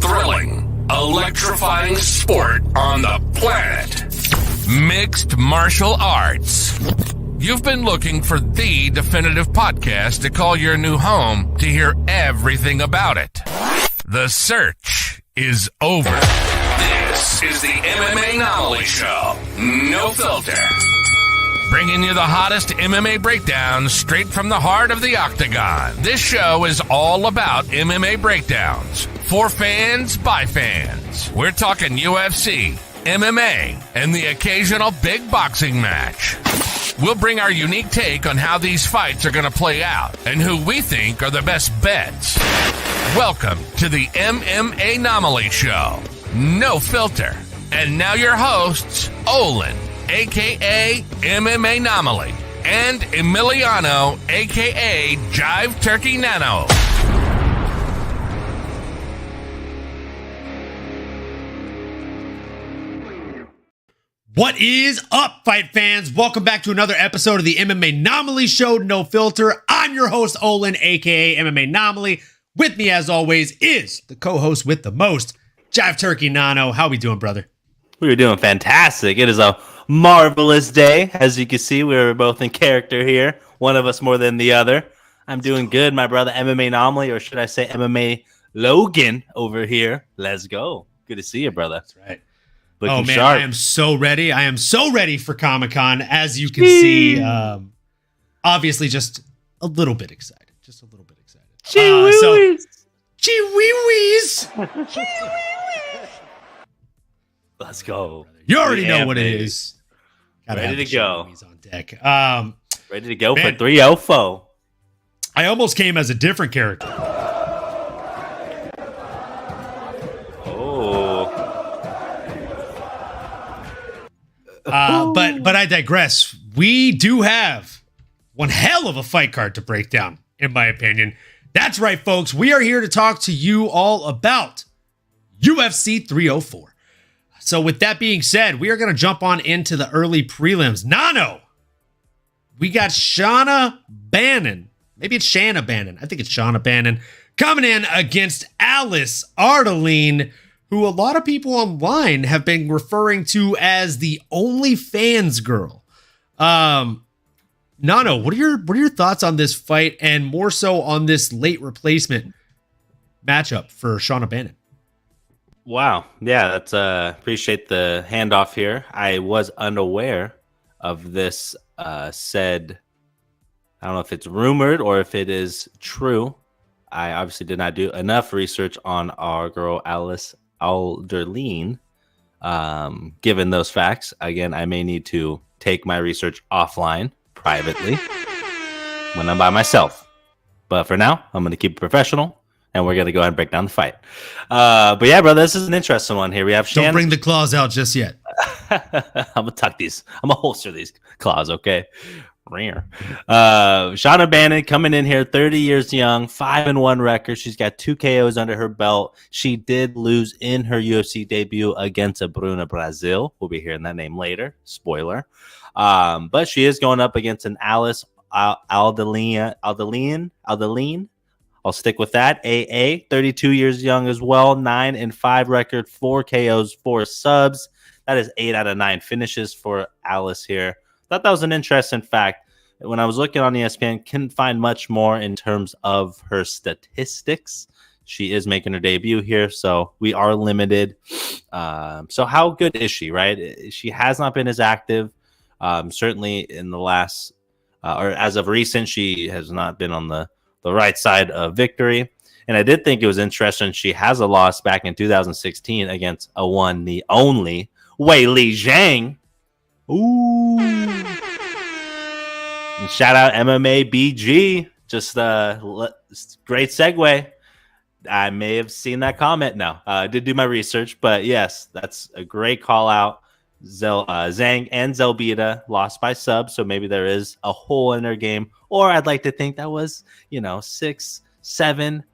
thrilling, electrifying sport on the planet. Mixed martial arts. You've been looking for the definitive podcast to call your new home to hear everything about it. The search is over. This is the MMAnomaly Show. No filter. Bringing you the hottest MMA breakdowns straight from the heart of the octagon. This show is all about MMA breakdowns. For fans, by fans. We're talking UFC, MMA, and the occasional big boxing match. We'll bring our unique take on how these fights are going to play out and who we think are the best bets. Welcome to the MMAnomaly Show. No filter. And now your hosts, Olin, a.k.a. MMAnomaly, and Emiliano, a.k.a. Jive Turkey Nano. What is up, fight fans? Welcome back to another episode of the MMAnomaly Show, No Filter. I'm your host, Olin, a.k.a. MMAnomaly. With me, as always, is the co-host with the most, Jive Turkey Nano. How we doing, brother? We're doing fantastic. It is a marvelous day. As you can see, we're both in character here. One of us more than the other. I'm doing good, my brother MMAnomaly, or should I say MMA Logan over here. Let's go. Good to see you, brother. That's right. Looking oh, man, sharp. I am so ready. I am so ready for Comic-Con. As you can see, obviously just a little bit excited. Just a little bit excited. Chee-wee-wees. Let's go. You already know what it is. Ready to go. On deck. Ready to go man, for 3-0. I almost came as a different character. But I digress. We do have one hell of a fight card to break down, in my opinion. That's right, folks. We are here to talk to you all about UFC 304. So with that being said, we are going to jump on into the early prelims. Nano, we got Shauna Bannon. Maybe it's Shanna Bannon. I think it's Shauna Bannon coming in against Alice Ardaline, who a lot of people online have been referring to as the OnlyFans girl. Nano, what are your thoughts on this fight, and more so on this late replacement matchup for Shauna Bannon? Wow. Yeah, that's appreciate the handoff here. I was unaware of this said, I don't know if it's rumored or if it is true. I obviously did not do enough research on our girl Alice Alderline. Given those facts, again, I may need to take my research offline privately when I'm by myself. But for now, I'm going to keep it professional, and we're going to go ahead and break down the fight. But yeah, brother, this is an interesting one here. We have Shannon. Don't bring the claws out just yet. I'm going to tuck these. I'm going to holster these claws, okay? Rare. Shauna Bannon coming in here, 30 years young, 5-1 record. She's got 2 KOs under her belt. She did lose in her UFC debut against a Bruna Brazil. We'll be hearing that name later. Spoiler. But she is going up against an Alice Aldaline. I'll stick with that. AA, 32 years young as well, 9-5 record, 4 KOs, 4 subs. That is 8 out of 9 finishes for Alice here. Thought that was an interesting fact. When I was looking on ESPN, couldn't find much more in terms of her statistics. She is making her debut here, so we are limited. So how good is she, right? She has not been as active. Certainly in the last, or as of recent, she has not been on the right side of victory. And I did think it was interesting. She has a loss back in 2016 against a one, the only Wei Li Zhang. Ooh. And shout out MMA BG. Just great segue. I may have seen that comment. No, I did do my research, but yes, that's a great call out. Zhang and Zelbita lost by sub, so maybe there is a hole in their game. Or I'd like to think that was, 6, 7.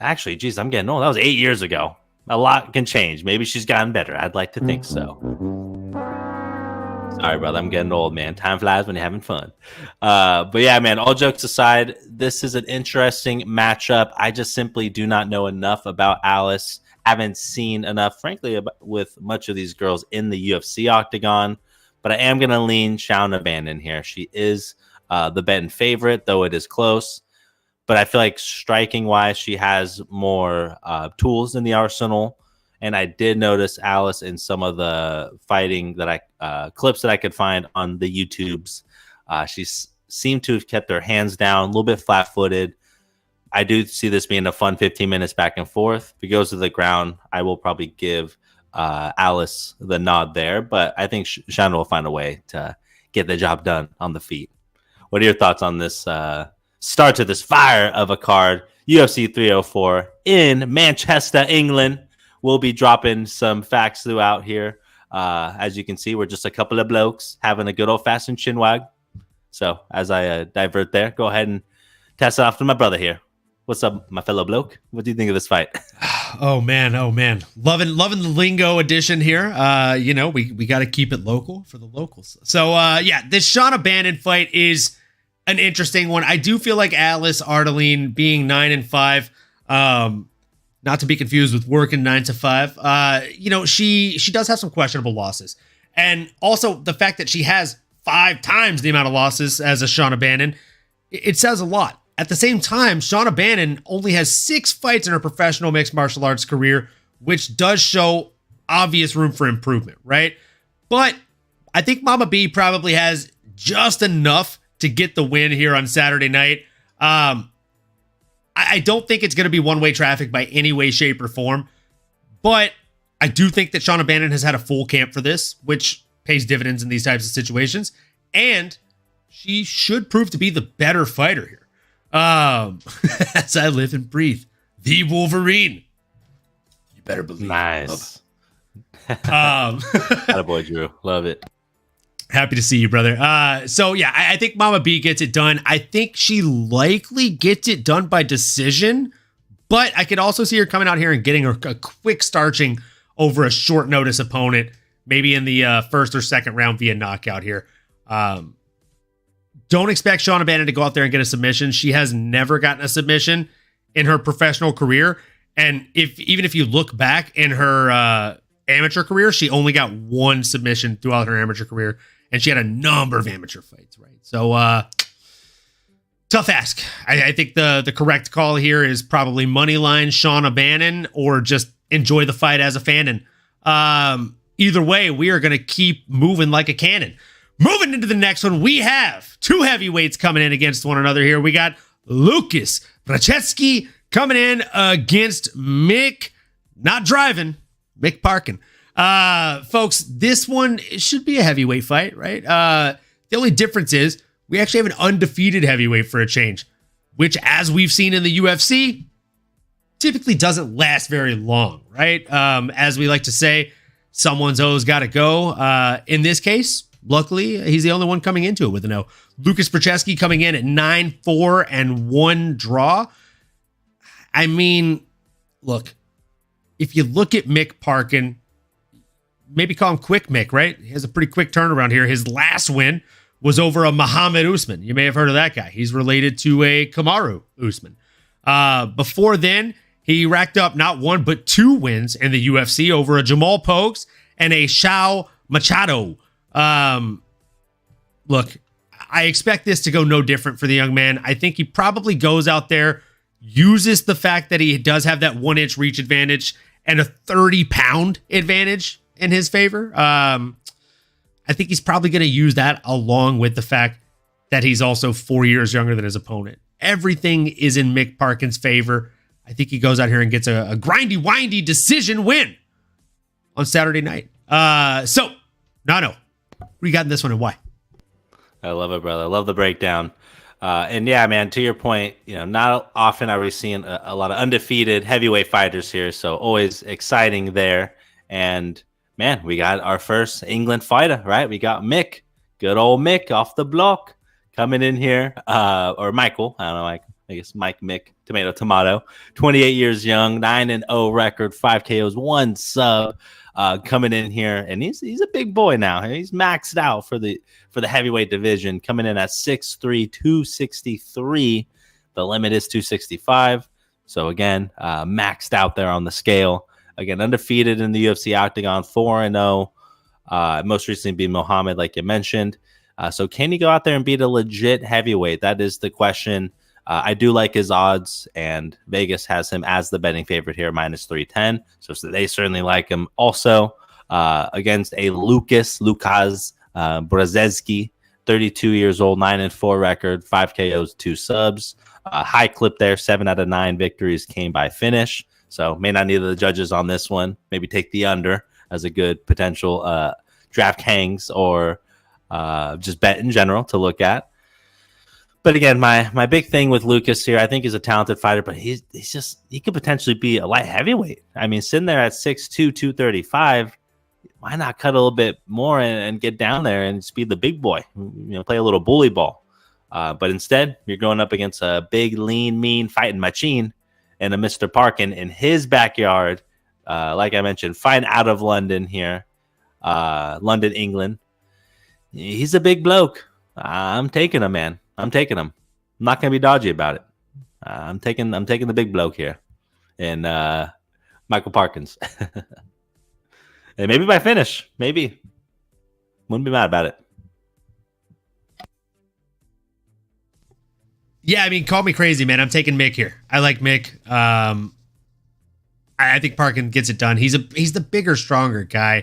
Actually, geez, I'm getting old. That was 8 years ago. A lot can change. Maybe she's gotten better. I'd like to think so. Sorry, brother. I'm getting old, man. Time flies when you're having fun. But yeah, man, all jokes aside, this is an interesting matchup. I just simply do not know enough about Alice. Haven't seen enough, frankly, with much of these girls in the UFC octagon. But I am going to lean Shauna Bannon here. She is the betting favorite, though it is close. But I feel like striking-wise, she has more tools in the arsenal. And I did notice Alice in some of the fighting that clips that I could find on the YouTubes. She seemed to have kept her hands down, a little bit flat-footed. I do see this being a fun 15 minutes back and forth. If it goes to the ground, I will probably give Alice the nod there. But I think Shauna will find a way to get the job done on the feet. What are your thoughts on this start to this fire of a card? UFC 304 in Manchester, England. We'll be dropping some facts throughout here. As you can see, we're just a couple of blokes having a good old-fashioned chinwag. So as I divert there, go ahead and test it off to my brother here. What's up, my fellow bloke? What do you think of this fight? Oh man. Loving the lingo edition here. We got to keep it local for the locals. So this Shauna Bannon fight is an interesting one. I do feel like Alice Ardeline being 9-5, not to be confused with working 9 to 5. She does have some questionable losses. And also the fact that she has 5 times the amount of losses as a Shauna Bannon, it says a lot. At the same time, Shauna Bannon only has 6 fights in her professional mixed martial arts career, which does show obvious room for improvement, right? But I think Mama B probably has just enough to get the win here on Saturday night. I don't think it's going to be one-way traffic by any way, shape, or form. But I do think that Shauna Bannon has had a full camp for this, which pays dividends in these types of situations. And she should prove to be the better fighter here. As I live and breathe, the Wolverine. You better believe. Nice. Attaboy, Drew. Love it. Happy to see you, brother. I think Mama B gets it done. I think she likely gets it done by decision, but I could also see her coming out here and getting a quick starching over a short notice opponent, maybe in the first or second round via knockout here. Don't expect Shauna Bannon to go out there and get a submission. She has never gotten a submission in her professional career. And even if you look back in her amateur career, she only got 1 submission throughout her amateur career. And she had a number of amateur fights, right? So, tough ask. I think the correct call here is probably moneyline Shauna Bannon or just enjoy the fight as a fan. And either way, we are going to keep moving like a cannon. Moving into the next one, we have 2 heavyweights coming in against one another here. We got Lucas Brzezinski coming in against Mick Parkin. Folks, this one should be a heavyweight fight, right? The only difference is we actually have an undefeated heavyweight for a change, which, as we've seen in the UFC, typically doesn't last very long, right? As we like to say, someone's always got to go. In this case, luckily, he's the only one coming into it with an O. Lucas Brzezinski coming in at 9-4 and 1 draw. I mean, look, if you look at Mick Parkin, maybe call him Quick Mick, right? He has a pretty quick turnaround here. His last win was over a Muhammad Usman. You may have heard of that guy. He's related to a Kamaru Usman. Before then, he racked up not 1, but 2 wins in the UFC over a Jamal Pogues and a Shao Machado. Look, I expect this to go no different for the young man. I think he probably goes out there, uses the fact that he does have that 1-inch reach advantage and a 30-pound advantage in his favor. I think he's probably going to use that along with the fact that he's also 4 years younger than his opponent. Everything is in Mick Parkin's favor. I think he goes out here and gets a grindy, windy decision win on Saturday night. Nano, what do you got in this one and why? I love it, brother. I love the breakdown. And yeah, man, to your point, not often are we seeing a lot of undefeated heavyweight fighters here. So always exciting there. And man, we got our first England fighter, right? We got Mick, good old Mick off the block coming in here. Or Michael. I don't know, I guess Mike, Mick, Tomato, 28 years young, 9-0 record, 5 KOs, 1 sub, coming in here, and he's a big boy now. He's maxed out for the heavyweight division, coming in at 6'3", 263. The limit is 265. So again, maxed out there on the scale. Again, undefeated in the UFC octagon, 4-0. Most recently beat Muhammad, like you mentioned. So can he go out there and beat a legit heavyweight? That is the question. I do like his odds, and Vegas has him as the betting favorite here, -310. So they certainly like him. Also, against a Lukas Brzezinski, 32 years old, 9-4 record, 5 KOs, 2 subs. High clip there, 7 out of 9 victories came by finish. So may not need the judges on this one. Maybe take the under as a good potential DraftKings or just bet in general to look at. But again, my big thing with Lukas here, I think he's a talented fighter, but he could potentially be a light heavyweight. I mean, sitting there at 6'2", 235, why not cut a little bit more and get down there and just be the big boy? Play a little bully ball. But instead, you're going up against a big, lean, mean fighting machine and a Mr. Parkin in his backyard. Like I mentioned, fighting out of London here, London, England. He's a big bloke. I'm taking him, man. I'm taking him. I'm not gonna be dodgy about it. I'm taking the big bloke here, and Michael Parkins, and maybe by finish. Maybe wouldn't be mad about it. Yeah, I mean, call me crazy, man. I'm taking Mick here. I like Mick. I think Parkin gets it done. He's the bigger, stronger guy,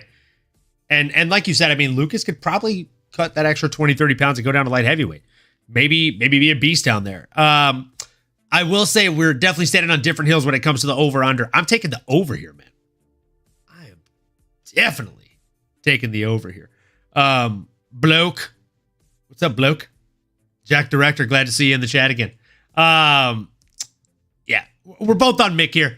and like you said, I mean, Lukas could probably cut that extra 20, 30 pounds and go down to light heavyweight. Maybe be a beast down there. I will say we're definitely standing on different hills when it comes to the over-under. I'm taking the over here, man. I am definitely taking the over here. Bloke. What's up, bloke? Jack Director, glad to see you in the chat again. Yeah, we're both on Mick here.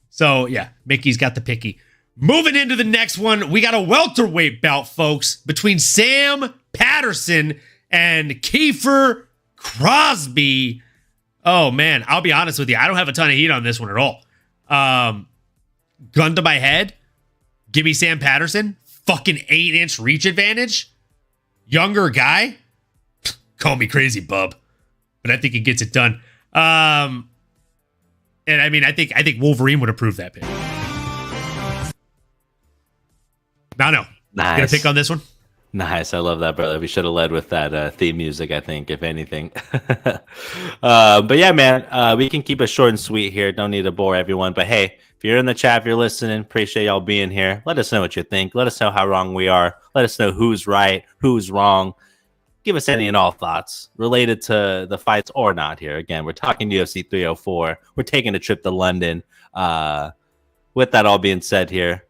So, yeah, Mickey's got the picky. Moving into the next one, we got a welterweight bout, folks, between Sam Patterson and Kiefer Crosby. Oh, man, I'll be honest with you. I don't have a ton of heat on this one at all. Gun to my head, give me Sam Patterson. Fucking 8-inch reach advantage. Younger guy. Call me crazy, bub. But I think he gets it done. And I mean, I think Wolverine would approve that pick. No. Nice. Gonna pick on this one? Nice. I love that, brother. We should have led with that theme music, I think, if anything. But yeah, man, we can keep it short and sweet here. Don't need to bore everyone. But hey, if you're in the chat, if you're listening, appreciate y'all being here. Let us know what you think. Let us know how wrong we are. Let us know who's right, who's wrong. Give us any and all thoughts related to the fights or not here. Again, we're talking UFC 304. We're taking a trip to London. With that all being said here,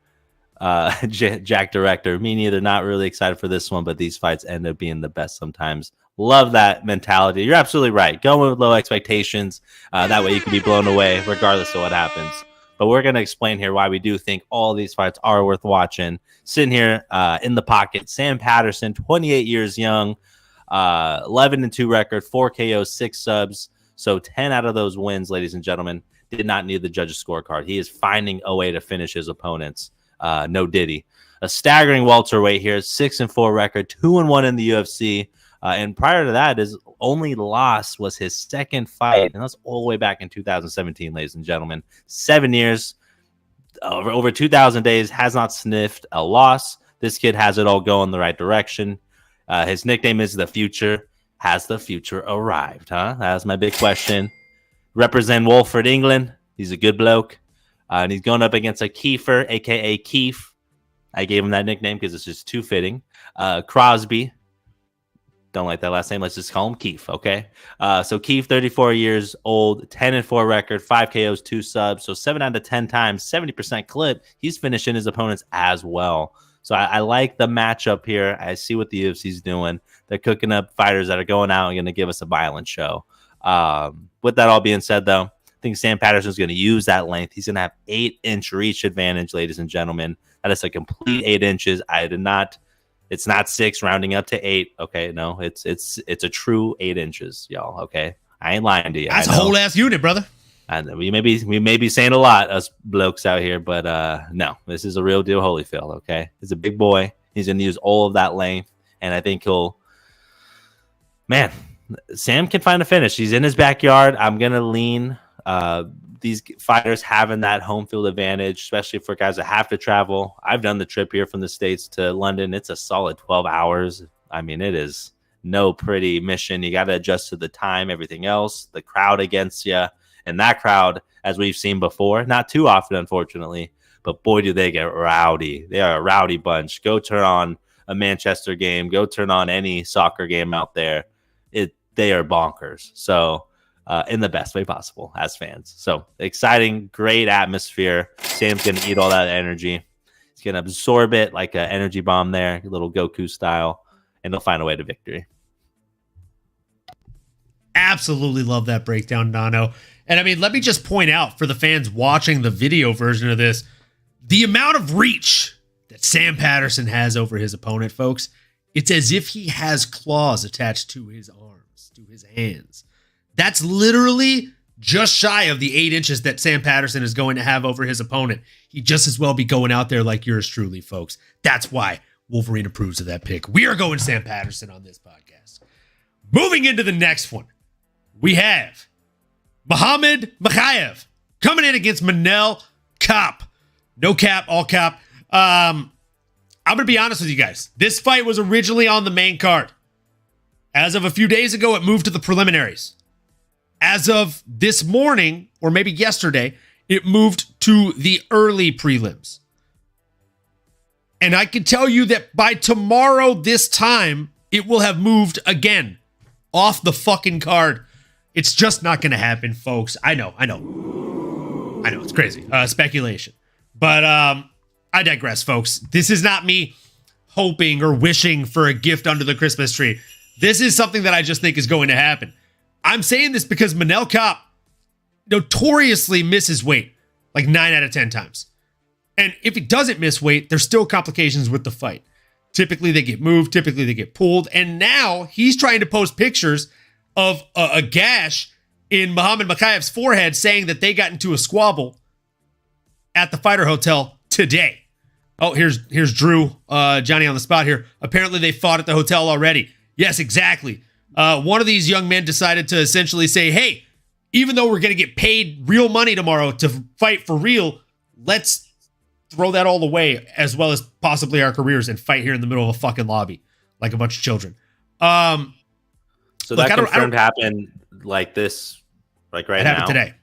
Jack Director, me neither, not really excited for this one, but these fights end up being the best sometimes. Love that mentality. You're absolutely right. Go with low expectations. That way you can be blown away regardless of what happens. But we're going to explain here why we do think all these fights are worth watching. Sitting here in the pocket, Sam Patterson, 28 years young, 11-2 record, 4 KOs, 6 subs. So 10 out of those wins, ladies and gentlemen, did not need the judge's scorecard. He is finding a way to finish his opponents. No diddy. A staggering welterweight here, 6-4 record, 2-1 in the UFC. And prior to that, his only loss was his second fight. And that's all the way back in 2017, ladies and gentlemen. 7 years, over 2,000 days, has not sniffed a loss. This kid has it all going the right direction. His nickname is The Future. Has the future arrived, huh? That's my big question. Represent Wolford, England. He's a good bloke. And he's going up against a Kiefer, a.k.a. Keef. I gave him that nickname because it's just too fitting. Crosby. Don't like that last name. Let's just call him Keef, okay? So Keef, 34 years old, 10-4 record, 5 KOs, 2 subs. So 7 out of 10 times, 70% clip. He's finishing his opponents as well. So I like the matchup here. I see what the UFC's doing. They're cooking up fighters that are going out and going to give us a violent show. With that all being said, though, I think Sam Patterson's going to use that length. He's going to have 8-inch reach advantage, ladies and gentlemen. That is a complete 8 inches. It's not 6 rounding up to 8. Okay, no, it's a true 8 inches, y'all. Okay, I ain't lying to you. That's a whole ass unit, brother. And we may be saying a lot, us blokes out here, but no, this is a real deal Holyfield, okay? He's a big boy. He's going to use all of that length, and I think Sam can find a finish. He's in his backyard. I'm going to lean these fighters having that home field advantage, especially for guys that have to travel. I've done the trip here from the States to London. It's a solid 12 hours. I mean, it is no pretty mission. You got to adjust to the time, everything else, the crowd against you. And that crowd, as we've seen before, not too often, unfortunately, but boy, do they get rowdy. They are a rowdy bunch. Go turn on a Manchester game. Go turn on any soccer game out there. They are bonkers. So in the best way possible as fans. So exciting, great atmosphere. Sam's going to eat all that energy. He's going to absorb it like an energy bomb there, a little Goku style, and they'll find a way to victory. Absolutely love that breakdown, Nano. And I mean, let me just point out for the fans watching the video version of this, the amount of reach that Sam Patterson has over his opponent, folks. It's as if he has claws attached to his arms, to his hands. That's literally just shy of the 8 inches that Sam Patterson is going to have over his opponent. He'd just as well be going out there like yours truly, folks. That's why Wolverine approves of that pick. We are going Sam Patterson on this podcast. Moving into the next one, we have Muhammad Mokaev coming in against Manel Kape. No cap, all cap. I'm going to be honest with you guys. This fight was originally on the main card. As of a few days ago, it moved to the preliminaries. As of this morning, or maybe yesterday, it moved to the early prelims. And I can tell you that by tomorrow this time, it will have moved again off the fucking card. It's just not going to happen, folks. I know. It's crazy. Speculation. But I digress, folks. This is not me hoping or wishing for a gift under the Christmas tree. This is something that I just think is going to happen. I'm saying this because Manel Kape notoriously misses weight like 9 out of 10 times. And if he doesn't miss weight, there's still complications with the fight. Typically, they get moved. Typically, they get pulled. And now he's trying to post pictures of a gash in Muhammad Mokaev's forehead saying that they got into a squabble at the Fighter Hotel today. Oh, here's Drew, Johnny on the spot here. Apparently they fought at the hotel already. Yes, exactly. One of these young men decided to essentially say, hey, even though we're going to get paid real money tomorrow to fight for real, let's throw that all away as well as possibly our careers and fight here in the middle of a fucking lobby like a bunch of children. So look, that confirmed happened like this, like right now. Today.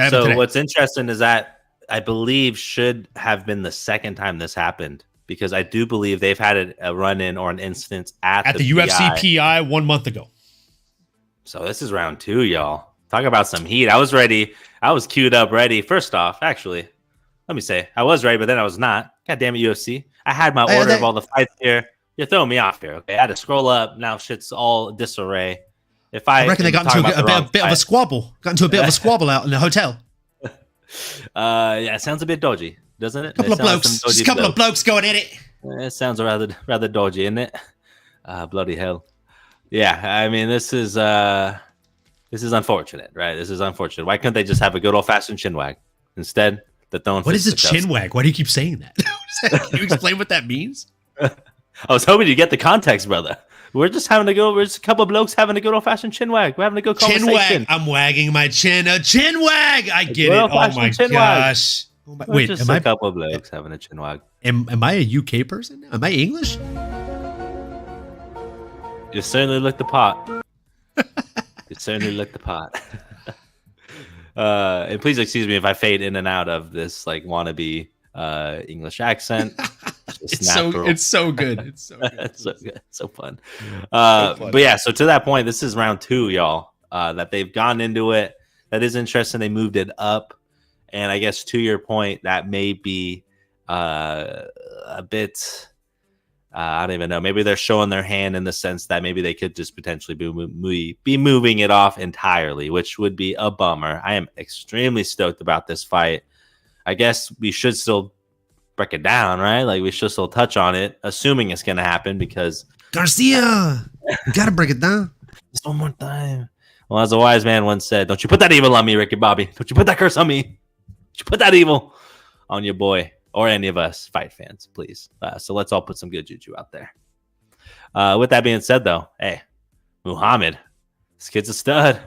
So what's interesting is that I believe should have been the second time this happened, because I do believe they've had a run-in or an instance at the UFC PI 1 month ago. So this is round 2, y'all. Talk about some heat. I was ready. I was queued up ready. First off, actually, let me say, I was ready, but then I was not. God damn it, UFC. I had my order of all the fights here. You're throwing me off here, okay? I had to scroll up. Now shit's all disarray. I reckon they got into a bit of a squabble. Got into a bit of a squabble out in the hotel. Yeah, it sounds a bit dodgy, doesn't it? Couple of blokes going at it. It sounds rather dodgy, isn't it? Bloody hell. Yeah, I mean, this is unfortunate, right? This is unfortunate. Why couldn't they just have a good old-fashioned chin wag instead? What is a chin wag? Why do you keep saying that? Can you explain what that means? I was hoping you get the context, brother. We're just a couple of blokes having a good old-fashioned chin wag. We're having a good conversation. Chin wag. I'm wagging my chin. A chin wag. I get it. Oh my gosh. Wait, am I a couple of blokes having a chin wag? Am I a UK person? Am I English? You certainly look the part. You certainly look the part. And please excuse me if I fade in and out of this like wannabe English accent. It's so good. It's so good. It's so good. So fun. But yeah, so to that point, this is round 2, y'all. That they've gone into it. That is interesting. They moved it up. And I guess to your point, that may be a bit, I don't even know. Maybe they're showing their hand in the sense that maybe they could just potentially be moving it off entirely, which would be a bummer. I am extremely stoked about this fight. I guess we should still break it down, right? Like we should still touch on it, assuming it's going to happen because Garcia, you got to break it down. Just one more time. Well, as a wise man once said, don't you put that evil on me, Ricky Bobby. Don't you put that curse on me. Don't you put that evil on your boy or any of us fight fans, please. So let's all put some good juju out there. With that being said, though, hey, Muhammad, this kid's a stud.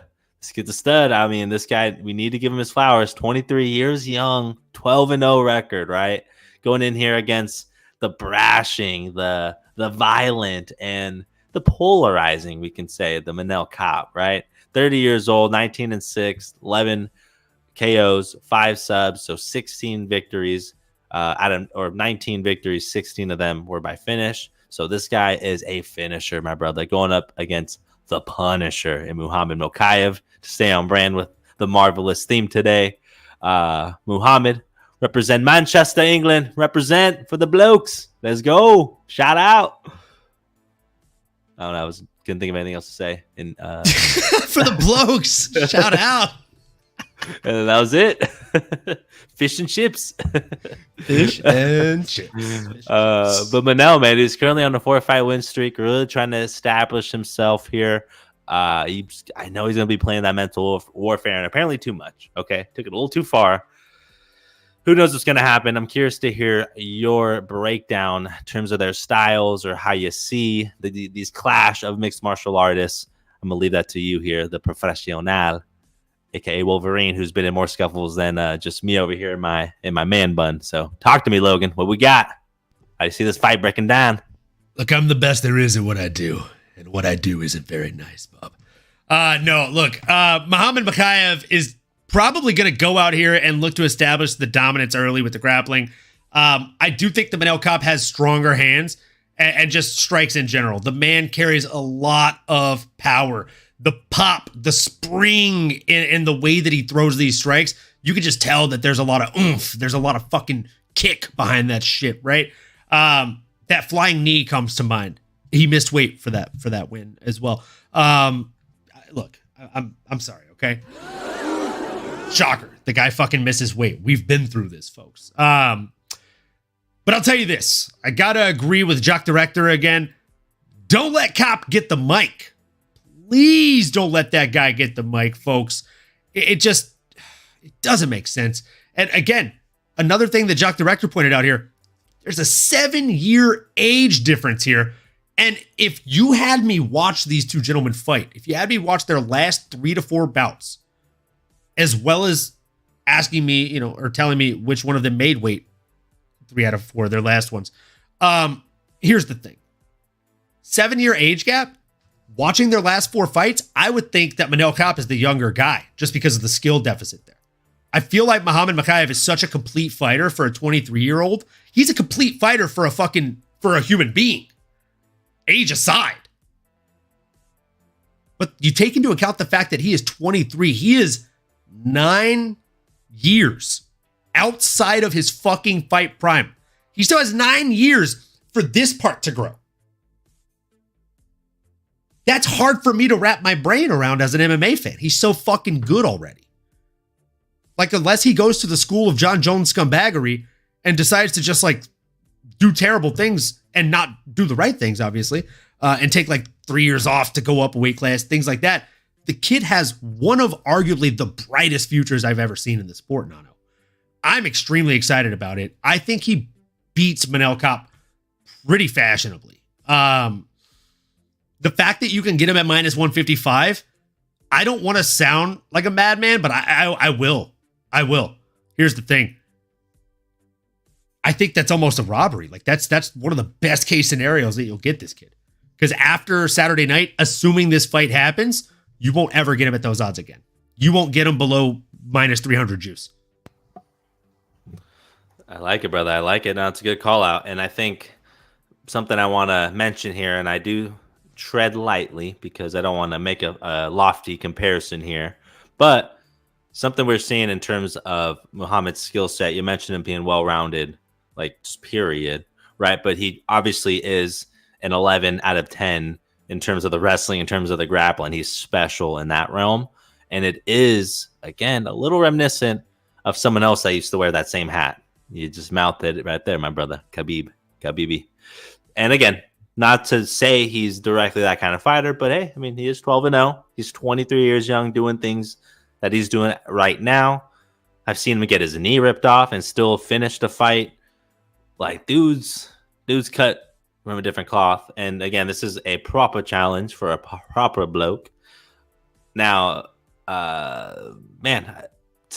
I mean, this guy, we need to give him his flowers. 23 years young, 12-0 record, right? Going in here against the brashing, the violent, and the polarizing, we can say, the Manel Kape, right? 30 years old, 19-6, 11 KOs, 5 subs, so 16 victories, 19 victories, 16 of them were by finish. So this guy is a finisher, my brother, going up against the Punisher in Muhammad Mokaev to stay on brand with the marvelous theme today. Muhammad, represent Manchester, England, represent for the blokes. Let's go. Shout out. I don't know. Couldn't think of anything else to say. For the blokes, shout out. And that was it. Fish and chips. Fish and chips. But Manel, man, he's currently on a 4-fight win streak, really trying to establish himself here. I know he's going to be playing that mental warfare, and apparently too much. Okay, took it a little too far. Who knows what's going to happen? I'm curious to hear your breakdown in terms of their styles or how you see these clash of mixed martial artists. I'm going to leave that to you here, the professional, aka Wolverine, who's been in more scuffles than just me over here in my man bun. So talk to me, Logan. What we got? I see this fight breaking down. Look, I'm the best there is at what I do, and what I do isn't very nice, Bob. No, look, Muhammad Mokaev is probably going to go out here and look to establish the dominance early with the grappling. I do think the Manel Kape has stronger hands and just strikes in general. The man carries a lot of power. The pop, the spring in the way that he throws these strikes, you can just tell that there's a lot of oomph. There's a lot of fucking kick behind that shit, right? That flying knee comes to mind. He missed weight for that win as well. Look, I'm sorry, okay? Shocker. The guy fucking misses weight. We've been through this, folks. But I'll tell you this. I gotta agree with Jacques Director again. Don't let Kape get the mic. Please don't let that guy get the mic, folks. It doesn't make sense. And again, another thing that Jacques Director pointed out here, there's a 7-year age difference here. And if you had me watch these two gentlemen fight, if you had me watch their last 3 to 4 bouts, as well as asking me, or telling me which one of them made weight, 3 out of 4, their last ones. Here's the thing. 7-year age gap, watching their last 4 fights, I would think that Manel Kape is the younger guy just because of the skill deficit there. I feel like Muhammad Mokaev is such a complete fighter for a 23-year-old. He's a complete fighter for a human being. Age aside. But you take into account the fact that he is 23. He is 9 years outside of his fucking fight prime. He still has 9 years for this part to grow. That's hard for me to wrap my brain around as an MMA fan. He's so fucking good already. Like, unless he goes to the school of John Jones scumbaggery and decides to just do terrible things and not do the right things, obviously, and take 3 years off to go up a weight class, things like that. The kid has one of arguably the brightest futures I've ever seen in the sport, Nano. I'm extremely excited about it. I think he beats Manel Kape pretty fashionably. The fact that you can get him at minus 155, I don't want to sound like a madman, but I will. I will. Here's the thing. I think that's almost a robbery. That's one of the best case scenarios that you'll get this kid. Because after Saturday night, assuming this fight happens, you won't ever get him at those odds again. You won't get him below minus 300 juice. I like it, brother. I like it. Now, it's a good call out. And I think something I want to mention here, and I do tread lightly because I don't want to make a lofty comparison here, but something we're seeing in terms of Muhammad's skill set, you mentioned him being well-rounded, just period, right? But he obviously is an 11 out of 10 in terms of the wrestling, in terms of the grappling. He's special in that realm. And it is, again, a little reminiscent of someone else that used to wear that same hat. You just mouthed it right there, my brother, Khabib. And again, Not to say he's directly that kind of fighter, but hey, I mean, he is 12-0. He's 23 years young, doing things that he's doing right now. I've seen him get his knee ripped off and still finish the fight. Like, dude's cut from a different cloth. And again, this is a proper challenge for a proper bloke. Now, man,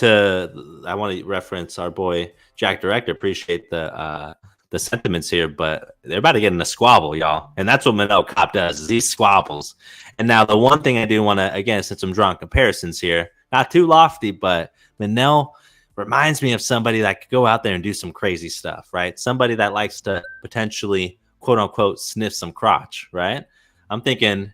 I want to reference our boy Jack Director. Appreciate the sentiments here, but they're about to get in a squabble, y'all. And that's what Manel Cop does, is he squabbles. And now the one thing I do want to, again, since I'm drawing comparisons here, not too lofty, but Manel reminds me of somebody that could go out there and do some crazy stuff, right? Somebody that likes to potentially, quote unquote, sniff some crotch, right? I'm thinking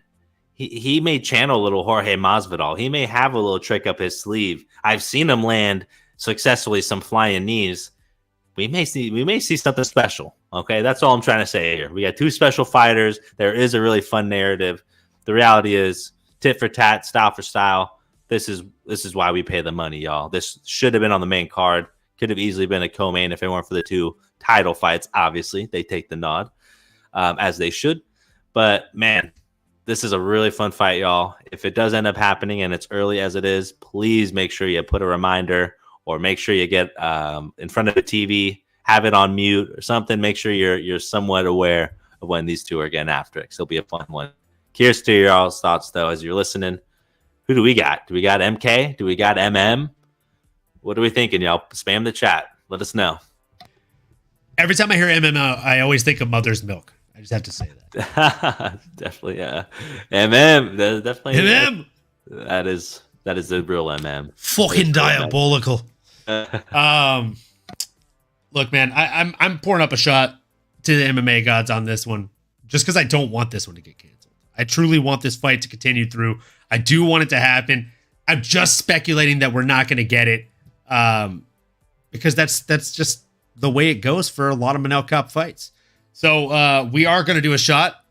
he may channel a little Jorge Masvidal. He may have a little trick up his sleeve. I've seen him land successfully some flying knees. We may see something special. Okay, that's all I'm trying to say here. We got two special fighters. There is a really fun narrative. The reality is tit for tat, style for style. This is why we pay the money, y'all. This should have been on the main card. Could have easily been a co-main if it weren't for the two title fights. Obviously, they take the nod, as they should. But man, this is a really fun fight, y'all. If it does end up happening and it's early as it is, please make sure you put a reminder or make sure you get in front of the TV, have it on mute or something. Make sure you're somewhat aware of when these two are getting after it. 'Cause it'll be a fun one. Curious to your all's thoughts, though, as you're listening. Who do we got? Do we got MK? Do we got MM? What are we thinking, y'all? Spam the chat. Let us know. Every time I hear MMO, I always think of mother's milk. I just have to say that. Definitely, yeah. MM. That's definitely MM. That is the real MM. Fucking diabolical. Look, man, I'm pouring up a shot to the MMA gods on this one, just because I don't want this one to get canceled. I truly want this fight to continue through. I do want it to happen. I'm just speculating that we're not going to get it, because that's just the way it goes for a lot of Manel Cup fights. So we are going to do a shot,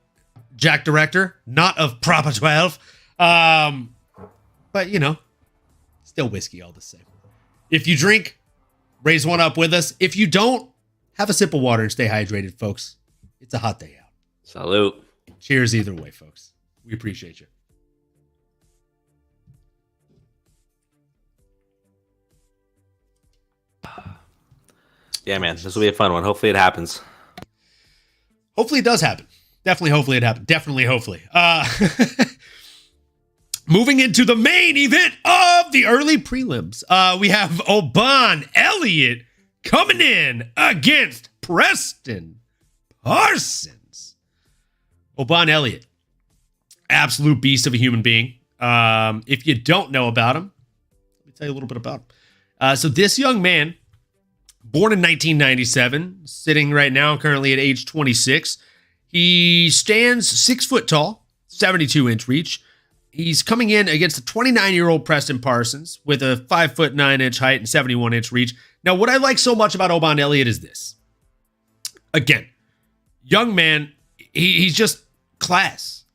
Jack Director, not of Proper 12, but still whiskey all the same. If you drink, raise one up with us. If you don't, have a sip of water and stay hydrated, folks. It's a hot day out. Salute. Cheers either way, folks. We appreciate you. Yeah, man, this will be a fun one. Hopefully it happens. Hopefully it does happen. Definitely, hopefully it happens. Definitely, hopefully. Moving into the main event of the early prelims, we have Oban Elliott coming in against Preston Parsons. Oban Elliott, absolute beast of a human being. If you don't know about him, let me tell you a little bit about him. So this young man, born in 1997, sitting right now currently at age 26. He stands 6 foot tall, 72-inch reach. He's coming in against a 29-year-old Preston Parsons with a 5'9" height and 71-inch reach. Now, what I like so much about Oban Elliott is this. Again, young man, he's just class.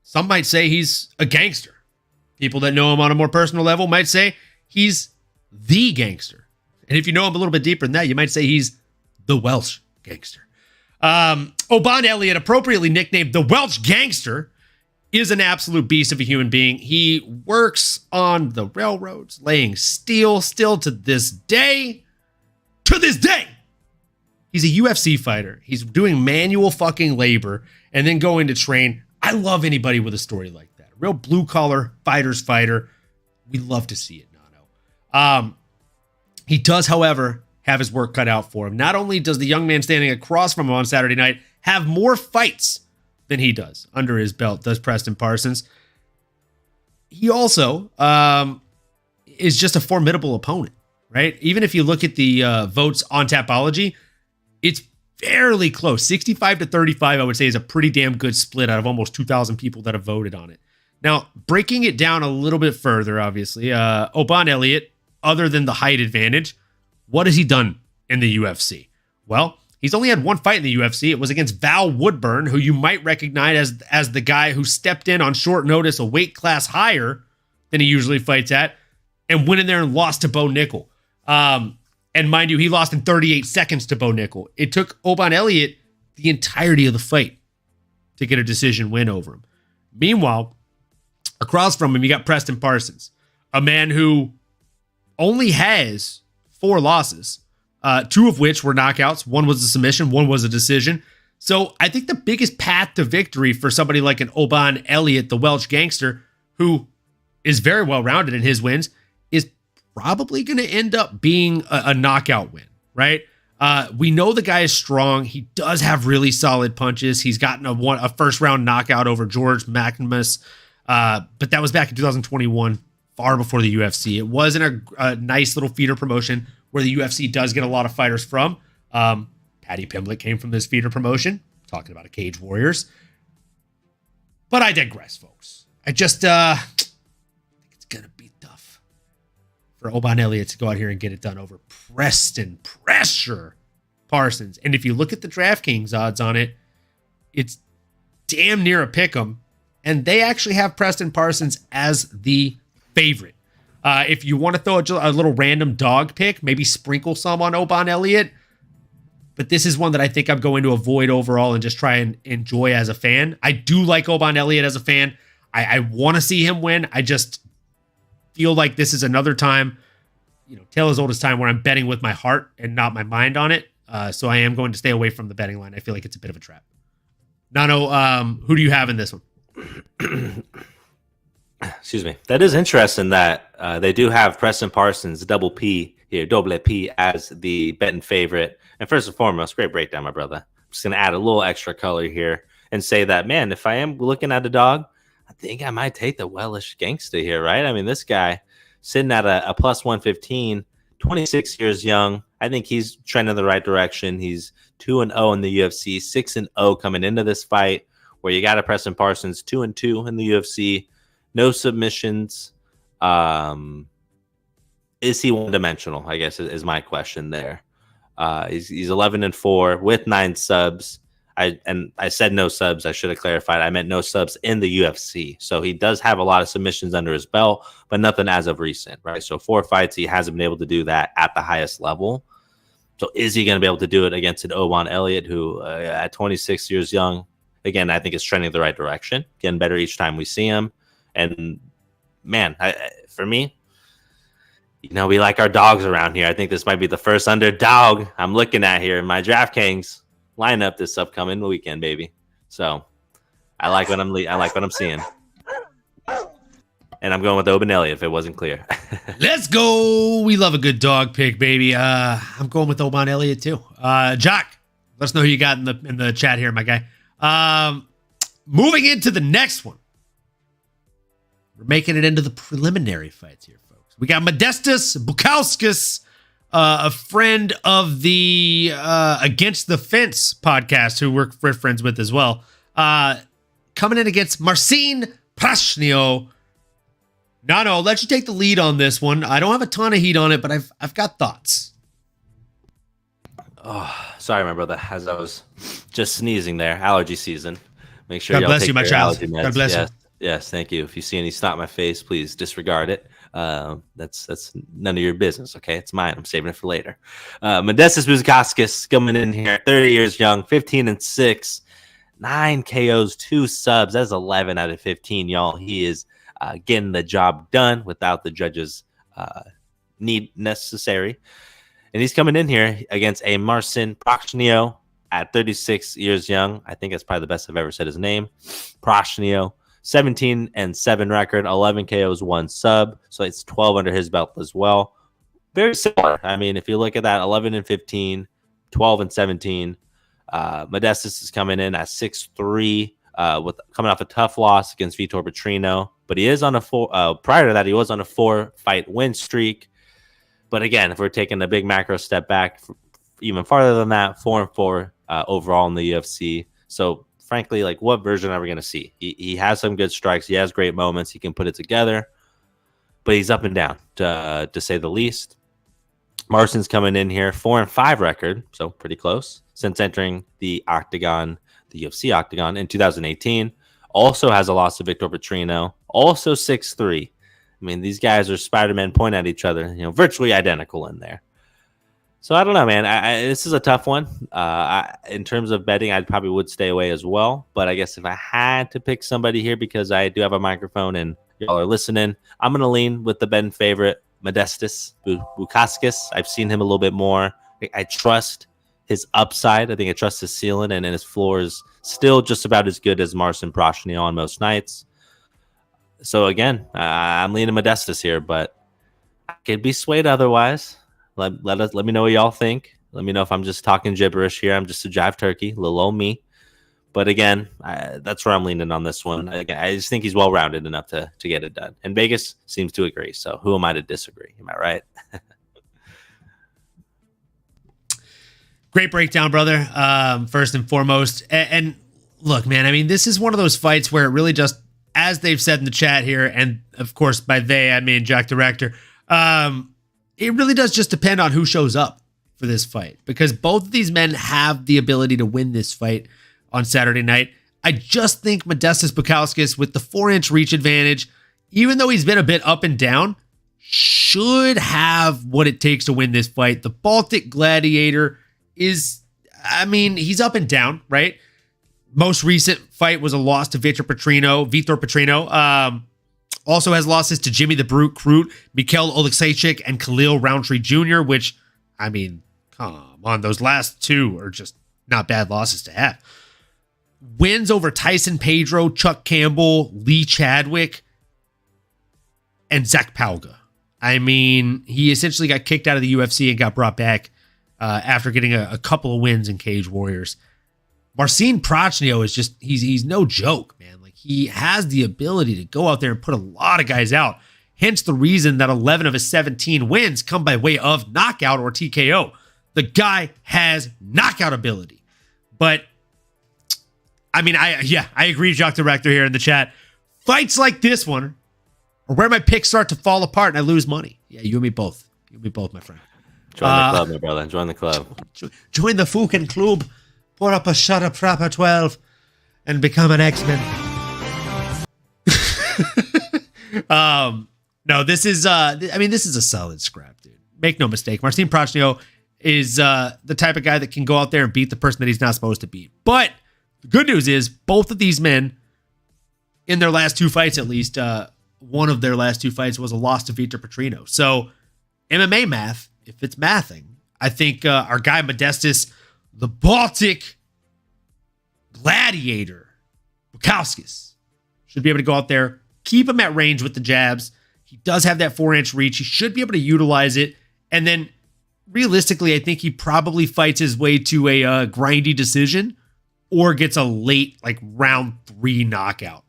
Some might say he's a gangster. People that know him on a more personal level might say he's the gangster. And if you know him a little bit deeper than that, you might say he's the Welsh gangster. Oban Elliott, appropriately nicknamed the Welsh Gangster, is an absolute beast of a human being. He works on the railroads, laying steel still to this day. To this day! He's a UFC fighter. He's doing manual fucking labor and then going to train. I love anybody with a story like that. A real blue-collar fighter's fighter. We love to see it, Nano. He does, however, have his work cut out for him. Not only does the young man standing across from him on Saturday night have more fights than he does under his belt, does Preston Parsons, he also is just a formidable opponent, right? Even if you look at the votes on Tapology, it's fairly close. 65-35, I would say, is a pretty damn good split out of almost 2,000 people that have voted on it. Now, breaking it down a little bit further, obviously, Oban Elliott, other than the height advantage, what has he done in the UFC? Well, he's only had one fight in the UFC. It was against Val Woodburn, who you might recognize as the guy who stepped in on short notice, a weight class higher than he usually fights at, and went in there and lost to Bo Nickel. And mind you, he lost in 38 seconds to Bo Nickel. It took Oban Elliott the entirety of the fight to get a decision win over him. Meanwhile, across from him, you got Preston Parsons, a man who only has 4 losses, 2 of which were knockouts. One was a submission, one was a decision. So I think the biggest path to victory for somebody like an Oban Elliott, the Welsh gangster, who is very well-rounded in his wins, is probably going to end up being a knockout win, right? We know the guy is strong. He does have really solid punches. He's gotten a first-round knockout over George McNamara, but that was back in 2021, far before the UFC. It wasn't a nice little feeder promotion where the UFC does get a lot of fighters from. Paddy Pimblett came from this feeder promotion, talking about a Cage Warriors. But I digress, folks. I just think it's going to be tough for Oban Elliott to go out here and get it done over Preston Pressure Parsons. And if you look at the DraftKings odds on it, it's damn near a pick'em. And they actually have Preston Parsons as the favorite. If you want to throw a little random dog pick, maybe sprinkle some on Oban Elliott. But this is one that I think I'm going to avoid overall and just try and enjoy as a fan. I do like Oban Elliott as a fan. I want to see him win. I just feel like this is another time, tale as old as time, where I'm betting with my heart and not my mind on it. So I am going to stay away from the betting line. I feel like it's a bit of a trap. Nano, who do you have in this one? Excuse me. That is interesting that they do have Preston Parsons, double P, as the betting favorite. And first and foremost, great breakdown, my brother. I'm just going to add a little extra color here and say that, man, if I am looking at a dog, I think I might take the Welsh gangster here, right? I mean, this guy sitting at a plus 115, 26 years young. I think he's trending in the right direction. He's 2-0 in the UFC, 6-0 coming into this fight, where you got a Preston Parsons 2-2 in the UFC, no submissions. Is he one-dimensional, I guess, is my question there. He's 11-4 with 9 subs. I said no subs. I should have clarified. I meant no subs in the UFC. So he does have a lot of submissions under his belt, but nothing as of recent, right? So 4 fights, he hasn't been able to do that at the highest level. So is he going to be able to do it against an Oban Elliott, who at 26 years young, again, I think is trending the right direction, getting better each time we see him. And man, for me, we like our dogs around here. I think this might be the first underdog I'm looking at here in my DraftKings lineup this upcoming weekend, baby. So I like what I'm seeing, and I'm going with Oban Elliott if it wasn't clear. Let's go. We love a good dog pick, baby. I'm going with Oban Elliott too. Jock, let us know who you got in the chat here, my guy. Moving into the next one, we're making it into the preliminary fights here, folks. We got Modestas Bukauskas, a friend of the Against the Fence podcast, who we're friends with as well, coming in against Marcin Prashnio. Nano, I'll let you take the lead on this one. I don't have a ton of heat on it, but I've got thoughts. Oh, sorry, my brother. As I was just sneezing there, allergy season. Make sure God y'all bless take you, my your child. allergy meds. God bless you. Yes, thank you. If you see any snot in my face, please disregard it. That's none of your business, okay? It's mine. I'm saving it for later. Modestas Bukauskas coming in here, 30 years young, 15-6, 9 KOs, 2 subs. That's 11 out of 15, y'all. He is getting the job done without the judges' need necessary. And he's coming in here against a Marcin Prashnio at 36 years young. I think that's probably the best I've ever said his name. Prashnio. 17-7 record, 11 KOs, 1 sub. So it's 12 under his belt as well. Very similar. I mean, if you look at that, 11-15, 12-17. Modestas is coming in at 6'3", coming off a tough loss against Vitor Petrino. But he is on prior to that, he was on a 4-fight win streak. But again, if we're taking a big macro step back, even farther than that, 4-4 overall in the UFC. So frankly, like, what version are we going to see? He has some good strikes. He has great moments. He can put it together. But he's up and down, to say the least. Marcin's coming in here, 4-5 record, so pretty close, since entering the octagon, the UFC octagon in 2018. Also has a loss to Vitor Petrino. Also 6'3". I mean, these guys are Spider-Man pointing at each other, virtually identical in there. So I don't know, man. This is a tough one. In terms of betting, I probably would stay away as well. But I guess if I had to pick somebody here, because I do have a microphone and y'all are listening, I'm going to lean with the betting favorite, Modestas Bukauskas. I've seen him a little bit more. I trust his upside. I think I trust his ceiling, and his floor is still just about as good as Marcin Prochnow on most nights. So again, I'm leaning Modestas here, but I could be swayed otherwise. Let me know what y'all think. Let me know if I'm just talking gibberish here. I'm just a Jive Turkey, little old me. But again, that's where I'm leaning on this one. Again, I just think he's well-rounded enough to get it done. And Vegas seems to agree. So who am I to disagree? Am I right? Great breakdown, brother. First and foremost. And look, man, I mean, this is one of those fights where it really just, as they've said in the chat here, and of course by they, I mean Jack Director, it really does just depend on who shows up for this fight, because both of these men have the ability to win this fight on Saturday night. I just think Modestas Bukauskas, with the 4-inch reach advantage, even though he's been a bit up and down, should have what it takes to win this fight. The Baltic Gladiator is, I mean, he's up and down, right? Most recent fight was a loss to Vitor Petrino. Also has losses to Jimmy the Brute Crute, Mikhail Oleksiejczyk, and Khalil Roundtree Jr., which, I mean, come on, those last two are just not bad losses to have. Wins over Tyson Pedro, Chuck Campbell, Lee Chadwick, and Zach Pauga. I mean, he essentially got kicked out of the UFC and got brought back after getting a couple of wins in Cage Warriors. Marcin Prochnow is just, he's no joke, man. Like, he has the ability to go out there and put a lot of guys out. Hence the reason that 11 of his 17 wins come by way of knockout or TKO. The guy has knockout ability. But, I mean, I agree with Jock Director here in the chat. Fights like this one are where my picks start to fall apart and I lose money. Yeah, you and me both. You and me both, my friend. Join the club, my brother. Join the club. Join the fucking club. Pour up a shot of proper 12 and become an X-Men. No, this is a solid scrap, dude. Make no mistake. Marcin Prochnow is the type of guy that can go out there and beat the person that he's not supposed to beat. But the good news is both of these men, in their last two fights at least, one of their last two fights was a loss to Vitor Petrino. So MMA math, if it's mathing, I think our guy Modestas, the Baltic Gladiator, Bukauskas, should be able to go out there, keep him at range with the jabs. He does have that 4-inch reach. He should be able to utilize it. And then realistically, I think he probably fights his way to a grindy decision or gets a late, like, round 3 knockout.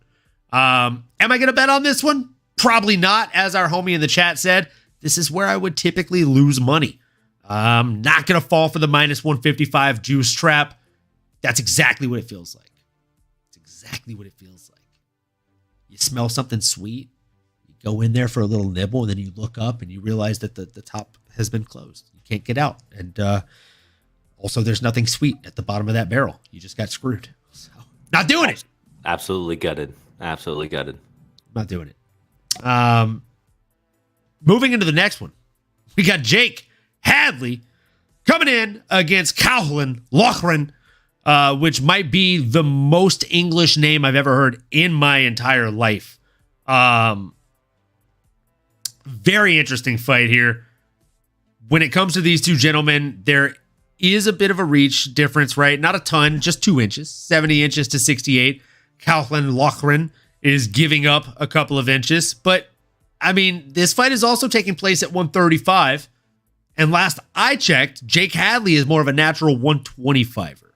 Am I going to bet on this one? Probably not. As our homie in the chat said, this is where I would typically lose money. Not going to fall for the minus 155 juice trap. That's exactly what it feels like. It's exactly what it feels like. You smell something sweet, you go in there for a little nibble, and then you look up and you realize that the top has been closed. You can't get out. And also, there's nothing sweet at the bottom of that barrel. You just got screwed. So, not doing it. Absolutely gutted. Absolutely gutted. Not doing it. Moving into the next one, we got Jake Hadley coming in against Caolan Loughran, which might be the most English name I've ever heard in my entire life. Very interesting fight here. When it comes to these two gentlemen, there is a bit of a reach difference, right? Not a ton, just 2 inches, 70 inches to 68. Caolan Loughran is giving up a couple of inches, but I mean, this fight is also taking place at 135. And last I checked, Jake Hadley is more of a natural 125er.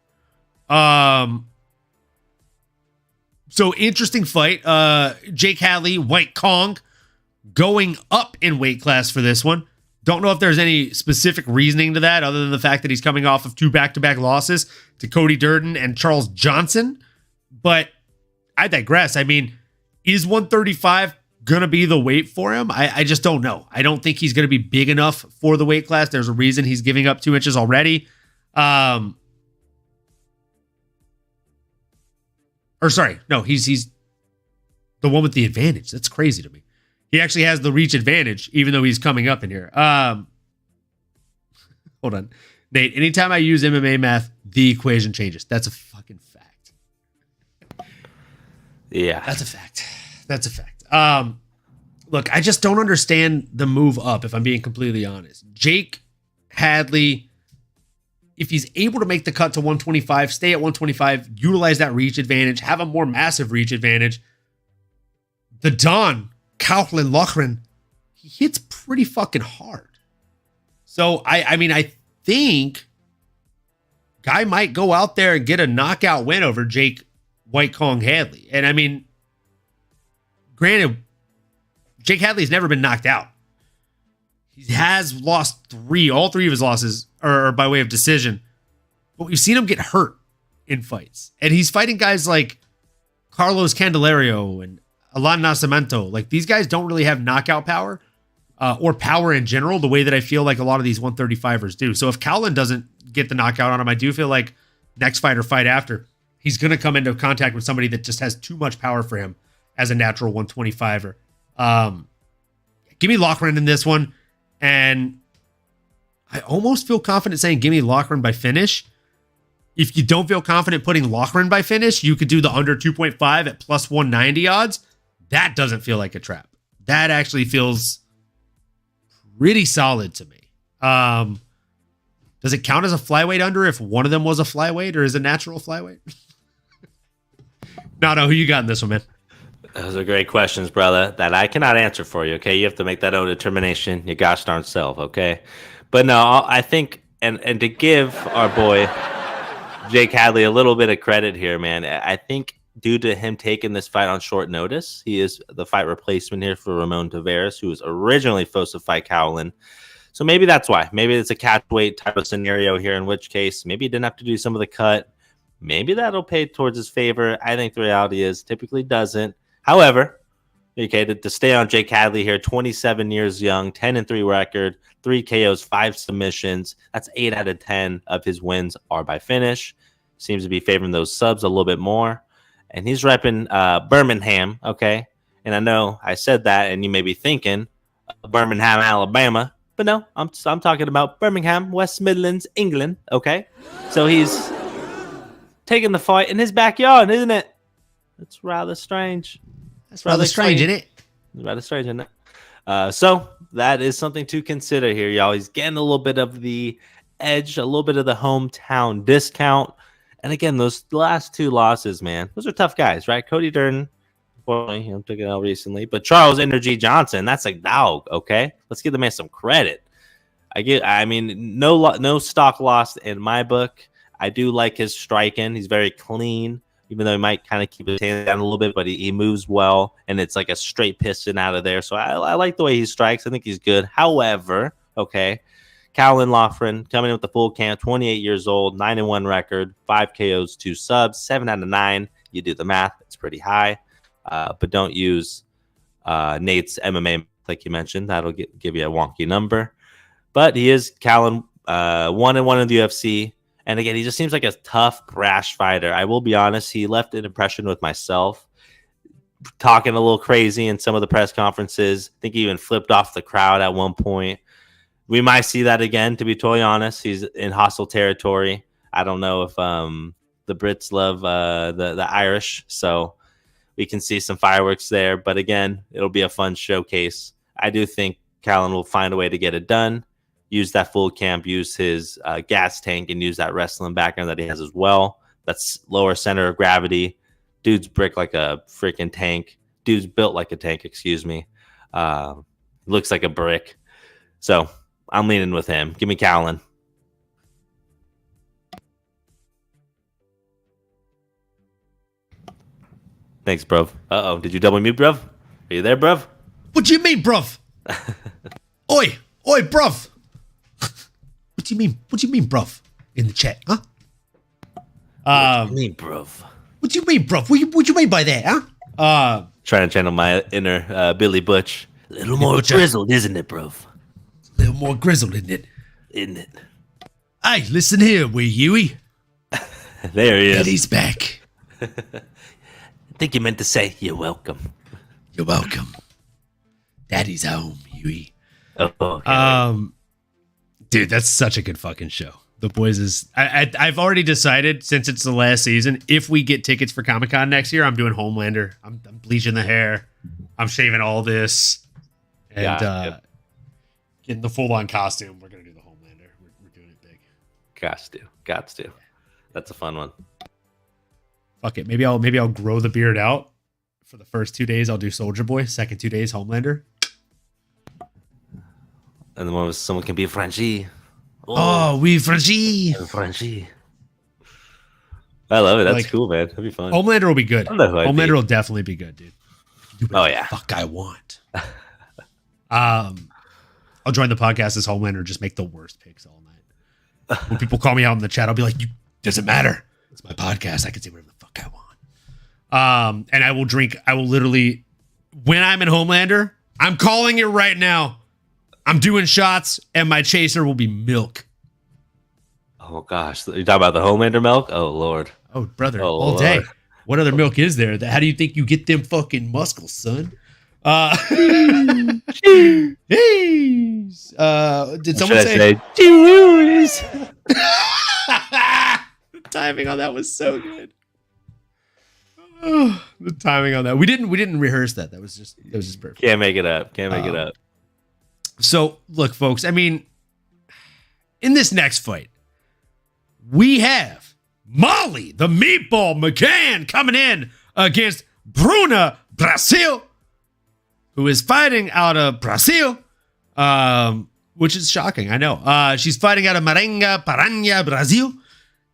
So interesting fight. Jake Hadley, White Kong, going up in weight class for this one. Don't know if there's any specific reasoning to that other than the fact that he's coming off of 2 back-to-back losses to Cody Durden and Charles Johnson. But I digress. I mean, is 135 going to be the weight for him? I just don't know. I don't think he's going to be big enough for the weight class. There's a reason he's giving up 2 inches already. He's the one with the advantage. That's crazy to me. He actually has the reach advantage, even though he's coming up in here. Hold on. Nate, anytime I use MMA math, the equation changes. That's a fucking fact. Yeah. That's a fact. That's a fact. Look, I just don't understand the move up, if I'm being completely honest. Jake Hadley, if he's able to make the cut to 125, stay at 125, utilize that reach advantage, have a more massive reach advantage. The Don, Kauflin Loughran, he hits pretty fucking hard. So, I mean, I think guy might go out there and get a knockout win over Jake White Kong Hadley. And I mean, granted, Jake Hadley's never been knocked out. He has lost all three of his losses are by way of decision. But we've seen him get hurt in fights. And he's fighting guys like Carlos Candelario and Alan Nascimento. Like, these guys don't really have knockout power or power in general the way that I feel like a lot of these 135ers do. So if Cowlin doesn't get the knockout on him, I do feel like next fight or fight after, he's going to come into contact with somebody that just has too much power for him as a natural 125er. Give me Loughran in this one. And I almost feel confident saying give me Loughran by finish. If you don't feel confident putting Loughran by finish, you could do the under 2.5 at plus 190 odds. That doesn't feel like a trap. That actually feels pretty solid to me. Does it count as a flyweight under if one of them was a flyweight or is a natural flyweight? No, who you got in this one, man? Those are great questions, brother, that I cannot answer for you, okay? You have to make that own determination, your gosh darn self, okay? But no, I think, and to give our boy Jake Hadley a little bit of credit here, man, I think due to him taking this fight on short notice, he is the fight replacement here for Ramon Taveras, who was originally supposed to fight Cowlin. So maybe that's why. Maybe it's a catchweight type of scenario here, in which case maybe he didn't have to do some of the cut. Maybe that'll pay towards his favor. I think the reality is typically doesn't. However, okay, to stay on Jake Hadley here, 27 years young, 10-3 record, 3 KOs, 5 submissions. That's 8 out of 10 of his wins are by finish. Seems to be favoring those subs a little bit more. And he's repping Birmingham, okay? And I know I said that, and you may be thinking Birmingham, Alabama. But no, I'm talking about Birmingham, West Midlands, England, okay? So he's taking the fight in his backyard, isn't it? It's rather strange. That's rather strange, isn't it? It's rather strange, isn't it? So that is something to consider here, y'all. He's getting a little bit of the edge, a little bit of the hometown discount. And again, those last 2 losses, man, those are tough guys, right? Cody Durden, unfortunately, took it out recently. But Charles Energy Johnson, that's a dog, okay? Let's give the man some credit. No stock lost in my book. I do like his striking. He's very clean, even though he might kind of keep his hand down a little bit, but he moves well, and it's like a straight piston out of there. So I like the way he strikes. I think he's good. However, okay, Cowlin Loughran coming in with the full camp, 28 years old, 9-1 record, 5 KOs, 2 subs, 7 out of 9. You do the math. It's pretty high. But don't use Nate's MMA, like you mentioned. That'll give you a wonky number. But he is Cowlin, 1-1 in the UFC. And again, he just seems like a tough, brash fighter. I will be honest, he left an impression with myself, talking a little crazy in some of the press conferences. I think he even flipped off the crowd at one point. We might see that again, to be totally honest. He's in hostile territory. I don't know if the Brits love the Irish, so we can see some fireworks there. But again, it'll be a fun showcase. I do think Cowlin will find a way to get it done. Use that full camp, use his gas tank, and use that wrestling background that he has as well. That's lower center of gravity. Dude's brick like a freaking tank. Dude's built like a tank, excuse me. Looks like a brick. So I'm leaning with him. Give me Cowlin. Thanks, bro. Uh-oh. Did you double mute, bruv? Are you there, bruv? What do you mean, bruv? Oi, bruv. What do you mean, bruv? In the chat, huh? What do you mean, bruv? What do you mean, bruv? What you mean by that, huh? Trying to channel my inner Billy Butch. A little more grizzled, isn't it, bruv? A little more grizzled, isn't it? Isn't it? Hey, listen here, wee Huey. There he is. Eddie's back. I think you meant to say you're welcome. You're welcome. Daddy's home, Huey. Oh, okay. Dude, that's such a good fucking show. The Boys is... I've already decided, since it's the last season, if we get tickets for Comic-Con next year, I'm doing Homelander. I'm bleaching the hair. I'm shaving all this. And getting the full-on costume. We're going to do the Homelander. We're doing it big. Got to. That's a fun one. Fuck it. Maybe I'll grow the beard out. For the first 2 days, I'll do Soldier Boy. Second 2 days, Homelander. And the one with someone can be Frenchie. Oh, we Frenchie. Frenchie. I love it. That's cool, man. That'd be fun. Homelander will be good. Homelander will definitely be good, dude. Oh yeah. Fuck, I want. I'll join the podcast as Homelander. Just make the worst picks all night. When people call me out in the chat, I'll be like, "Doesn't matter. It's my podcast. I can say whatever the fuck I want." And I will literally, when I'm in Homelander, I'm calling it right now. I'm doing shots, and my chaser will be milk. Oh, gosh. You're talking about the Homelander milk? Oh, Lord. Oh, brother, all day. What other milk is there? How do you think you get them fucking muscles, son? Jeez. Did someone say? Jeez. The timing on that was so good. Oh, the timing on that. We didn't rehearse that. It was just perfect. Can't make it up. So, look, folks, I mean, in this next fight, we have Molly, the Meatball McCann, coming in against Bruna Brasil, who is fighting out of Brazil, which is shocking, I know. She's fighting out of Maringa, Paranha, Brazil,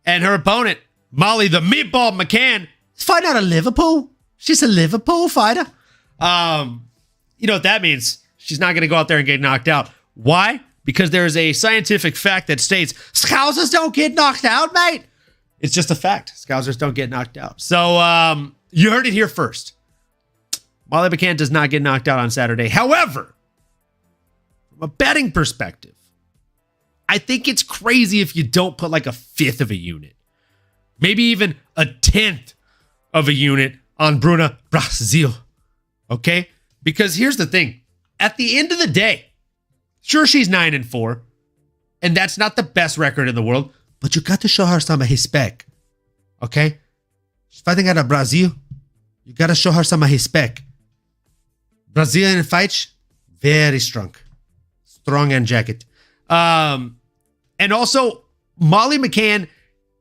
and her opponent, Molly, the Meatball McCann, is fighting out of Liverpool. She's a Liverpool fighter. You know what that means? She's not going to go out there and get knocked out. Why? Because there is a scientific fact that states Scousers don't get knocked out, mate. It's just a fact. Scousers don't get knocked out. So you heard it here first. Molly McCann does not get knocked out on Saturday. However, from a betting perspective, I think it's crazy if you don't put like a fifth of a unit. Maybe even a 10th of a unit on Bruna Brasil. Okay? Because here's the thing. At the end of the day, sure, she's 9-4, and that's not the best record in the world, but you got to show her some respect. Okay? She's fighting out of Brazil. You got to show her some respect. Brazilian fights, very strong. Strong and jacket. And also, Molly McCann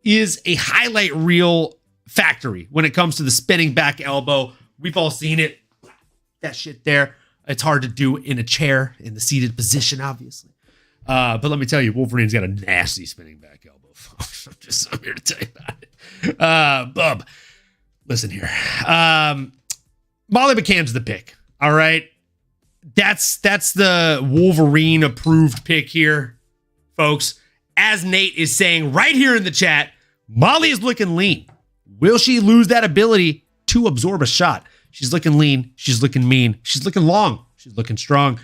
is a highlight reel factory when it comes to the spinning back elbow. We've all seen it. That shit there. It's hard to do in a chair, in the seated position, obviously. But let me tell you, Wolverine's got a nasty spinning back elbow. I'm here to tell you about it. Bub, listen here. Molly McCann's the pick, all right? That's the Wolverine-approved pick here, folks. As Nate is saying right here in the chat, Molly is looking lean. Will she lose that ability to absorb a shot? She's looking lean. She's looking mean. She's looking long. She's looking strong.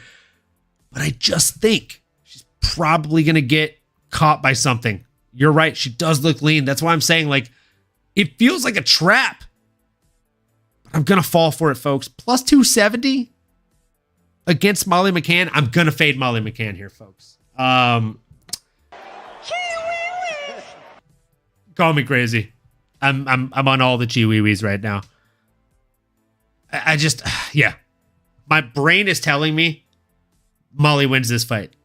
But I just think she's probably going to get caught by something. You're right. She does look lean. That's why I'm saying, like, it feels like a trap. But I'm going to fall for it, folks. Plus 270 against Molly McCann. I'm going to fade Molly McCann here, folks. Call me crazy. I'm on all the chiwiwis right now. I just, yeah. My brain is telling me Molly wins this fight.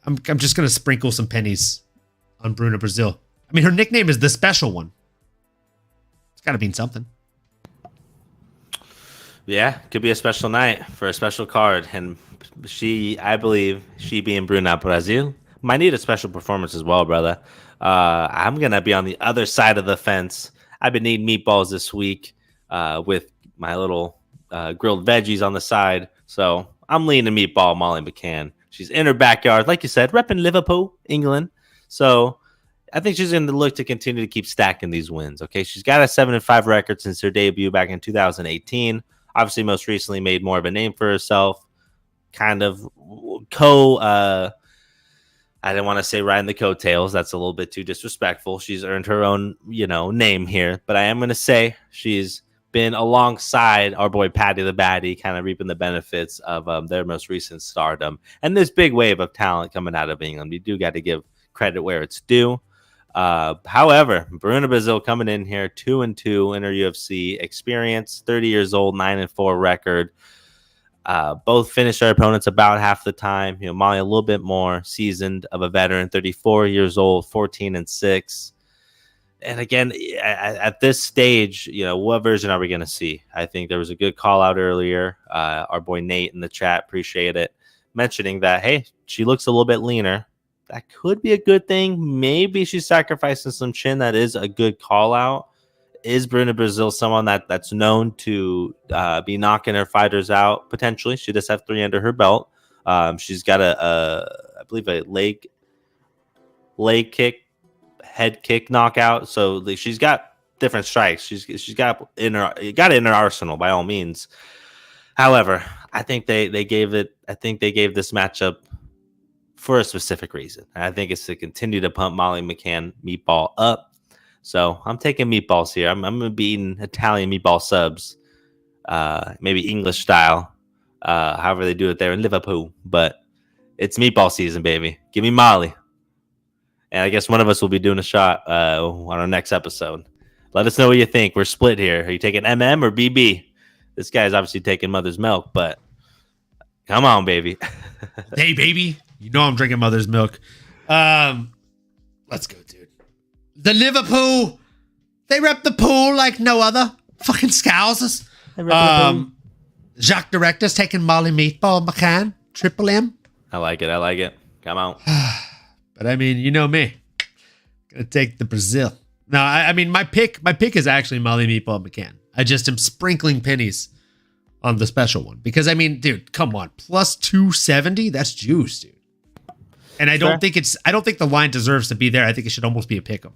I'm just going to sprinkle some pennies on Bruna Brasil. I mean, her nickname is the special one. It's got to mean something. Yeah, could be a special night for a special card. And I believe she being Bruna Brasil might need a special performance as well, brother. I'm going to be on the other side of the fence. I've been eating meatballs this week. With my little grilled veggies on the side. So I'm leaning meatball Molly McCann. She's in her backyard, like you said, repping Liverpool, England. So I think she's going to look to continue to keep stacking these wins. Okay, she's got a 7-5 record since her debut back in 2018. Obviously, most recently made more of a name for herself. Kind of I didn't want to say riding the coattails. That's a little bit too disrespectful. She's earned her own, name here. But I am going to say she's been alongside our boy Patty the Batty, kind of reaping the benefits of their most recent stardom and this big wave of talent coming out of England. We do got to give credit where it's due. However, Bruna Brazil coming in here 2-2 in her UFC experience, 30 years old, 9-4 record. Both finished their opponents about half the time. Molly a little bit more seasoned of a veteran, 34 years old, 14-6. And again, at this stage, what version are we going to see? I think there was a good call out earlier. Our boy Nate in the chat, appreciate it, mentioning that, hey, she looks a little bit leaner. That could be a good thing. Maybe she's sacrificing some chin. That is a good call out. Is Bruna Brazil someone that's known to be knocking her fighters out? Potentially. She does have 3 under her belt. She's got I believe a leg kick, head kick knockout. So she's got different strikes. She's got it in her arsenal by all means. However, I think they gave this matchup for a specific reason. I think it's to continue to pump Molly McCann Meatball up. So I'm taking meatballs here. I'm going to be eating Italian meatball subs, maybe English style, however they do it there in Liverpool. But it's meatball season, baby. Give me Molly. And I guess one of us will be doing a shot on our next episode. Let us know what you think. We're split here. Are you taking MM or BB? This guy's obviously taking mother's milk, but come on, baby. Hey, baby. You know I'm drinking mother's milk. Let's go, dude. The Liverpool. They rep the pool like no other. Fucking Scousers. Jacques Director's taking Molly Meatball McCann. Triple M. I like it. Come on. But I mean, you know me. Gonna take the Brazil. No, I mean my pick is actually Molly Meatball McCann. I just am sprinkling pennies on the special one. Because I mean, dude, come on. Plus 270, that's juice, dude. And I don't think the line deserves to be there. I think it should almost be a pick 'em.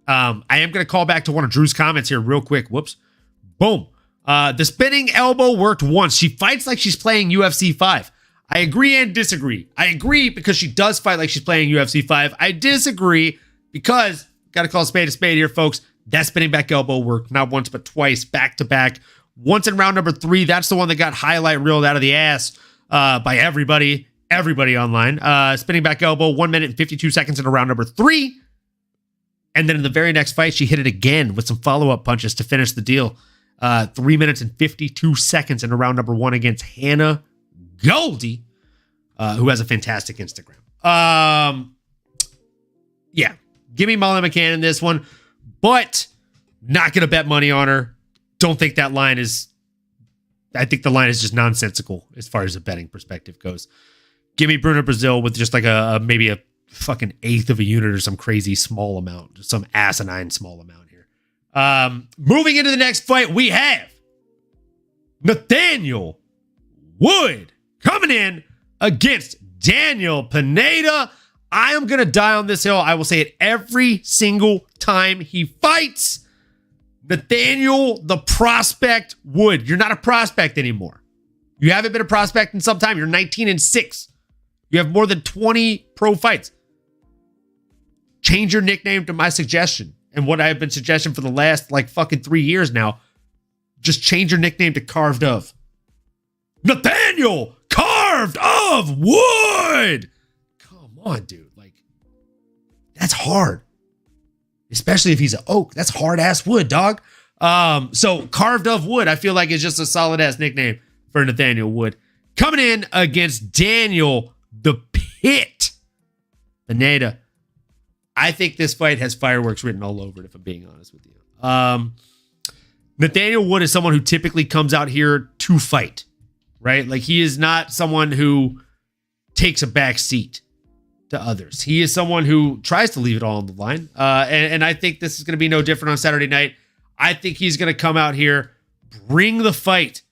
I am gonna call back to one of Drew's comments here real quick. Whoops. Boom. The spinning elbow worked once. She fights like she's playing UFC 5. I agree and disagree. I agree because she does fight like she's playing UFC 5. I disagree because, got to call a spade here, folks. That spinning back elbow worked not once but twice, back to back. Once in round number 3, that's the one that got highlight reeled out of the ass by everybody online. Spinning back elbow, 1 minute and 52 seconds into round number 3. And then in the very next fight, she hit it again with some follow-up punches to finish the deal. 3 minutes and 52 seconds into round number 1 against Hannah Goldie, who has a fantastic Instagram. Yeah, give me Molly McCann in this one, but not going to bet money on her. Don't think that line is, I think the line is just nonsensical as far as a betting perspective goes. Give me Bruna Brazil with just like maybe a fucking eighth of a unit or some crazy small amount, just some asinine small amount here. Moving into the next fight, we have Nathaniel Wood coming in against Daniel Pineda. I am going to die on this hill. I will say it every single time he fights. Nathaniel, the prospect Wood. You're not a prospect anymore. You haven't been a prospect in some time. You're 19-6. You have more than 20 pro fights. Change your nickname to my suggestion. And what I have been suggesting for the last fucking 3 years now. Just change your nickname to Carved Of. Nathaniel Carved Of Wood. Come on, dude. That's hard. Especially if he's an oak. That's hard ass wood, dog. So Carved Of Wood, I feel like it's just a solid ass nickname for Nathaniel Wood. Coming in against Daniel the Pit Pineda. I think this fight has fireworks written all over it, if I'm being honest with you. Nathaniel Wood is someone who typically comes out here to fight, right? He is not someone who takes a back seat to others. He is someone who tries to leave it all on the line. And I think this is going to be no different on Saturday night. I think he's going to come out here, bring the fight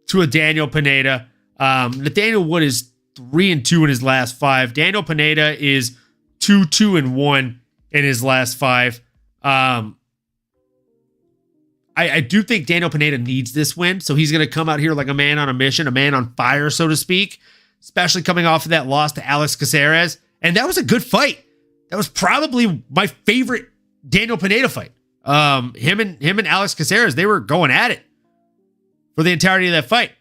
to a Daniel Pineda. Nathaniel Wood is 3-2 in his last 5. Daniel Pineda is 2-1 in his last 5. I do think Daniel Pineda needs this win. So he's going to come out here like a man on a mission, a man on fire, so to speak, especially coming off of that loss to Alex Caceres. And that was a good fight. That was probably my favorite Daniel Pineda fight. Him and Alex Caceres, they were going at it for the entirety of that fight.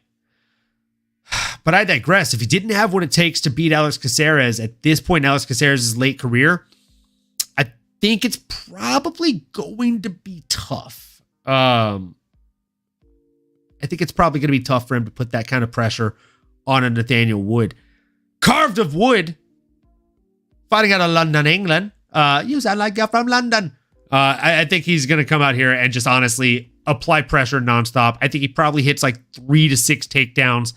But I digress. If he didn't have what it takes to beat Alex Caceres at this point in Alex Caceres' late career, I think it's probably going to be tough. I think it's probably going to be tough for him to put that kind of pressure on a Nathaniel Wood. Carved of wood, fighting out of London, England. You sound like you're from London. I think he's going to come out here and just honestly apply pressure nonstop. I think he probably hits like 3 to 6 takedowns,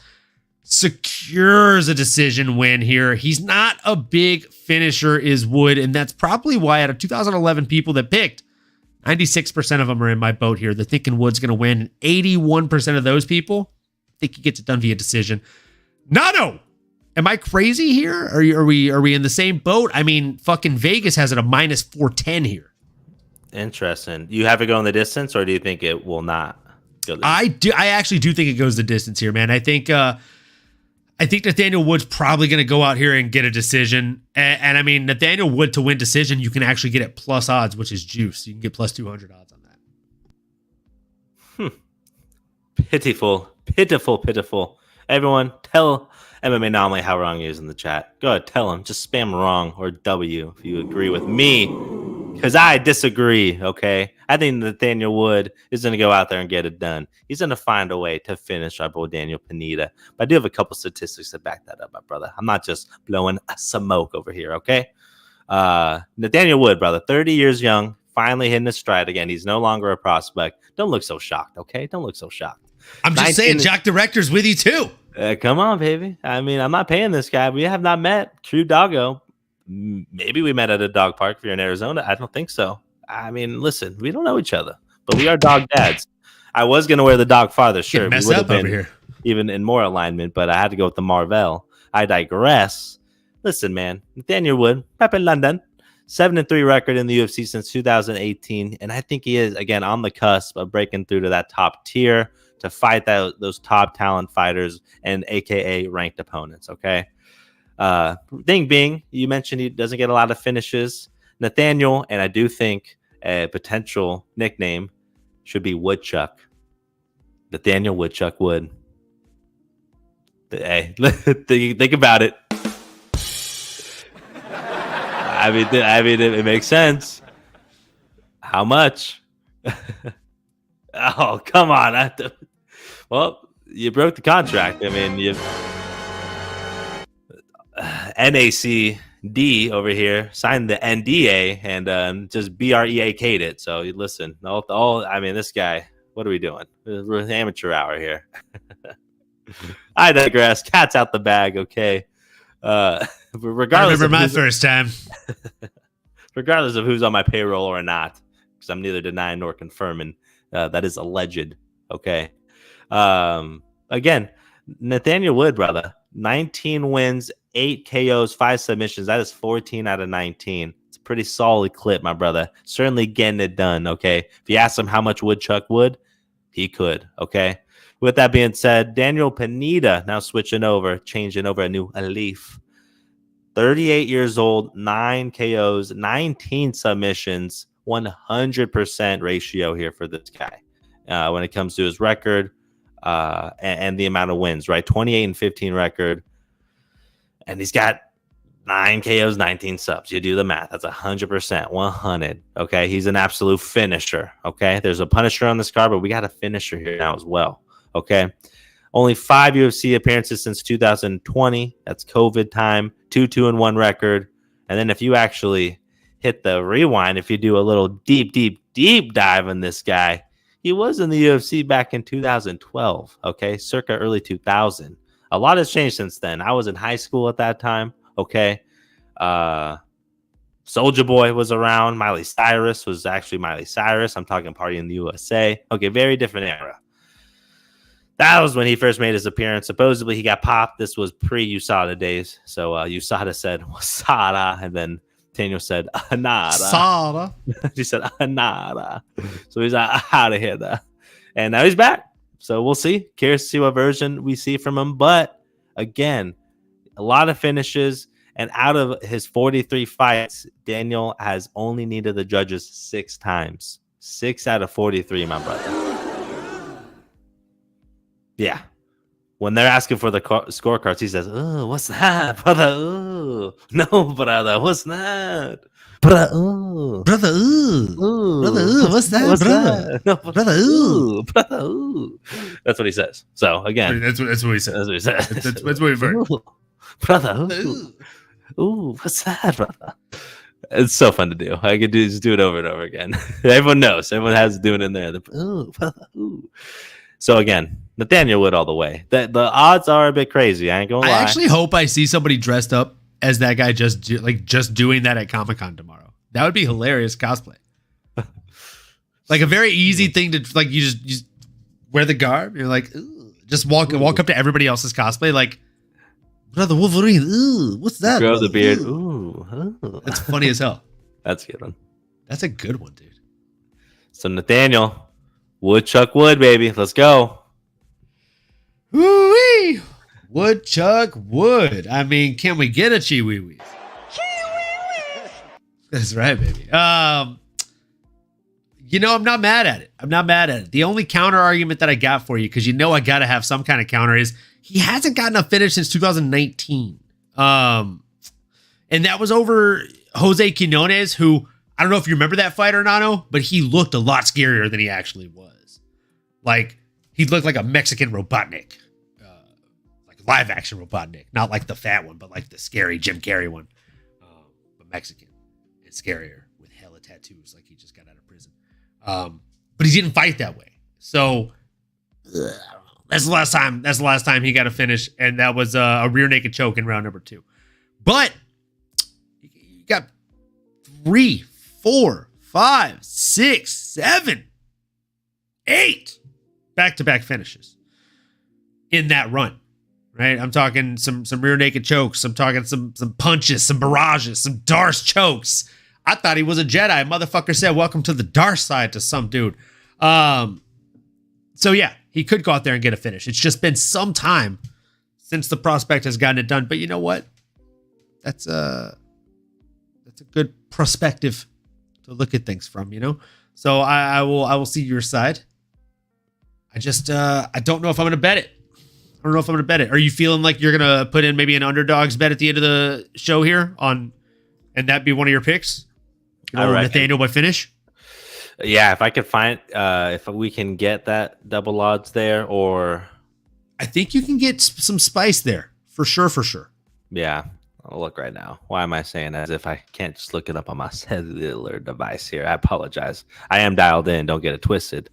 secures a decision win here. He's not a big finisher, is Wood, and that's probably why out of 2011 people that picked, 96% of them are in my boat here. They're thinking Wood's going to win. 81% of those people think he gets it done via decision. Nano! Am I crazy here? Are we in the same boat? I mean, fucking Vegas has it a minus 410 here. Interesting. You have it go in the distance, or do you think it will not go? I actually do think it goes the distance here, man. I think Nathaniel Wood's probably going to go out here and get a decision. And I mean, Nathaniel Wood to win decision, you can actually get at plus odds, which is juice. You can get plus 200 odds on that. Pitiful. Everyone, tell MMAnomaly how wrong he is in the chat. Go ahead, tell him. Just spam wrong or W if you agree with me, because I disagree, okay? I think Nathaniel Wood is going to go out there and get it done. He's going to find a way to finish our boy Daniel Pineda. But I do have a couple statistics to back that up, my brother. I'm not just blowing smoke over here, okay? Nathaniel Wood, brother, 30 years young, finally hitting his stride again. He's no longer a prospect. Don't look so shocked, okay? Don't look so shocked. I'm just saying, Jack Director's with you too. Come on, baby. I mean, I'm not paying this guy. We have not met. True doggo. Maybe we met at a dog park if you're in Arizona. I don't think so. I mean, listen, we don't know each other, but we are dog dads. I was going to wear the dog father shirt. Mess up over here. Even in more alignment, but I had to go with the Marvel. I digress. Listen, man. Nathaniel Wood, up in London, 7-3 record in the UFC since 2018. And I think he is, again, on the cusp of breaking through to that top tier to fight those top talent fighters and AKA ranked opponents, okay? Thing being, you mentioned he doesn't get a lot of finishes. Nathaniel, and I do think a potential nickname should be Woodchuck. Nathaniel Woodchuck Wood. Hey, think about it. I mean, it makes sense. How much? Oh, come on. Well, you broke the contract. I mean, you've NACD over here signed the NDA and just BREAK'd it. So listen, I mean, this guy, what are we doing? We're amateur hour here. I digress. Cat's out the bag. Okay. Regardless, I remember my first time. Regardless of who's on my payroll or not, because I'm neither denying nor confirming. That is alleged. Okay. Again, Nathaniel Wood, brother, 19 wins, 8 KOs, 5 submissions. That is 14 out of 19. It's a pretty solid clip, my brother. Certainly getting it done. Okay. If you ask him how much Woodchuck would, he could. Okay. With that being said, Daniel Pineda now changing over a new leaf. 38 years old, 9 KOs, 19 submissions, 100% ratio here for this guy when it comes to his record and the amount of wins, right? 28-15 record. And he's got 9 KOs, 19 subs. You do the math. That's 100%, 100. Okay. He's an absolute finisher. Okay. There's a punisher on this card, but we got a finisher here now as well. Okay. Only 5 UFC appearances since 2020. That's COVID time. 2-2-1 record. And then if you actually hit the rewind, if you do a little deep dive on this guy, he was in the UFC back in 2012. Okay. Circa early 2000. A lot has changed since then. I was in high school at that time. Okay. Soulja Boy was around. Miley Cyrus was actually Miley Cyrus. I'm talking Party in the USA. Okay. Very different era. That was when he first made his appearance. Supposedly he got popped. This was pre-USADA days. So USADA said, Wasada. And then Daniel said, Anada. Sada. He said, Anada. So he's out of here. And now he's back. So we'll see. Curious to see what version we see from him. But again, a lot of finishes. And out of his 43 fights, Daniel has only needed the judges 6 times. 6 out of 43, my brother. Yeah. When they're asking for the scorecards, he says, "Oh, what's that, brother? Oh, no, brother, what's that, brother? Oh, Brother, ooh. Brother, ooh. What's that, brother? That? No, Brother, ooh. brother, ooh." That's what he says. So again, That's what he said. that's what he says. That's what we've heard. Ooh, brother, ooh. Ooh, what's that, brother? It's so fun to do. I could just do it over and over again. Everyone knows. Everyone has to do it in there. Ooh, brother, ooh. So again, Nathaniel Wood all the way. The odds are a bit crazy. I ain't gonna lie. I actually hope I see somebody dressed up as that guy just doing that at Comic-Con tomorrow. That would be hilarious cosplay. Like a very easy thing to you just wear the garb. You're like, ooh. Just walk up to everybody else's cosplay like, brother Wolverine. Ooh, what's that? Grow the beard. Ooh. Ooh. That's funny as hell. That's a good one. That's a good one, dude. So Nathaniel, Woodchuck Wood, baby. Let's go. Woo-wee. Woodchuck Wood. I mean, can we get a Chiwi-wee? That's right, baby. I'm not mad at it. The only counter argument that I got for you, because I got to have some kind of counter, is he hasn't gotten a finish since 2019. And that was over Jose Quinones, who, I don't know if you remember that fight or not, but he looked a lot scarier than he actually was. Like, he looked like a Mexican Robotnik. Like live action Robotnik. Not like the fat one, but like the scary Jim Carrey one. But Mexican. And scarier with hella tattoos like he just got out of prison. But he didn't fight that way. So that's the last time he got a finish, and that was a rear naked choke in round number 2. But you got 3, 4, 5, 6, 7, 8 back-to-back finishes in that run. Right? I'm talking some rear naked chokes. I'm talking some punches, some barrages, some Darce chokes. I thought he was a Jedi. Motherfucker said, "Welcome to the dark side" to some dude. So yeah, he could go out there and get a finish. It's just been some time since the prospect has gotten it done. But you know what? That's a good perspective to look at things from, So I will see your side. I just I don't know if I'm gonna bet it. Are you feeling like you're gonna put in maybe an underdogs bet at the end of the show here and that be one of your picks? Nathaniel by finish. Yeah, if I could find, if we can get that double odds there, or I think you can get some spice there for sure. Yeah, I'll look right now. Why am I saying as if I can't just look it up on my cellular device here? I apologize. I am dialed in. Don't get it twisted.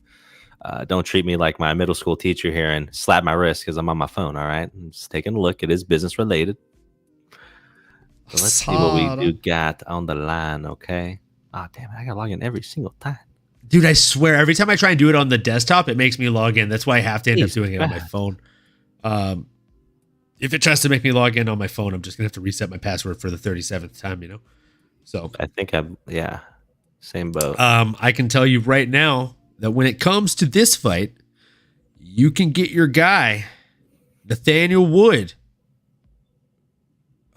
Don't treat me like my middle school teacher here and slap my wrist because I'm on my phone. All right, I'm just taking a look. It is business related. So let's see what we do got on the line. Okay. Oh damn it! I gotta log in every single time. Dude, I swear, every time I try and do it on the desktop, it makes me log in. That's why I have to end up doing it on my phone. If it tries to make me log in on my phone, I'm just gonna have to reset my password for the 37th time. So I think same boat. I can tell you right now that when it comes to this fight, you can get your guy, Nathaniel Wood.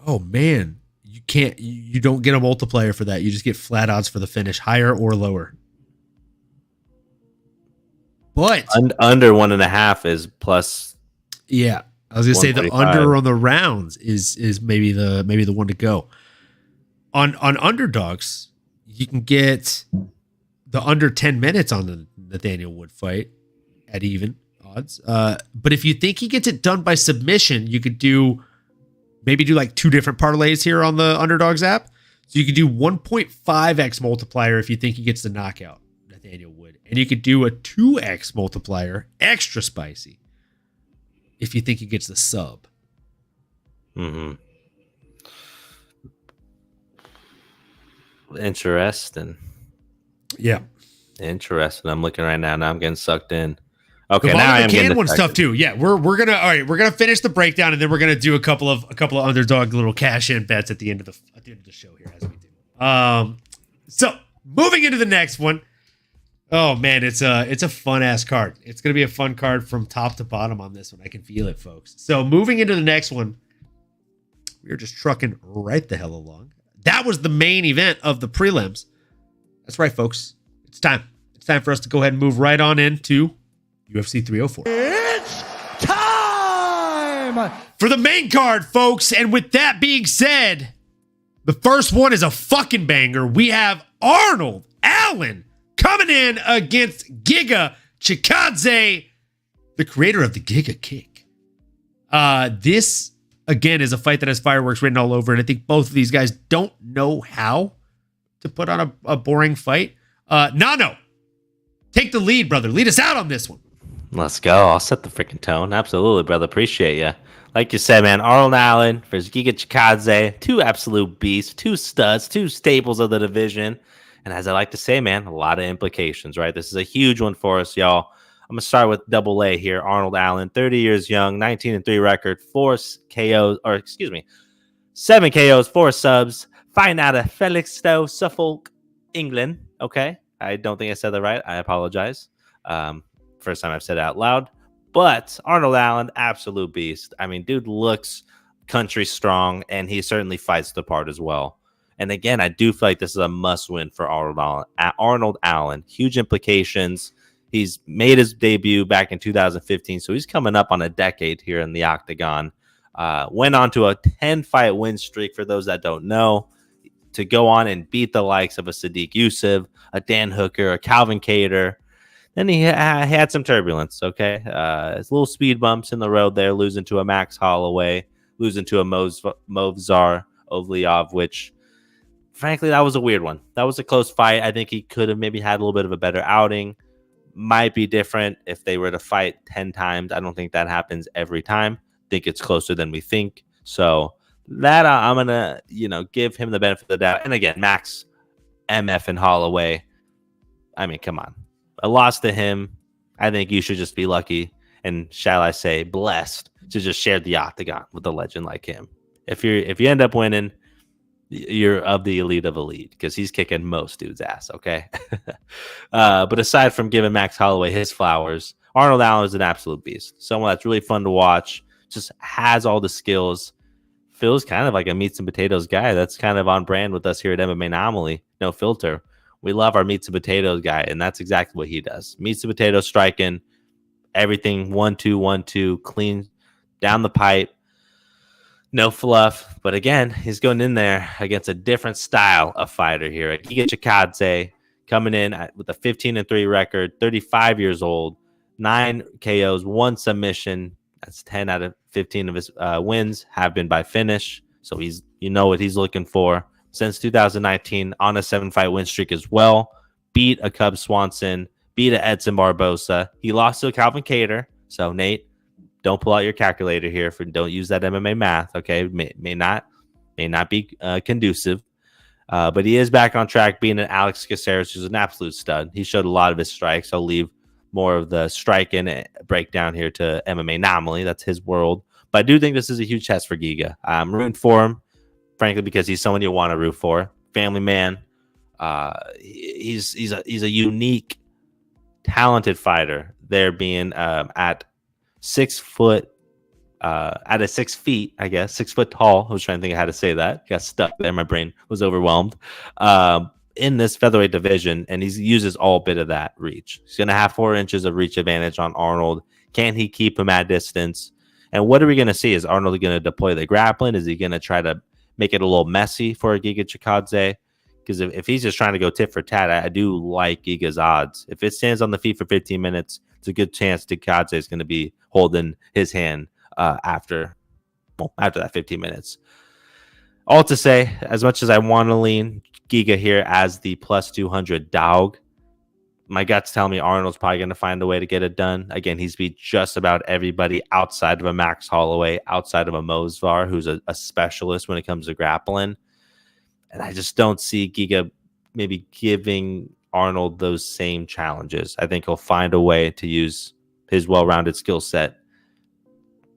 Oh man, you don't get a multiplier for that. You just get flat odds for the finish, higher or lower. But under 1.5 is plus. Yeah, I was gonna say the under on the rounds is maybe the one to go. On underdogs, you can get the under 10 minutes on the Nathaniel Wood fight at even odds. But if you think he gets it done by submission, you could do like 2 different parlays here on the underdogs app. So you could do 1.5x multiplier if you think he gets the knockout, Nathaniel Wood. And you could do a 2x multiplier, extra spicy, if you think he gets the sub. Mm-hmm. Interesting. Yeah. Interesting. I'm looking right now. Now I'm getting sucked in. Okay, the now I am getting one stuff too. Yeah, we're gonna finish the breakdown, and then we're gonna do a couple of underdog little cash in bets at the end of the show here as we do. So moving into the next one. Oh man, it's a fun ass card. It's gonna be a fun card from top to bottom on this one. I can feel it, folks. So moving into the next one, we are just trucking right the hell along. That was the main event of the prelims. That's right, folks. It's time it's time for us to go ahead and move right on into UFC 304. It's time For the main card, folks. And with that being said, the first one is a fucking banger. We have Arnold Allen coming in against Giga Chikadze, the creator of the Giga Kick. This, again, is a fight that has fireworks written all over it. I think both of these guys don't know how to put on a boring fight. Nano, take the lead, brother. Lead us out on this one. Let's go. I'll set the freaking tone. Absolutely, brother. Appreciate you. Like you said, man, Arnold Allen versus Giga Chikadze. Two absolute beasts, two studs, two staples of the division. And as I like to say, man, a lot of implications, right? This is a huge one for us, y'all. I'm going to start with double A here. Arnold Allen, 30 years young, 19-3 record, 7 KOs, 4 subs, fighting out of Felixstowe, Suffolk, England. Okay. I don't think I said that right. I apologize. First time I've said it out loud. But Arnold Allen, absolute beast. I mean, dude looks country strong, and he certainly fights the part as well. And again, I do feel like this is a must-win for Arnold Allen. Huge implications. He's made his debut back in 2015, so he's coming up on a decade here in the octagon. Went on to a 10-fight win streak, for those that don't know, to go on and beat the likes of a Sadiq Yusuf, a Dan Hooker, a Calvin Kattar. Then he had some turbulence, okay? Little speed bumps in the road there, losing to a Max Holloway, losing to a Movzar Ovliov, which, frankly, that was a weird one. That was a close fight. I think he could have maybe had a little bit of a better outing. Might be different if they were to fight 10 times. I don't think that happens every time. I think it's closer than we think. So that I'm going to, give him the benefit of the doubt. And again, Max, MF, and Holloway, I mean, come on. A loss to him, I think you should just be lucky and, shall I say, blessed to just share the octagon with a legend like him. If you end up winning, you're of the elite of elite, because he's kicking most dudes' ass, okay? But aside from giving Max Holloway his flowers, Arnold Allen is an absolute beast. Someone that's really fun to watch, just has all the skills, feels kind of like a meats and potatoes guy. That's kind of on brand with us here at MMAnomaly, no filter. We love our meats and potatoes guy, and that's exactly what he does. Meats and potatoes striking, everything 1-2, 1-2, clean down the pipe, no fluff. But again, he's going in there against a different style of fighter here. Giga Chikadze coming in with a 15-3 record, 35 years old, 9 KOs, 1 submission. That's 10 out of 15 of his wins have been by finish. So he's, what he's looking for. Since 2019, on a 7-fight win streak as well. Beat a Cub Swanson, beat a Edson Barbosa. He lost to a Calvin Kattar. So, Nate, don't pull out your calculator here. Don't use that MMA math, okay? May not be conducive. But he is back on track, being an Alex Caceres, who's an absolute stud. He showed a lot of his strikes. I'll leave more of the strike and breakdown here to MMAnomaly. That's his world. But I do think this is a huge test for Giga. I'm rooting for him, frankly, because he's someone you want to root for. Family man. He's a unique, talented fighter. There being at 6 foot, at a 6 feet, I guess, 6 foot tall. I was trying to think of how to say that. Got stuck there. My brain was overwhelmed. In this featherweight division, and he uses all bit of that reach. He's going to have 4 inches of reach advantage on Arnold. Can he keep him at distance? And what are we going to see? Is Arnold going to deploy the grappling? Is he going to try to make it a little messy for Giga Chikadze? Because if he's just trying to go tit for tat, I do like Giga's odds. If it stands on the feet for 15 minutes, it's a good chance Chikadze is going to be holding his hand after that 15 minutes. All to say, as much as I want to lean Giga here as the plus 200 dog, my gut's telling me Arnold's probably going to find a way to get it done. Again, he's beat just about everybody outside of a Max Holloway, outside of a Movzar, who's a specialist when it comes to grappling. And I just don't see Giga maybe giving Arnold those same challenges. I think he'll find a way to use his well-rounded skill set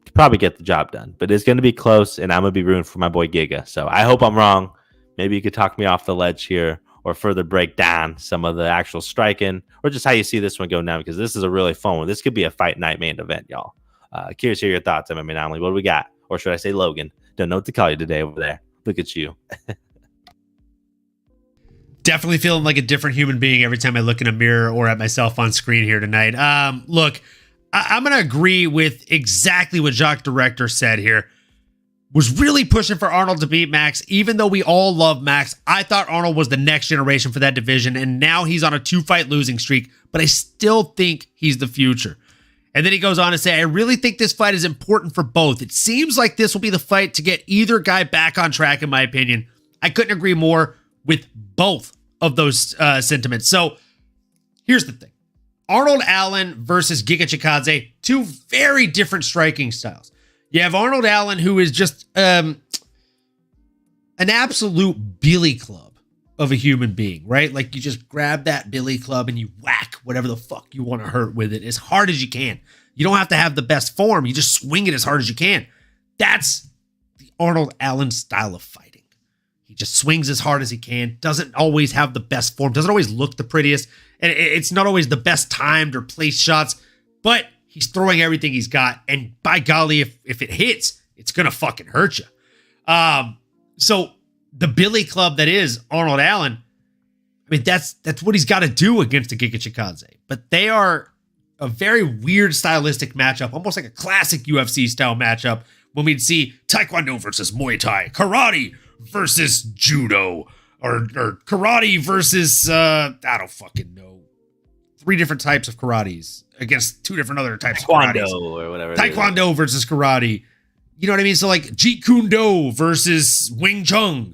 to probably get the job done. But it's going to be close, and I'm going to be rooting for my boy Giga. So I hope I'm wrong. Maybe you could talk me off the ledge here, or further break down some of the actual striking, or just how you see this one go down, because this is a really fun one. This could be a fight night main event, y'all. Curious to hear your thoughts, MMAnomaly. What do we got? Or should I say Logan? Don't know what to call you today over there. Look at you. Definitely feeling like a different human being every time I look in a mirror or at myself on screen here tonight. Look, I'm going to agree with exactly what Jacques Director said here. Was really pushing for Arnold to beat Max, even though we all love Max. I thought Arnold was the next generation for that division, and now he's on a 2-fight losing streak, but I still think he's the future. And then he goes on to say, I really think this fight is important for both. It seems like this will be the fight to get either guy back on track, in my opinion. I couldn't agree more with both of those sentiments. So here's the thing. Arnold Allen versus Giga Chikadze, two very different striking styles. You have Arnold Allen, who is just an absolute billy club of a human being, right? Like you just grab that billy club and you whack whatever the fuck you want to hurt with it as hard as you can. You don't have to have the best form. You just swing it as hard as you can. That's the Arnold Allen style of fighting. He just swings as hard as he can, doesn't always have the best form, doesn't always look the prettiest, and it's not always the best timed or placed shots, but he's throwing everything he's got, and by golly, if it hits, it's gonna fucking hurt you. So the billy club that is Arnold Allen, I mean, that's what he's got to do against the Giga Chikadze. But they are a very weird stylistic matchup, almost like a classic UFC style matchup when we'd see Taekwondo versus Muay Thai, karate versus judo, or karate versus I don't fucking know, 3 different types of karates against 2 different other types of karates. Or whatever. Taekwondo versus karate. You know what I mean? So like Jeet Kune Do versus Wing Chun.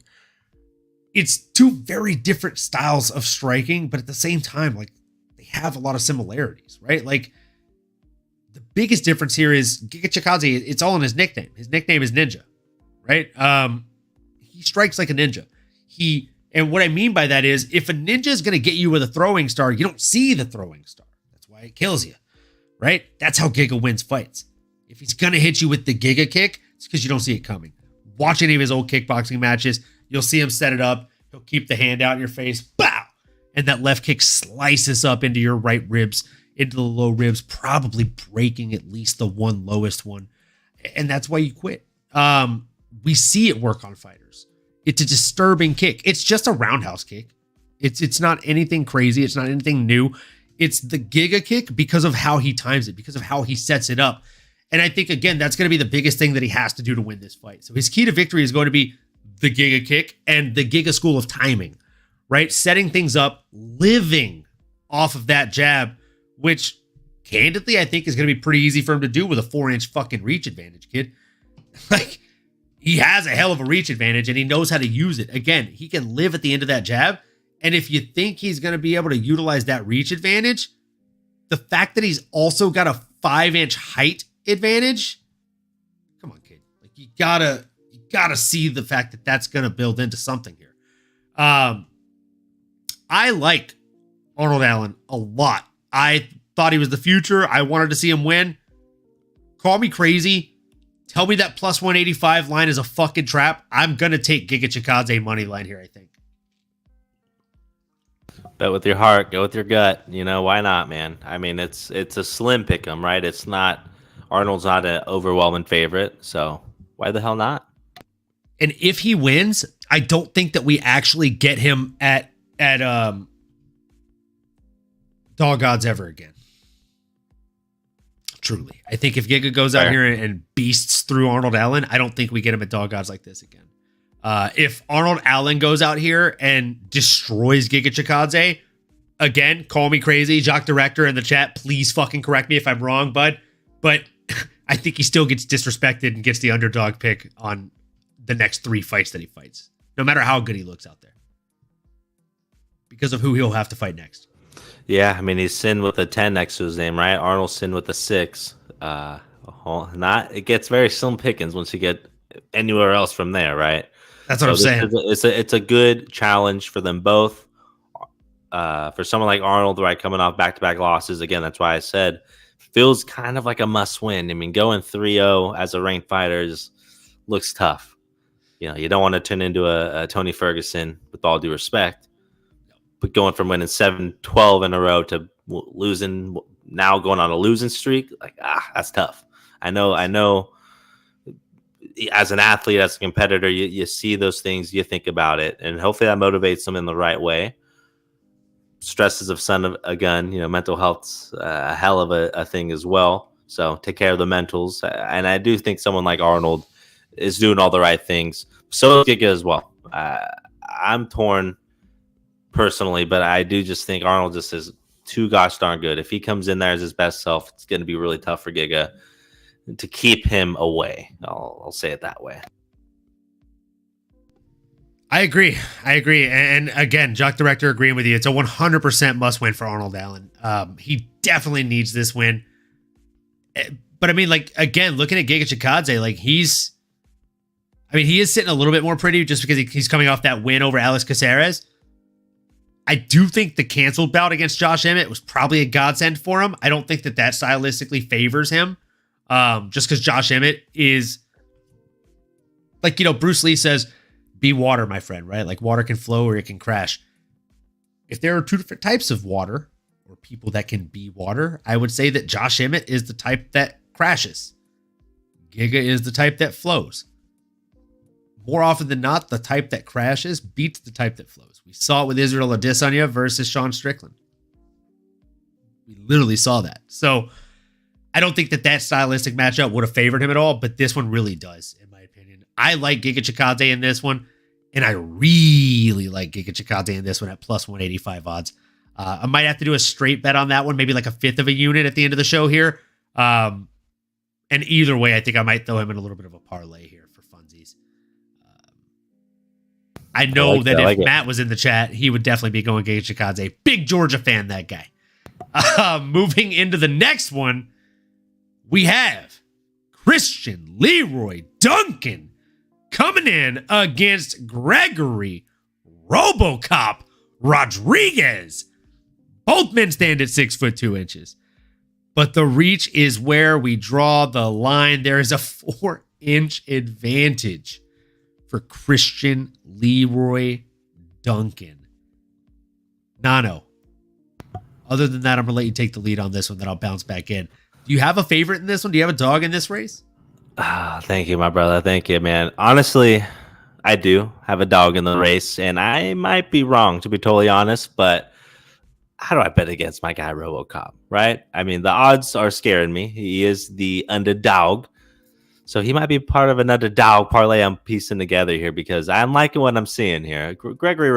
It's 2 very different styles of striking, but at the same time, like they have a lot of similarities, right? Like the biggest difference here is Giga Chikadze, it's all in his nickname. His nickname is Ninja, right? He strikes like a ninja. And what I mean by that is if a ninja is going to get you with a throwing star, you don't see the throwing star. That's why it kills you, right? That's how Giga wins fights. If he's going to hit you with the Giga kick, it's because you don't see it coming. Watch any of his old kickboxing matches, you'll see him set it up. He'll keep the hand out in your face, bow! And that left kick slices up into your right ribs, into the low ribs, probably breaking at least the one lowest one. And that's why you quit. We see it work on fighters. It's a disturbing kick. It's just a roundhouse kick. It's not anything crazy. It's not anything new. It's the Giga kick because of how he times it, because of how he sets it up. And I think, again, that's going to be the biggest thing that he has to do to win this fight. So his key to victory is going to be the Giga kick and the Giga school of timing, right? Setting things up, living off of that jab, which candidly, I think is going to be pretty easy for him to do with a 4-inch fucking reach advantage, kid. Like, he has a hell of a reach advantage and he knows how to use it. Again, he can live at the end of that jab. And if you think he's going to be able to utilize that reach advantage, the fact that he's also got a 5-inch height advantage, come on, kid. Like you gotta see the fact that that's going to build into something here. I like Arnold Allen a lot. I thought he was the future. I wanted to see him win. Call me crazy. Tell me that plus 185 line is a fucking trap. I'm going to take Giga Chikadze money line here, I think. Bet with your heart, go with your gut. You know, why not, man? I mean, it's a slim pick'em, right? It's not, Arnold's not an overwhelming favorite, so why the hell not? And if he wins, I don't think that we actually get him at dog odds ever again. Truly. I think if Giga goes out here and beasts through Arnold Allen, I don't think we get him at dog odds like this again. If Arnold Allen goes out here and destroys Giga Chikadze, again, call me crazy. Jacques Director in the chat, please fucking correct me if I'm wrong, bud. But I think he still gets disrespected and gets the underdog pick on the next 3 fights that he fights, no matter how good he looks out there, because of who he'll have to fight next. Yeah, I mean, he's Sin with a 10 next to his name, right? Arnold's Sin with a 6. It gets very slim pickings once you get anywhere else from there, right? That's what I'm saying. It's a good challenge for them both. For someone like Arnold, right, coming off back-to-back losses, again, that's why I said feels kind of like a must-win. I mean, going 3-0 as a ranked fighter looks tough. You know, you don't want to turn into a Tony Ferguson, with all due respect. But going from winning 7-12 in a row to losing, now going on a losing streak, like, that's tough. I know as an athlete, as a competitor, you see those things, you think about it, and hopefully that motivates them in the right way. stresses of son of a gun. Mental health's a hell of a thing as well. So take care of the mentals. And I do think someone like Arnold is doing all the right things. So is Giga as well. I'm torn personally, but I do just think Arnold just is too gosh darn good. If he comes in there as his best self, it's going to be really tough for Giga to keep him away. I'll say it that way. I agree. And again, Jock Director agreeing with you. It's a 100% must win for Arnold Allen. He definitely needs this win. But I mean, like, again, looking at Giga Chikadze, like he is sitting a little bit more pretty just because he's coming off that win over Alex Caceres. I do think the canceled bout against Josh Emmett was probably a godsend for him. I don't think that stylistically favors him. Just because Josh Emmett is, like, Bruce Lee says, be water, my friend, right? Like, water can flow or it can crash. If there are two different types of water or people that can be water, I would say that Josh Emmett is the type that crashes. Giga is the type that flows. More often than not, the type that crashes beats the type that flows. We saw it with Israel Adesanya versus Sean Strickland. We literally saw that. So I don't think that stylistic matchup would have favored him at all, but this one really does, in my opinion. I like Giga Chikadze in this one, and I really like Giga Chikadze in this one at plus 185 odds. I might have to do a straight bet on that one, maybe like a fifth of a unit at the end of the show here. And either way, I think I might throw him in a little bit of a parlay here for funsies. I know if Matt was in the chat, he would definitely be going Giga Chikadze. Big Georgia fan, that guy. Moving into the next one, we have Christian Leroy Duncan coming in against Gregory RoboCop Rodriguez. Both men stand at 6'2". But the reach is where we draw the line. There is a 4-inch advantage for Christian Leroy Duncan. Nano. Other than that, I'm going to let you take the lead on this one, then I'll bounce back in. Do you have a favorite in this one? Do you have a dog in this race? Thank you, my brother. Thank you, man. Honestly, I do have a dog in the race, and I might be wrong, to be totally honest, but how do I bet against my guy RoboCop, right? I mean, the odds are scaring me. He is the underdog, so he might be part of an underdog parlay I'm piecing together here because I'm liking what I'm seeing here. Gregory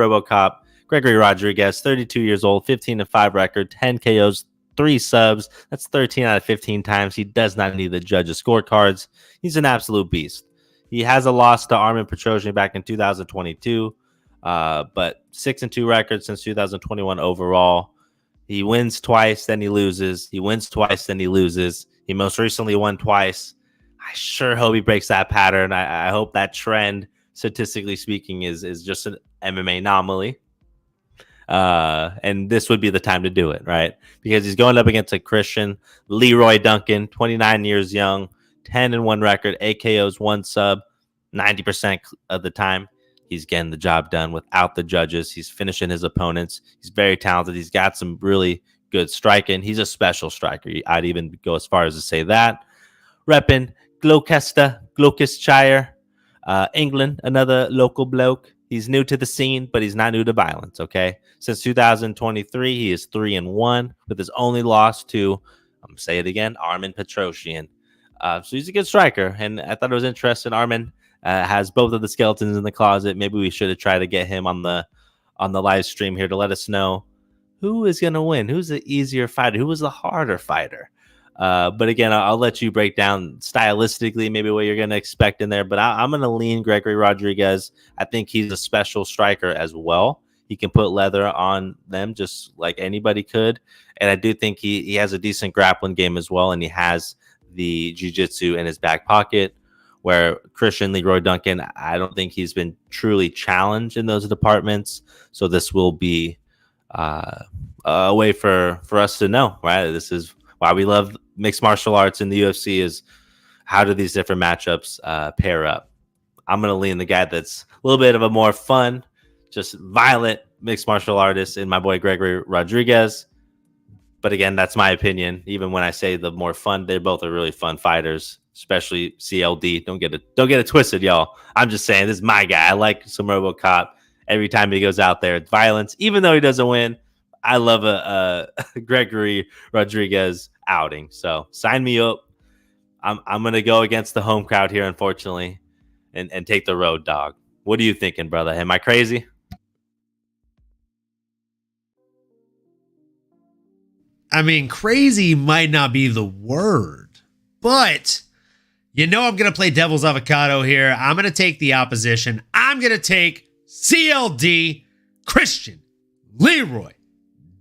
Rodriguez, 32 years old, 15-5 record, 10 KOs, 3 subs. That's 13 out of 15 times. He does not need the judges' scorecards. He's an absolute beast. He has a loss to Armin Petrosian back in 2022, but 6-2 record since 2021 overall. He wins twice, then he loses. He wins twice, then he loses. He most recently won twice. I sure hope he breaks that pattern. I hope that trend, statistically speaking, is just an MMA anomaly. And this would be the time to do it, right? Because he's going up against a Christian Leroy Duncan, 29 years young, 10-1 record, 8 KOs, 1 sub, 90% of the time. He's getting the job done without the judges. He's finishing his opponents. He's very talented. He's got some really good striking. He's a special striker. I'd even go as far as to say that. Repping Gloucestershire, England, another local bloke. He's new to the scene, but he's not new to violence, okay? Since 2023, he is 3-1 with his only loss to, I'm going to say it again, Armin Petrosian. So he's a good striker, and I thought it was interesting. Armin has both of the skeletons in the closet. Maybe we should have tried to get him on the live stream here to let us know who is going to win, who's the easier fighter, who was the harder fighter. But again, I'll let you break down stylistically maybe what you're going to expect in there. But I'm going to lean Gregory Rodriguez. I think he's a special striker as well. He can put leather on them just like anybody could. And I do think he has a decent grappling game as well. And he has the jiu-jitsu in his back pocket, where Christian Leroy Duncan, I don't think he's been truly challenged in those departments. So this will be a way for us to know, right? This is why we love mixed martial arts in the UFC, is how do these different matchups pair up? I'm going to lean the guy that's a little bit of a more fun, just violent mixed martial artist in my boy Gregory Rodriguez. But again, that's my opinion. Even when I say the more fun, they both are really fun fighters, especially CLD. Don't get it twisted, y'all. I'm just saying, this is my guy. I like some RoboCop. Every time he goes out there, it's violence. Even though he doesn't win, I love a Gregory Rodriguez outing. So sign me up. I'm gonna go against the home crowd here, unfortunately, and take the road dog. What are you thinking, brother? Am I crazy? I mean, crazy might not be the word, but I'm going to play devil's avocado here. I'm going to take the opposition. I'm going to take CLD, Christian, Leroy,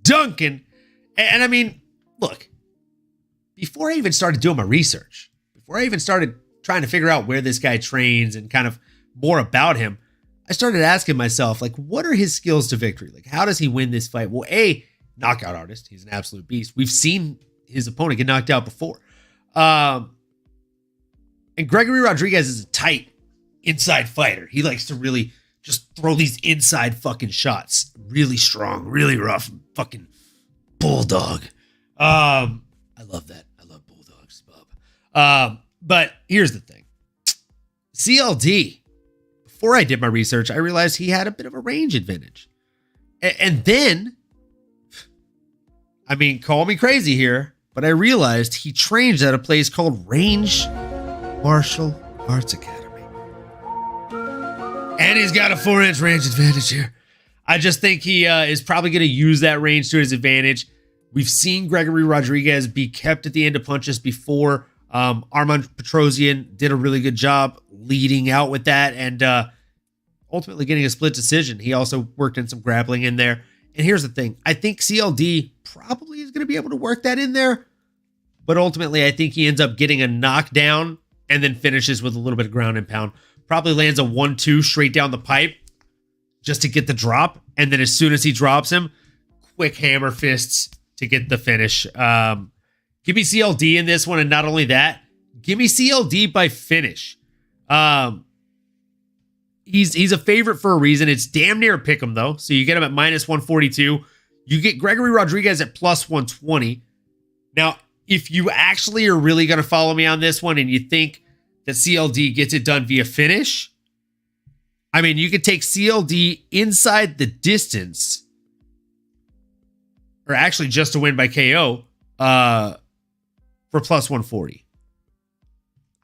Duncan. And I mean, look, before I even started doing my research, before I even started trying to figure out where this guy trains and kind of more about him, I started asking myself, like, what are his skills to victory? Like, how does he win this fight? Well, knockout artist. He's an absolute beast. We've seen his opponent get knocked out before. And Gregory Rodriguez is a tight inside fighter. He likes to really just throw these inside fucking shots. Really strong, really rough, fucking bulldog. I love that. I love bulldogs, Bob. But here's the thing. CLD, before I did my research, I realized he had a bit of a range advantage. And then, I mean, call me crazy here, but I realized he trains at a place called Range Martial Arts Academy. And he's got a 4-inch range advantage here. I just think he is probably going to use that range to his advantage. We've seen Gregory Rodriguez be kept at the end of punches before. Armand Petrosian did a really good job leading out with that and ultimately getting a split decision. He also worked in some grappling in there. And here's the thing. I think CLD probably is going to be able to work that in there. But ultimately, I think he ends up getting a knockdown and then finishes with a little bit of ground and pound. Probably lands a 1-2 straight down the pipe just to get the drop. And then as soon as he drops him, quick hammer fists to get the finish. Give me CLD in this one. And not only that, give me CLD by finish. He's a favorite for a reason. It's damn near a pick 'em though. So you get him at minus 142. You get Gregory Rodriguez at plus 120. Now, if you actually are really going to follow me on this one and you think that CLD gets it done via finish, I mean, you could take CLD inside the distance, or actually just to win by KO, for plus 140.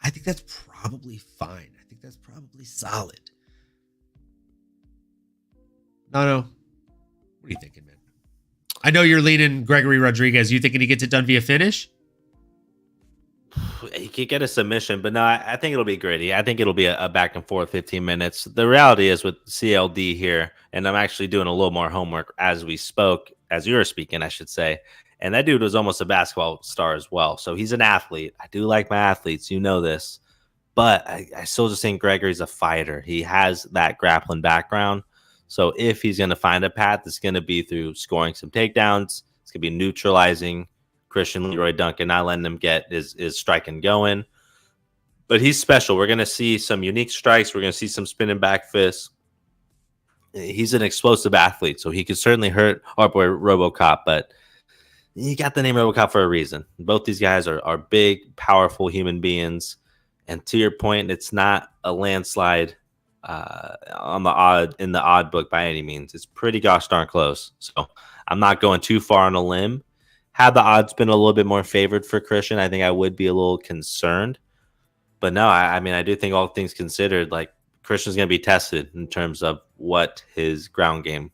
I think that's probably fine. I think that's probably solid. No. What are you thinking, man? I know you're leaning Gregory Rodriguez. You thinking he gets it done via finish? He could get a submission, but no, I think it'll be gritty. I think it'll be a back and forth 15 minutes. The reality is with CLD here, and I'm actually doing a little more homework as we spoke, as you were speaking, I should say. And that dude was almost a basketball star as well. So he's an athlete. I do like my athletes. You know this. But I still just think Gregory's a fighter. He has that grappling background. So if he's going to find a path, it's going to be through scoring some takedowns. It's going to be neutralizing Christian Leroy Duncan, not letting him get his striking going. But he's special. We're going to see some unique strikes. We're going to see some spinning back fists. He's an explosive athlete, so he could certainly hurt our boy RoboCop, but you got the name RoboCop for a reason. Both these guys are big, powerful human beings. And to your point, it's not a landslide in the odd book by any means. It's pretty gosh darn close. So I'm not going too far on a limb. Had the odds been a little bit more favored for Christian, I think I would be a little concerned. But no, I mean, I do think all things considered, like Christian's going to be tested in terms of what his ground game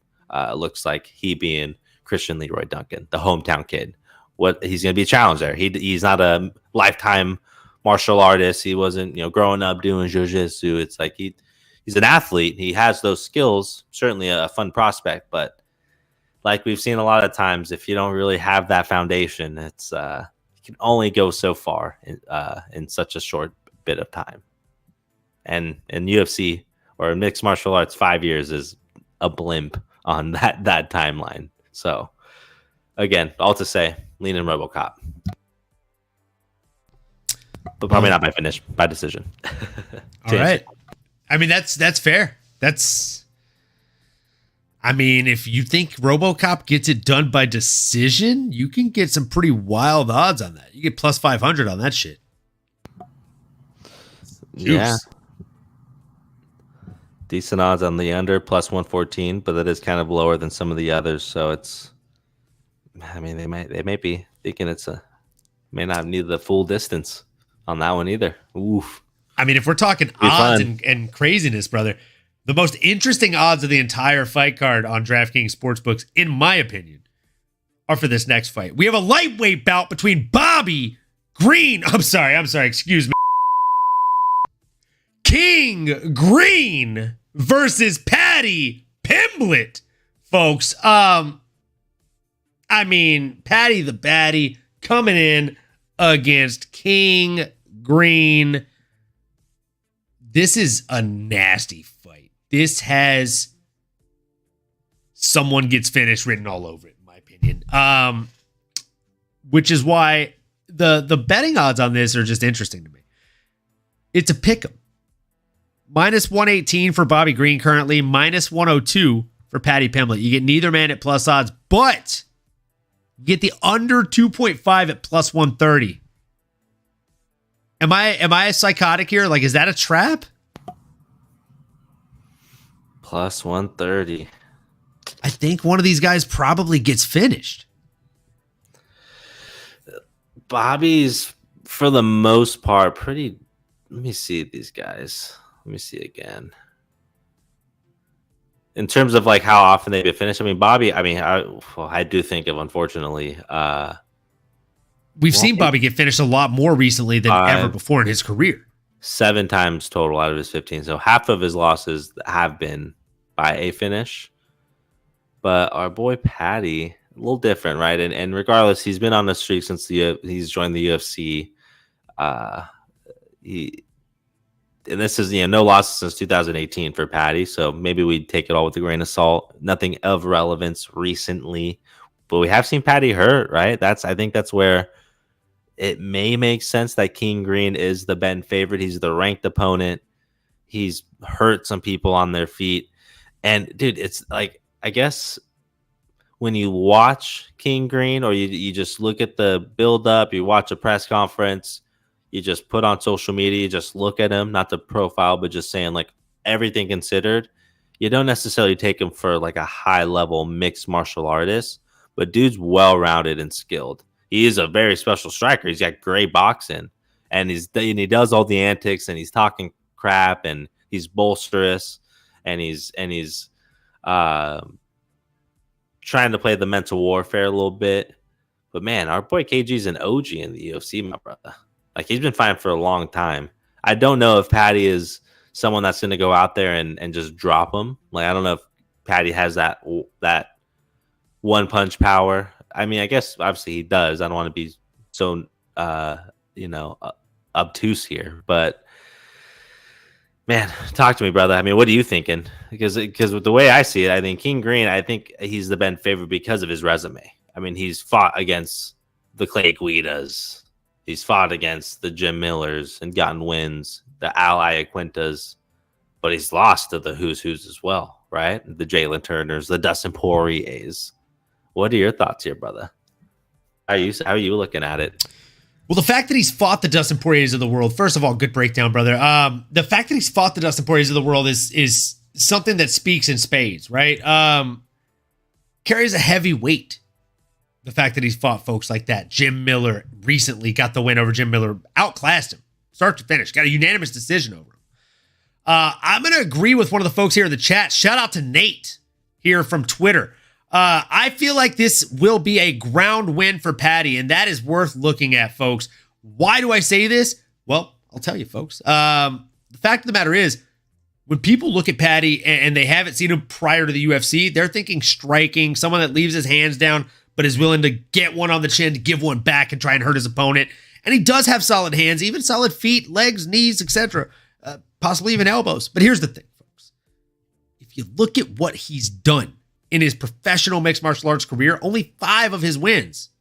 looks like. He being Christian Leroy Duncan, the hometown kid. What he's going to be a challenge there. He's not a lifetime martial artist. He wasn't, growing up doing jiu-jitsu. It's like he's an athlete. He has those skills. Certainly a fun prospect, but like we've seen a lot of times, if you don't really have that foundation, it's you can only go so far in such a short bit of time. And in UFC or mixed martial arts, 5 years is a blimp on that timeline. So again, all to say, lean in RoboCop, but probably not by finish, by decision. All right. I mean, that's fair. I mean, if you think RoboCop gets it done by decision, you can get some pretty wild odds on that. You get plus 500 on that shit. Yeah. Juice. Decent odds on the under, plus 114, but that is kind of lower than some of the others. So it's I mean, they may be thinking may not need the full distance on that one either. Oof. I mean, if we're talking odds and craziness, brother, the most interesting odds of the entire fight card on DraftKings Sportsbooks, in my opinion, are for this next fight. We have a lightweight bout between Bobby Green. I'm sorry. Excuse me. King Green versus Paddy Pimblett, folks. I mean, Paddy the Baddie coming in against King Green. This is a nasty fight. This has someone gets finished written all over it, in my opinion. Which is why the betting odds on this are just interesting to me. It's a pick 'em. Minus 118 for Bobby Green currently, minus 102 for Paddy Pimblett. You get neither man at plus odds, but you get the under 2.5 at plus 130. Am I psychotic here? Like, is that a trap? Plus 130. I think one of these guys probably gets finished. Bobby's, for the most part, pretty... Let me see these guys. Let me see again. In terms of like how often they get finished, I mean, Bobby, I do think of, unfortunately... We've seen Bobby get finished a lot more recently than ever before in his career. 7 times total out of his 15. So half of his losses have been by a finish. But our boy Paddy, a little different, right? And regardless, he's been on the streak since he's joined the UFC. And this is, no losses since 2018 for Paddy. So maybe we take it all with a grain of salt. Nothing of relevance recently. But we have seen Paddy hurt, right? I think that's where it may make sense that King Green is the betting favorite. He's the ranked opponent. He's hurt some people on their feet. And, dude, it's like, I guess when you watch King Green or you just look at the build-up, you watch a press conference, you just put on social media, you just look at him, not the profile, but just saying, like, everything considered, you don't necessarily take him for, like, a high-level mixed martial artist. But dude's well-rounded and skilled. He is a very special striker. He's got great boxing, and he does all the antics, and he's talking crap, and he's bolsterous, and he's trying to play the mental warfare a little bit. But man, our boy KG's an OG in the UFC, my brother. Like, he's been fighting for a long time. I don't know if Paddy is someone that's going to go out there and just drop him. Like, I don't know if Paddy has that one punch power. I mean, I guess obviously he does. I don't want to be so obtuse here, but man, talk to me, brother. I mean, what are you thinking? Because with the way I see it, I think King Green, I think he's the Ben favorite because of his resume. I mean, he's fought against the Clay Guidas, he's fought against the Jim Millers and gotten wins, the Al Iaquintas, but he's lost to the who's as well, right? The Jalen Turners, the Dustin Poiriers. What are your thoughts here, brother? How are you looking at it? Well, the fact that he's fought the Dustin Poiriers of the world, first of all, good breakdown, brother. The fact that he's fought the Dustin Poiriers of the world is something that speaks in spades, right? Carries a heavy weight. The fact that he's fought folks like that. Jim Miller recently got the win over Jim Miller, outclassed him, start to finish, got a unanimous decision over him. I'm going to agree with one of the folks here in the chat. Shout out to Nate here from Twitter. I feel like this will be a ground win for Paddy, and that is worth looking at, folks. Why do I say this? Well, I'll tell you, folks. The fact of the matter is, when people look at Paddy and they haven't seen him prior to the UFC, they're thinking striking, someone that leaves his hands down but is willing to get one on the chin to give one back and try and hurt his opponent. And he does have solid hands, even solid feet, legs, knees, etc., possibly even elbows. But here's the thing, folks. If you look at what he's done in his professional mixed martial arts career, only 5 of his wins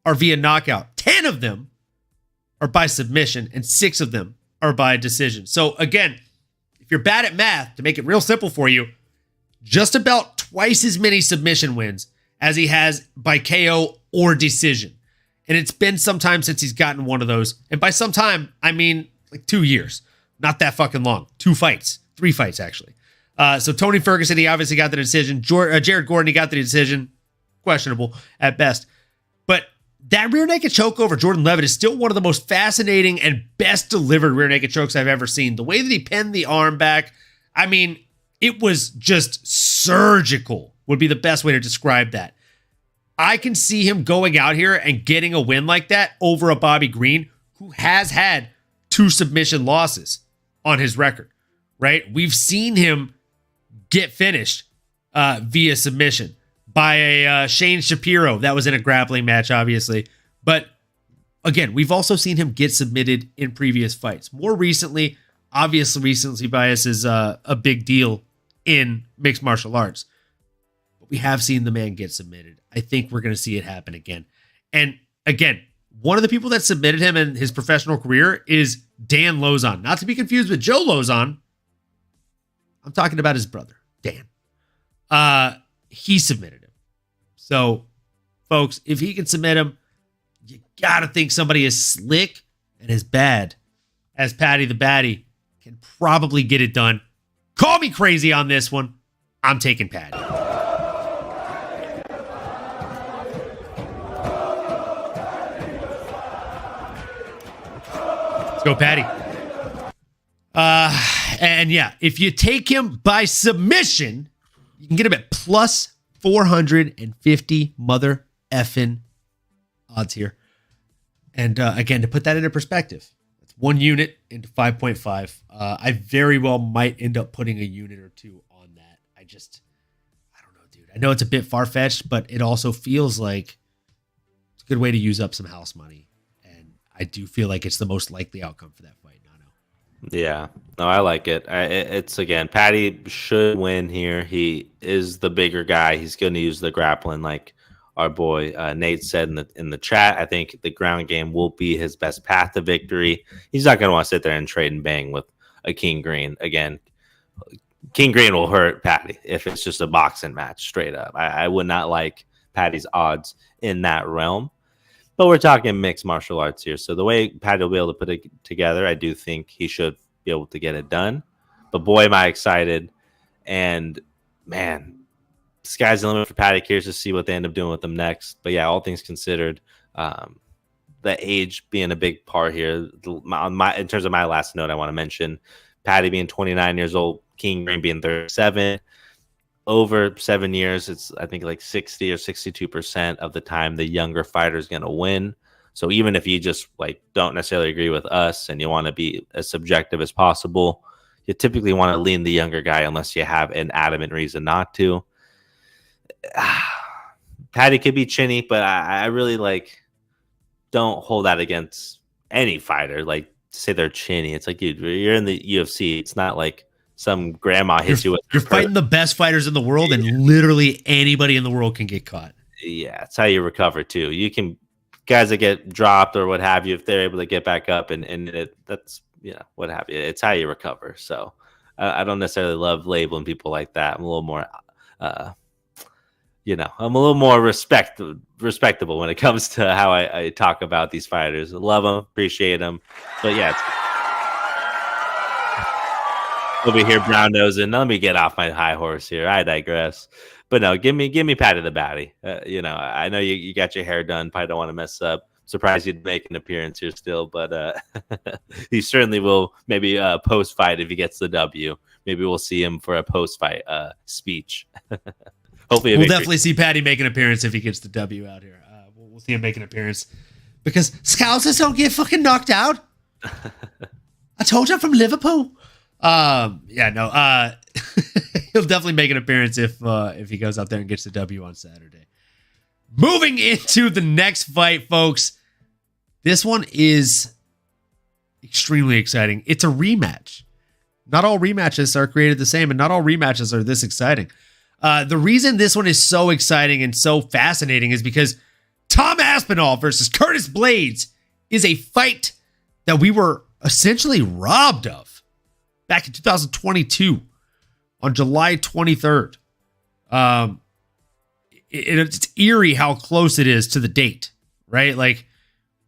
are via knockout. 10 of them are by submission, and 6 of them are by decision. So again, if you're bad at math, to make it real simple for you, just about twice as many submission wins as he has by KO or decision. And it's been some time since he's gotten one of those. And by some time, I mean like 2 years. Not that fucking long. 2 fights. 3 fights, actually. So Tony Ferguson, he obviously got the decision. Jared Gordon, he got the decision. questionable at best. But that rear naked choke over Jordan Levitt is still one of the most fascinating and best delivered rear naked chokes I've ever seen. The way that he pinned the arm back, I mean, it was just surgical, would be the best way to describe that. I can see him going out here and getting a win like that over a Bobby Green, who has had 2 submission losses on his record, right? We've seen him get finished via submission by a Shane Shapiro. That was in a grappling match, obviously. But again, we've also seen him get submitted in previous fights. More recently, obviously recency bias is a big deal in mixed martial arts. But we have seen the man get submitted. I think we're going to see it happen again. And again, one of the people that submitted him in his professional career is Dan Lozon. Not to be confused with Joe Lozon. I'm talking about his brother, Dan. He submitted him. So, folks, if he can submit him, you got to think somebody as slick and as bad as Paddy the Baddy can probably get it done. Call me crazy on this one. I'm taking Paddy. Let's go, Paddy. And yeah, if you take him by submission, you can get him at plus 450 mother effing odds here. And again, to put that into perspective, that's 1 unit into 5.5. I very well might end up putting a unit or 2 on that. I don't know, dude. I know it's a bit far-fetched, but it also feels like it's a good way to use up some house money. And I do feel like it's the most likely outcome for that fight, Nano. Yeah, no, I like it. It's again, Paddy should win here. He is the bigger guy. He's going to use the grappling, like our boy Nate said in the chat. I think the ground game will be his best path to victory. He's not going to want to sit there and trade and bang with a King Green again. King Green will hurt Paddy if it's just a boxing match, straight up. I would not like Paddy's odds in that realm. But we're talking mixed martial arts here. So the way Paddy will be able to put it together, I do think he should be able to get it done. But boy, am I excited. And man, sky's the limit for Paddy. Curious to see what they end up doing with him next. But yeah, all things considered, the age being a big part here. In terms of my last note, I want to mention Paddy being 29 years old, King Green being 37. Over 7 years, it's I think like 60 or 62% of the time the younger fighter is going to win. So even if you just like don't necessarily agree with us and you want to be as subjective as possible, you typically want to lean the younger guy unless you have an adamant reason not to. Paddy could be chinny, but I really like don't hold that against any fighter. Like say they're chinny. It's like, dude, you're in the UFC. It's not like some grandma hits you with. You're fighting the best fighters in the world, and literally anybody in the world can get caught. Yeah, it's how you recover too. You can guys that get dropped or what have you, if they're able to get back up and that's what have you. It's how you recover. So I don't necessarily love labeling people like that. I'm a little more, I'm a little more respectable when it comes to how I talk about these fighters. I love them, appreciate them, but yeah. Over here, brown nosing. Let me get off my high horse here. I digress. But no, give me Paddy the Baddy. I know you got your hair done. Probably don't want to mess up. Surprised you'd make an appearance here still, but he certainly will. Maybe post fight if he gets the W. Maybe we'll see him for a post fight speech. Hopefully, we'll definitely see Paddy make an appearance if he gets the W out here. We'll see him make an appearance because Scousers don't get fucking knocked out. I told you I'm from Liverpool. He'll definitely make an appearance if he goes out there and gets the W on Saturday. Moving into the next fight, folks. This one is extremely exciting. It's a rematch. Not all rematches are created the same, and not all rematches are this exciting. The reason this one is so exciting and so fascinating is because Tom Aspinall versus Curtis Blades is a fight that we were essentially robbed of back in 2022 on July 23rd. It's eerie how close it is to the date, right? Like,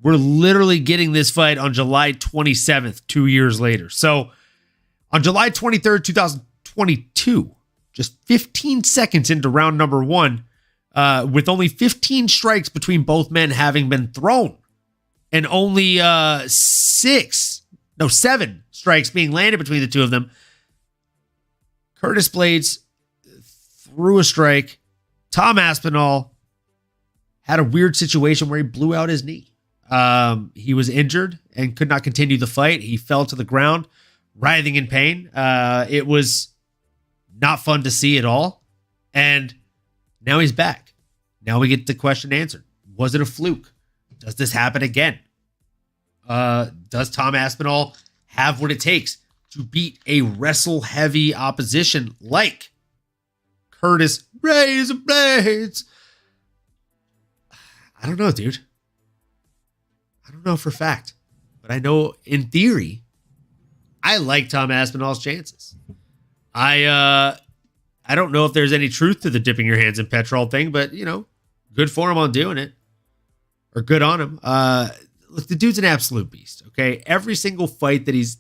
we're literally getting this fight on July 27th, 2 years later. So, on July 23rd, 2022, just 15 seconds into round number 1, with only 15 strikes between both men having been thrown and only 7 strikes being landed between the two of them. Curtis Blades threw a strike. Tom Aspinall had a weird situation where he blew out his knee. He was injured and could not continue the fight. He fell to the ground, writhing in pain. It was not fun to see at all. And now he's back. Now we get the question answered. Was it a fluke? Does this happen again? Does Tom Aspinall have what it takes to beat a wrestle-heavy opposition like Curtis Razor Blades? I don't know, dude. I don't know for a fact. But I know in theory, I like Tom Aspinall's chances. I don't know if there's any truth to the dipping your hands in petrol thing, but, good for him on doing it. Or good on him. Look, the dude's an absolute beast, okay? Every single fight that he's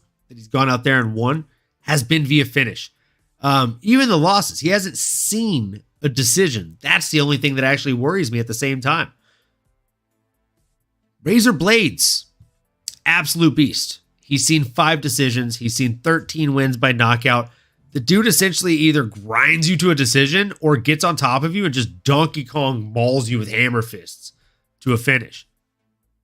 gone out there and won has been via finish. Even the losses, he hasn't seen a decision. That's the only thing that actually worries me at the same time. Razor Blades, absolute beast. He's seen 5 decisions. He's seen 13 wins by knockout. The dude essentially either grinds you to a decision or gets on top of you and just Donkey Kong mauls you with hammer fists to a finish.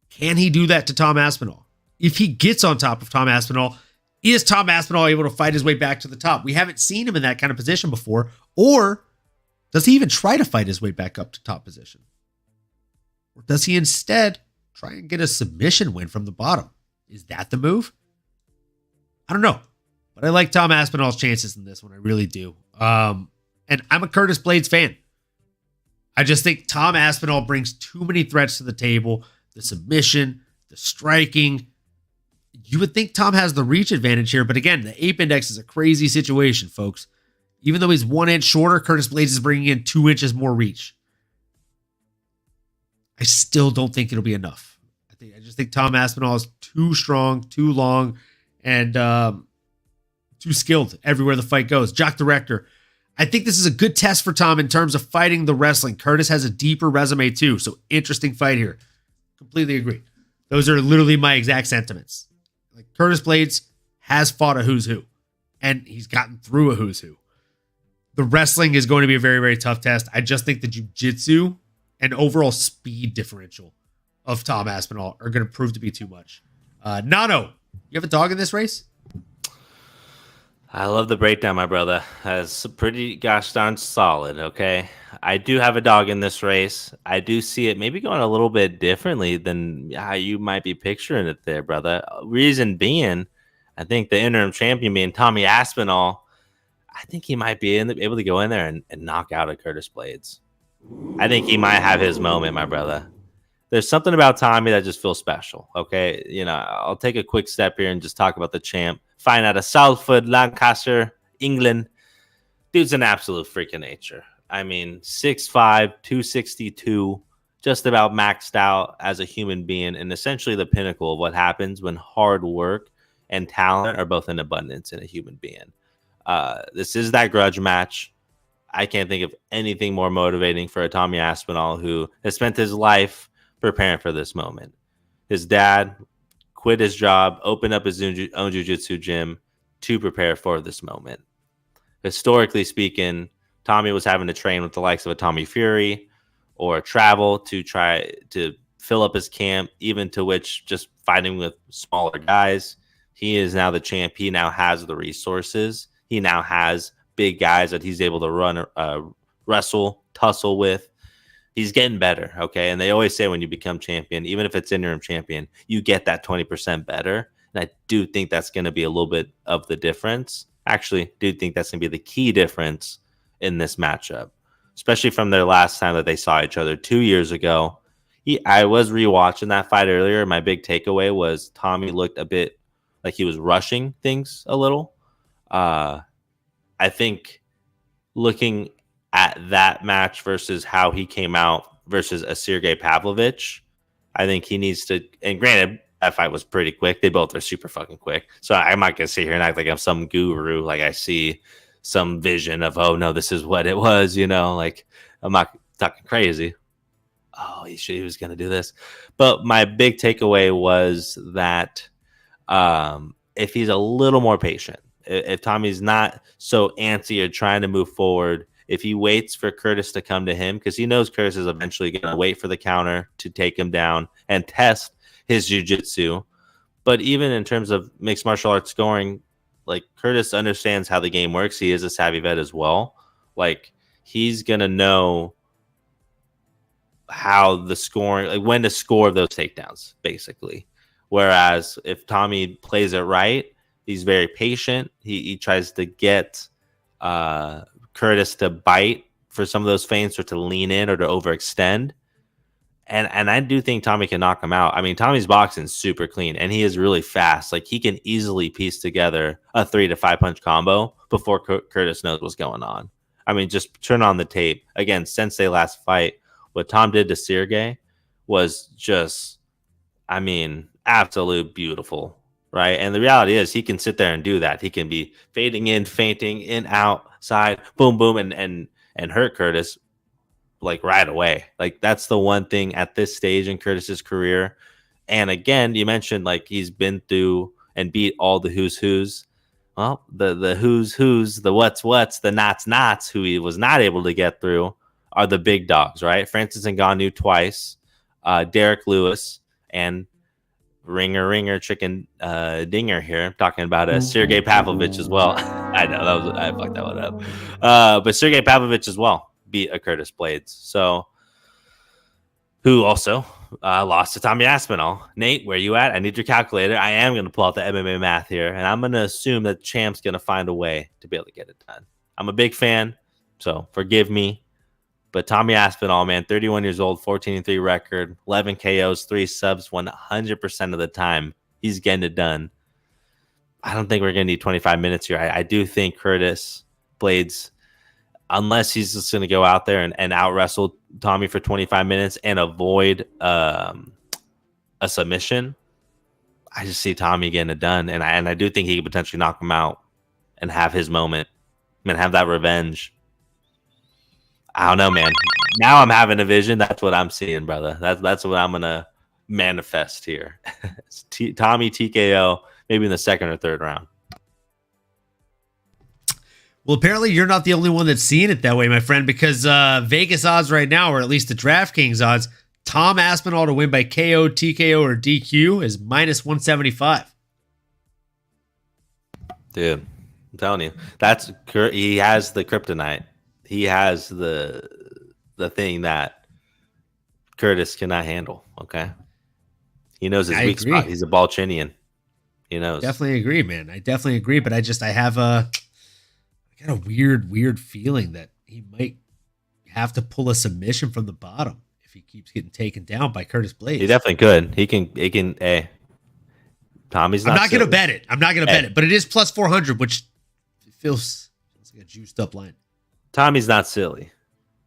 Can he do that to Tom Aspinall? If he gets on top of Tom Aspinall, is Tom Aspinall able to fight his way back to the top? We haven't seen him in that kind of position before. Or does he even try to fight his way back up to top position? Or does he instead try and get a submission win from the bottom? Is that the move? I don't know. But I like Tom Aspinall's chances in this one. I really do. And I'm a Curtis Blades fan. I just think Tom Aspinall brings too many threats to the table. The submission, the striking. You would think Tom has the reach advantage here. But again, the ape index is a crazy situation, folks. Even though he's 1 inch shorter, Curtis Blades is bringing in 2 inches more reach. I still don't think it'll be enough. I just think Tom Aspinall is too strong, too long, and too skilled everywhere the fight goes. Jock Director, I think this is a good test for Tom in terms of fighting the wrestling. Curtis has a deeper resume too, so interesting fight here. Completely agree. Those are literally my exact sentiments. Like Curtis Blades has fought a who's who, and he's gotten through a who's who. The wrestling is going to be a very, very tough test. I just think the jiu-jitsu and overall speed differential of Tom Aspinall are going to prove to be too much. Nano, you have a dog in this race? I love the breakdown, my brother. That's pretty gosh darn solid, okay? I do have a dog in this race. I do see it maybe going a little bit differently than how you might be picturing it there, brother. Reason being, I think the interim champion being Tommy Aspinall, I think he might be able to go in there and knock out a Curtis Blades. I think he might have his moment, my brother. There's something about Tommy that just feels special, okay? I'll take a quick step here and just talk about the champ. Find out of Salford, Lancaster, England. Dude's an absolute freak of nature. I mean, 6'5", 262, just about maxed out as a human being, and essentially the pinnacle of what happens when hard work and talent are both in abundance in a human being. This is that grudge match. I can't think of anything more motivating for a Tommy Aspinall who has spent his life preparing for this moment. His dad quit his job, opened up his own jiu-jitsu gym to prepare for this moment. Historically speaking, Tommy was having to train with the likes of a Tommy Fury or travel to try to fill up his camp, even to which just fighting with smaller guys. He is now the champ. He now has the resources. He now has big guys that he's able to run, wrestle, tussle with. He's getting better, okay? And they always say when you become champion, even if it's interim champion, you get that 20% better. And I do think that's going to be a little bit of the difference. Actually, do think that's going to be the key difference in this matchup, especially from their last time that they saw each other 2 years ago. I was rewatching that fight earlier. My big takeaway was Tommy looked a bit like he was rushing things a little. I think looking at that match versus how he came out versus a Sergey Pavlovich, I think he needs to, and granted, that fight was pretty quick. They both are super fucking quick. So I'm not going to sit here and act like I'm some guru. Like I see some vision of, oh no, this is what it was, like I'm not, talking crazy. Oh, he was going to do this. But my big takeaway was that if he's a little more patient, if Tommy's not so antsy or trying to move forward, if he waits for Curtis to come to him, because he knows Curtis is eventually going to wait for the counter to take him down and test his jiu-jitsu. But even in terms of mixed martial arts scoring, like Curtis understands how the game works. He is a savvy vet as well. Like he's going to know how the scoring, like when to score those takedowns, basically. Whereas if Tommy plays it right, he's very patient. He tries to get Curtis to bite for some of those feints or to lean in or to overextend. And I do think Tommy can knock him out. I mean, Tommy's boxing super clean and he is really fast. Like he can easily piece together a 3 to 5 punch combo before Curtis knows what's going on. I mean, just turn on the tape. Again, since they last fight, what Tom did to Sergey was just, I mean, absolute beautiful, right? And the reality is he can sit there and do that. He can be fading in, feinting, in, out, side, boom, boom, and hurt Curtis like right away. Like that's the one thing at this stage in Curtis's career. And again, you mentioned like he's been through and beat all the who's. Well, the who's, the what's, the nots, who he was not able to get through are the big dogs, right? Francis Ngannou twice, Derek Lewis, and ringer chicken dinger here. I'm talking about Sergey Pavlovich as well. I know I fucked that one up. But Sergey Pavlovich as well beat a Curtis Blades. So who also lost to Tommy Aspinall. Nate, where you at? I need your calculator. I am going to pull out the MMA math here, and I'm going to assume that Champ's going to find a way to be able to get it done. I'm a big fan, so forgive me. But Tommy Aspinall, man, 31 years old, 14-3 record, 11 KOs, 3 subs, 100% of the time. He's getting it done. I don't think we're going to need 25 minutes here. I do think Curtis Blades, unless he's just going to go out there and out-wrestle Tommy for 25 minutes and avoid a submission, I just see Tommy getting it done. And I do think he could potentially knock him out and have his moment and have that revenge. I don't know, man. Now I'm having a vision. That's what I'm seeing, brother. That's what I'm going to manifest here. Tommy TKO, maybe in the second or third round. Well, apparently you're not the only one that's seeing it that way, my friend, because Vegas odds right now, or at least the DraftKings odds, Tom Aspinall to win by KO, TKO, or DQ is minus 175. Dude, I'm telling you, he has the kryptonite. He has the thing that Curtis cannot handle. Okay, he knows his weak spot. He's a Balchinian. He knows. Definitely agree, man. I definitely agree, but I got a weird feeling that he might have to pull a submission from the bottom if he keeps getting taken down by Curtis Blades. He definitely could. He can. Hey, Tommy's not. I'm not going to bet it. Bet it, but it is plus 400, which feels like a juiced up line. Tommy's not silly.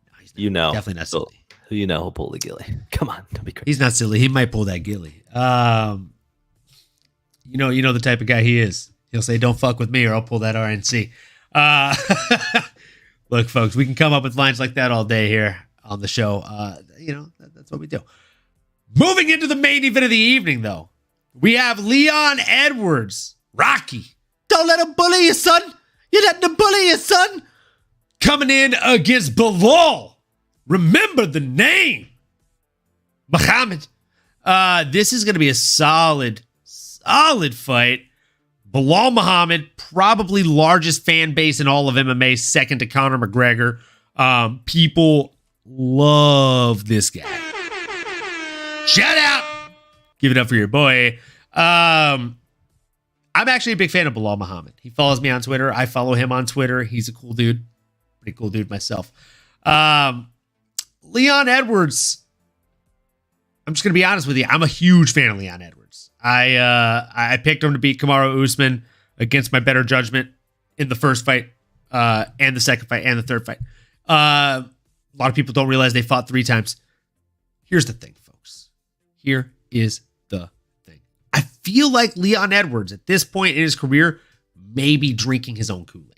No, he's not. You know, Definitely not silly. You know he'll pull the gilly. Come on, don't be crazy. He's not silly. He might pull that gilly. You know the type of guy he is. He'll say, "Don't fuck with me, or I'll pull that RNC." Look, folks, we can come up with lines like that all day here on the show. That's what we do. Moving into the main event of the evening, though, we have Leon Edwards, Rocky. Don't let him bully you, son. You let him bully you, son. Coming in against Bilal. Remember the name. Muhammad. This is going to be a solid fight. Bilal Muhammad, probably largest fan base in all of MMA, second to Conor McGregor. People love this guy. Shout out. Give it up for your boy. I'm actually a big fan of Bilal Muhammad. He follows me on Twitter. I follow him on Twitter. He's a cool dude. Pretty cool dude myself. Leon Edwards. I'm just going to be honest with you. I'm a huge fan of Leon Edwards. I picked him to beat Kamaru Usman against my better judgment in the first fight, and the second fight, and the third fight. A lot of people don't realize they fought 3 times. Here's the thing, folks. Here is the thing. I feel like Leon Edwards, at this point in his career, may be drinking his own Kool-Aid.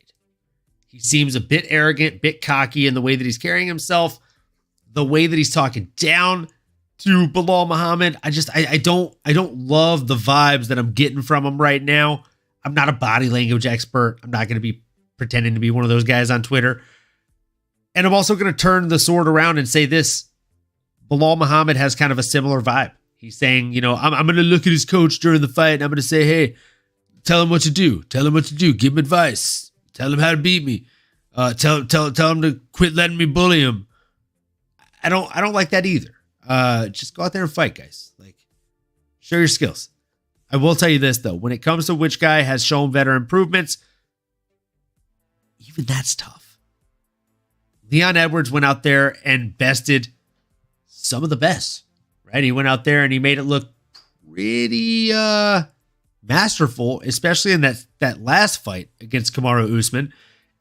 He seems a bit arrogant, bit cocky in the way that he's carrying himself. the way that he's talking down to Bilal Muhammad. I don't love the vibes that I'm getting from him right now. I'm not a body language expert. I'm not going to be pretending to be one of those guys on Twitter. And I'm also going to turn the sword around and say this. Bilal Muhammad has kind of a similar vibe. He's saying, I'm going to look at his coach during the fight and I'm going to say, hey, tell him what to do. Tell him what to do. Give him advice. Tell him how to beat me. Tell him to quit letting me bully him. I don't like that either. Just go out there and fight, guys. Like, show your skills. I will tell you this, though. When it comes to which guy has shown better improvements, even that's tough. Leon Edwards went out there and bested some of the best, right? He went out there and he made it look pretty masterful, especially in that last fight against Kamaru Usman.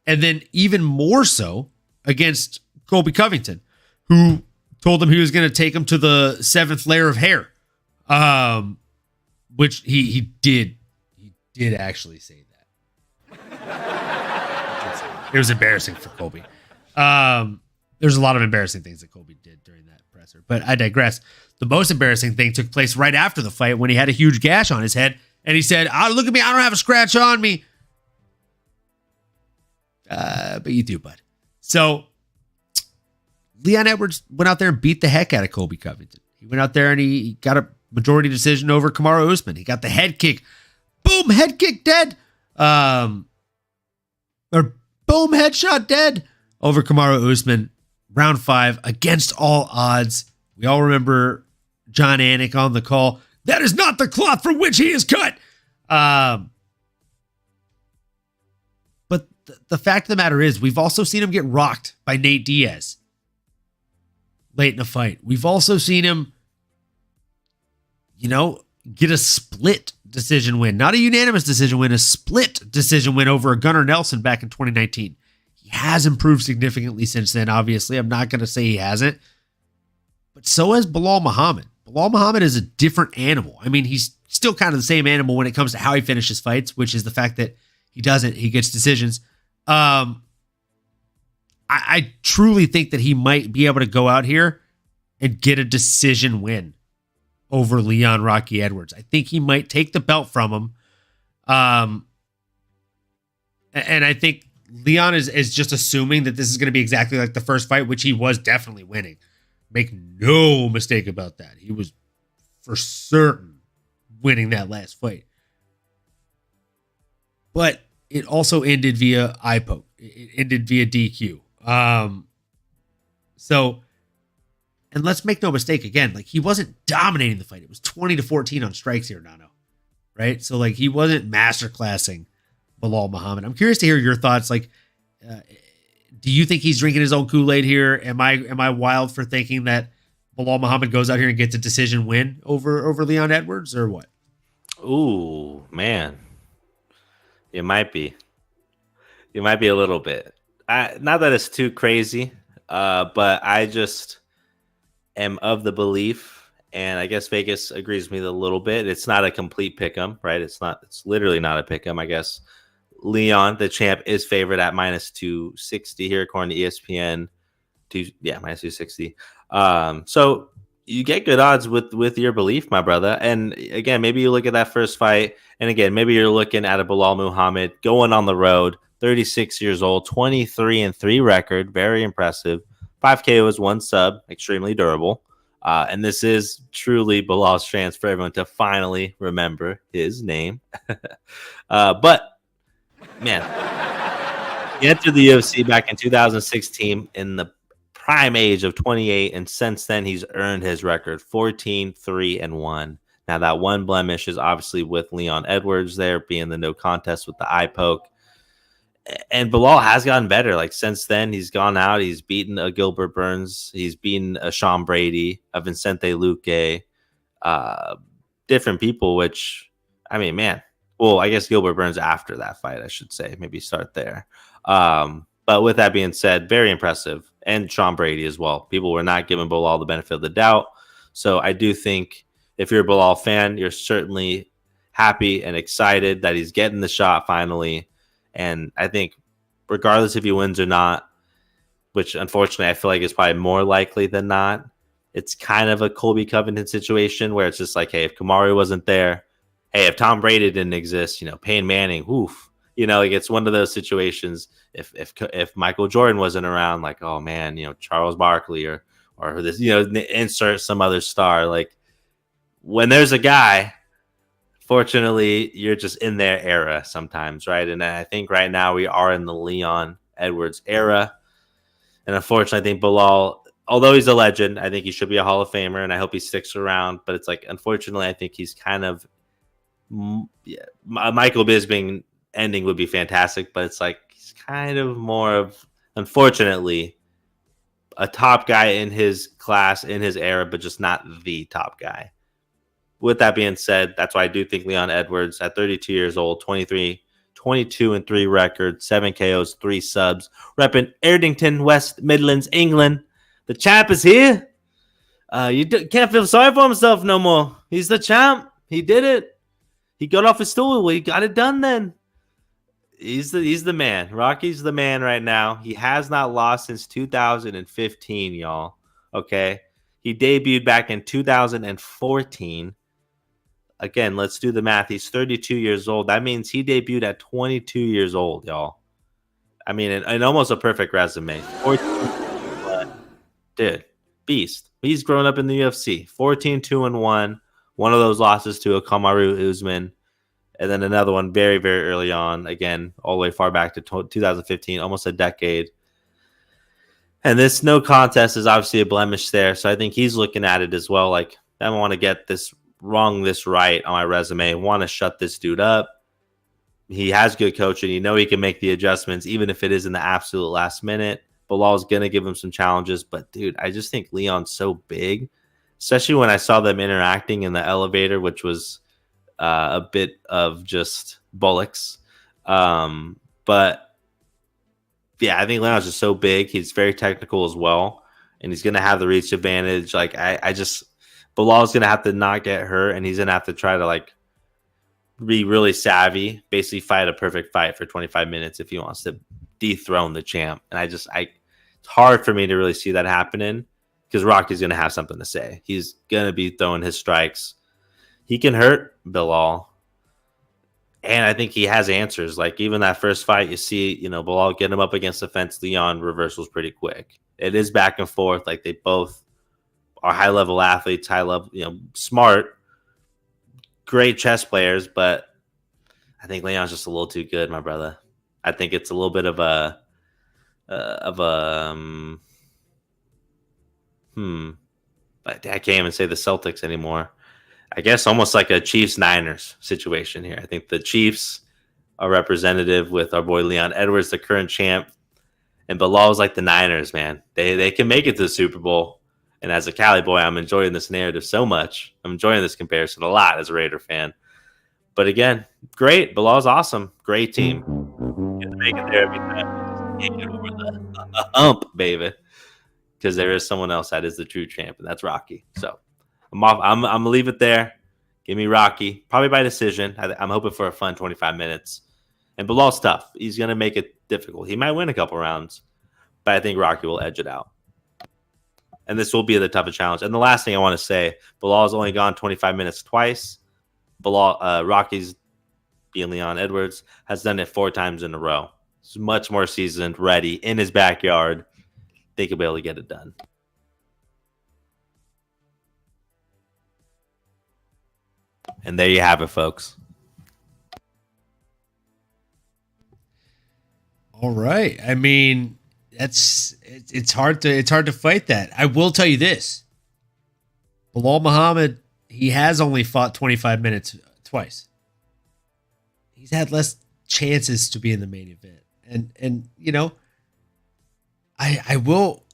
And then even more so against Colby Covington, who told him he was going to take him to the 7th layer of hair. Which he did. He did actually say that. It was embarrassing for Colby. There's a lot of embarrassing things that Colby did during that presser, but I digress. The most embarrassing thing took place right after the fight when he had a huge gash on his head and he said, look at me, I don't have a scratch on me. But you do, bud. So Leon Edwards went out there and beat the heck out of Colby Covington. He went out there and he got a majority decision over Kamaru Usman. He got the head kick. Boom, head kick dead. Or boom, headshot dead over Kamaru Usman. Round 5 against all odds. We all remember John Anik on the call. That is not the cloth from which he is cut. But the fact of the matter is, we've also seen him get rocked by Nate Diaz late in the fight. We've also seen him, get a split decision win. Not a unanimous decision win, a split decision win over a Gunnar Nelson back in 2019. He has improved significantly since then, obviously. I'm not going to say he hasn't. But so has Bilal Muhammad. Bilal Muhammad is a different animal. I mean, he's still kind of the same animal when it comes to how he finishes fights, which is the fact that he doesn't. He gets decisions. I truly think that he might be able to go out here and get a decision win over Leon Rocky Edwards. I think he might take the belt from him. And I think Leon is just assuming that this is going to be exactly like the first fight, which he was definitely winning. Make no mistake about that. He was for certain winning that last fight. But it also ended via eye poke. It ended via DQ. And let's make no mistake again, like he wasn't dominating the fight. It was 20-14 on strikes here, Nano. Right? So like he wasn't masterclassing Bilal Muhammad. I'm curious to hear your thoughts. Like, do you think he's drinking his own Kool-Aid here? Am I wild for thinking that Bilal Muhammad goes out here and gets a decision win over Leon Edwards, or what? Ooh, man. You might be. You might be a little bit. Not that it's too crazy, but I just am of the belief, and I guess Vegas agrees with me a little bit. It's not a complete pick'em, right? It's literally not a pick'em. I guess Leon, the champ, is favored at minus 260 here, according to ESPN. Minus 260. So you get good odds with your belief, my brother. And again, maybe you look at that first fight, and again, maybe you're looking at a Bilal Muhammad going on the road, 36 years old, 23-3 record, very impressive. 5 KOs, 1 sub, extremely durable. And this is truly Bilal's chance for everyone to finally remember his name. But, man, he entered the UFC back in 2016 in the prime age of 28, and since then he's earned his record 14-3-1. Now, that one blemish is obviously with Leon Edwards there, being the no contest with the eye poke. And Bilal has gotten better. Like, since then, he's gone out. He's beaten a Gilbert Burns. He's beaten a Sean Brady, a Vicente Luque, different people, which, I mean, man. Well, I guess Gilbert Burns after that fight, I should say. Maybe start there. But with that being said, very impressive. And Sean Brady as well. People were not giving Bilal the benefit of the doubt. So I do think if you're a Bilal fan, you're certainly happy and excited that he's getting the shot finally. And I think regardless if he wins or not, which unfortunately I feel like is probably more likely than not. It's kind of a Colby Covington situation where it's just like, hey, if Kamaru wasn't there, hey, if Tom Brady didn't exist, Peyton Manning, oof. Like it's one of those situations. If Michael Jordan wasn't around, like, oh man, Charles Barkley or this, insert some other star. Like when there's a guy, fortunately, you're just in their era sometimes, right? And I think right now we are in the Leon Edwards era. And unfortunately, I think Bilal, although he's a legend, I think he should be a Hall of Famer, and I hope he sticks around. But it's like, unfortunately, I think he's kind of Michael Bisping ending would be fantastic, but it's like he's kind of more of, unfortunately, a top guy in his class, in his era, but just not the top guy. With that being said, that's why I do think Leon Edwards at 32 years old, 22-3 record, 7 KOs, 3 subs, repping Erdington, West Midlands, England. The champ is here. Can't feel sorry for himself no more. He's the champ. He did it. He got off his stool. He got it done then. He's the man. Rocky's the man right now. He has not lost since 2015, y'all. Okay? He debuted back in 2014. Again, let's do the math. He's 32 years old. That means he debuted at 22 years old, y'all. I mean, and almost a perfect resume. 14, dude, beast. He's grown up in the UFC. 14-2-1. One of those losses to a Kamaru Usman. And then another one very, very early on. Again, all the way far back to 2015, almost a decade. And this no contest is obviously a blemish there. So I think he's looking at it as well. Like, I want to get this right on my resume. I want to shut this dude up. He has good coaching. He can make the adjustments, even if it is in the absolute last minute. Bilal's going to give him some challenges. But, dude, I just think Leon's so big, especially when I saw them interacting in the elevator, which was a bit of just bullocks. But yeah, I think Leon's just so big. He's very technical as well, and he's going to have the reach advantage. Like Bilal's going to have to not get hurt, and he's going to have to try to like be really savvy, basically fight a perfect fight for 25 minutes if he wants to dethrone the champ. And it's hard for me to really see that happening because Rocky's going to have something to say. He's going to be throwing his strikes. He can hurt Bilal. And I think he has answers. Like even that first fight, you see, Bilal get him up against the fence. Leon reversals pretty quick. It is back and forth. Like they both are high level athletes, high level, smart, great chess players. But I think Leon's just a little too good, my brother. I think it's a little bit of a but I can't even say the Celtics anymore. I guess almost like a Chiefs-Niners situation here. I think the Chiefs are representative with our boy Leon Edwards, the current champ. And Bilal's like the Niners, man. They can make it to the Super Bowl. And as a Cali boy, I'm enjoying this narrative so much. I'm enjoying this comparison a lot as a Raider fan. But again, great. Bilal's awesome. Great team. You make it there every time. You can't get over the hump, baby. Because there is someone else that is the true champ, and that's Rocky. So I'm going to leave it there. Give me Rocky. Probably by decision. I'm hoping for a fun 25 minutes. And Bilal's tough. He's going to make it difficult. He might win a couple rounds, but I think Rocky will edge it out. And this will be the toughest challenge. And the last thing I want to say, Bilal's only gone 25 minutes twice. Rocky's, being Leon Edwards, has done it 4 times in a row. He's much more seasoned, ready, in his backyard. They could be able to get it done. And there you have it, folks. All right. I mean, it's hard to fight that. I will tell you this. Bilal Muhammad, he has only fought 25 minutes twice. He's had less chances to be in the main event. And I will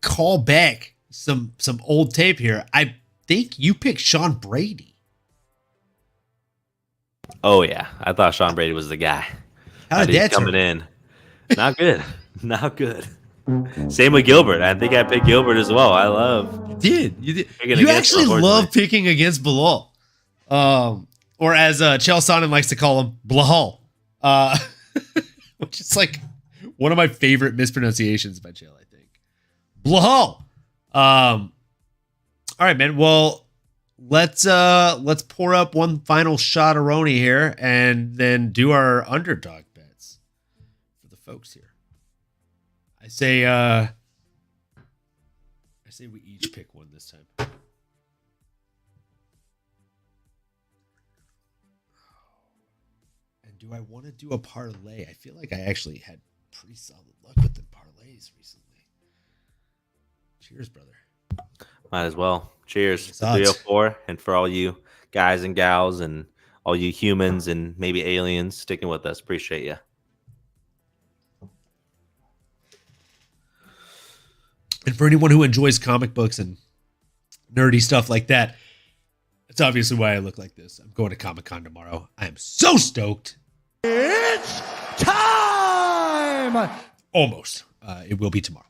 call back some old tape here. I think you picked Sean Brady. Oh, yeah. I thought Sean Brady was the guy. How did that coming in? Not good. Not good. Same with Gilbert. I think I picked Gilbert as well. You did. You actually love picking against Bilal. Or as Chael Sonnen likes to call him, Blahal. Which is like one of my favorite mispronunciations by Chael, I think. Blahal. All right, man. Well, let's pour up one final shot-a-roni here and then do our underdog bets for the folks here. I say we each pick one this time. And do I want to do a parlay? I feel like I actually had pretty solid luck with the parlays recently. Cheers, brother. Might as well. Cheers. Nice odds. 304. And for all you guys and gals and all you humans and maybe aliens sticking with us, appreciate you. And for anyone who enjoys comic books and nerdy stuff like that, that's obviously why I look like this. I'm going to Comic-Con tomorrow. I am so stoked. It's time! Almost. It will be tomorrow.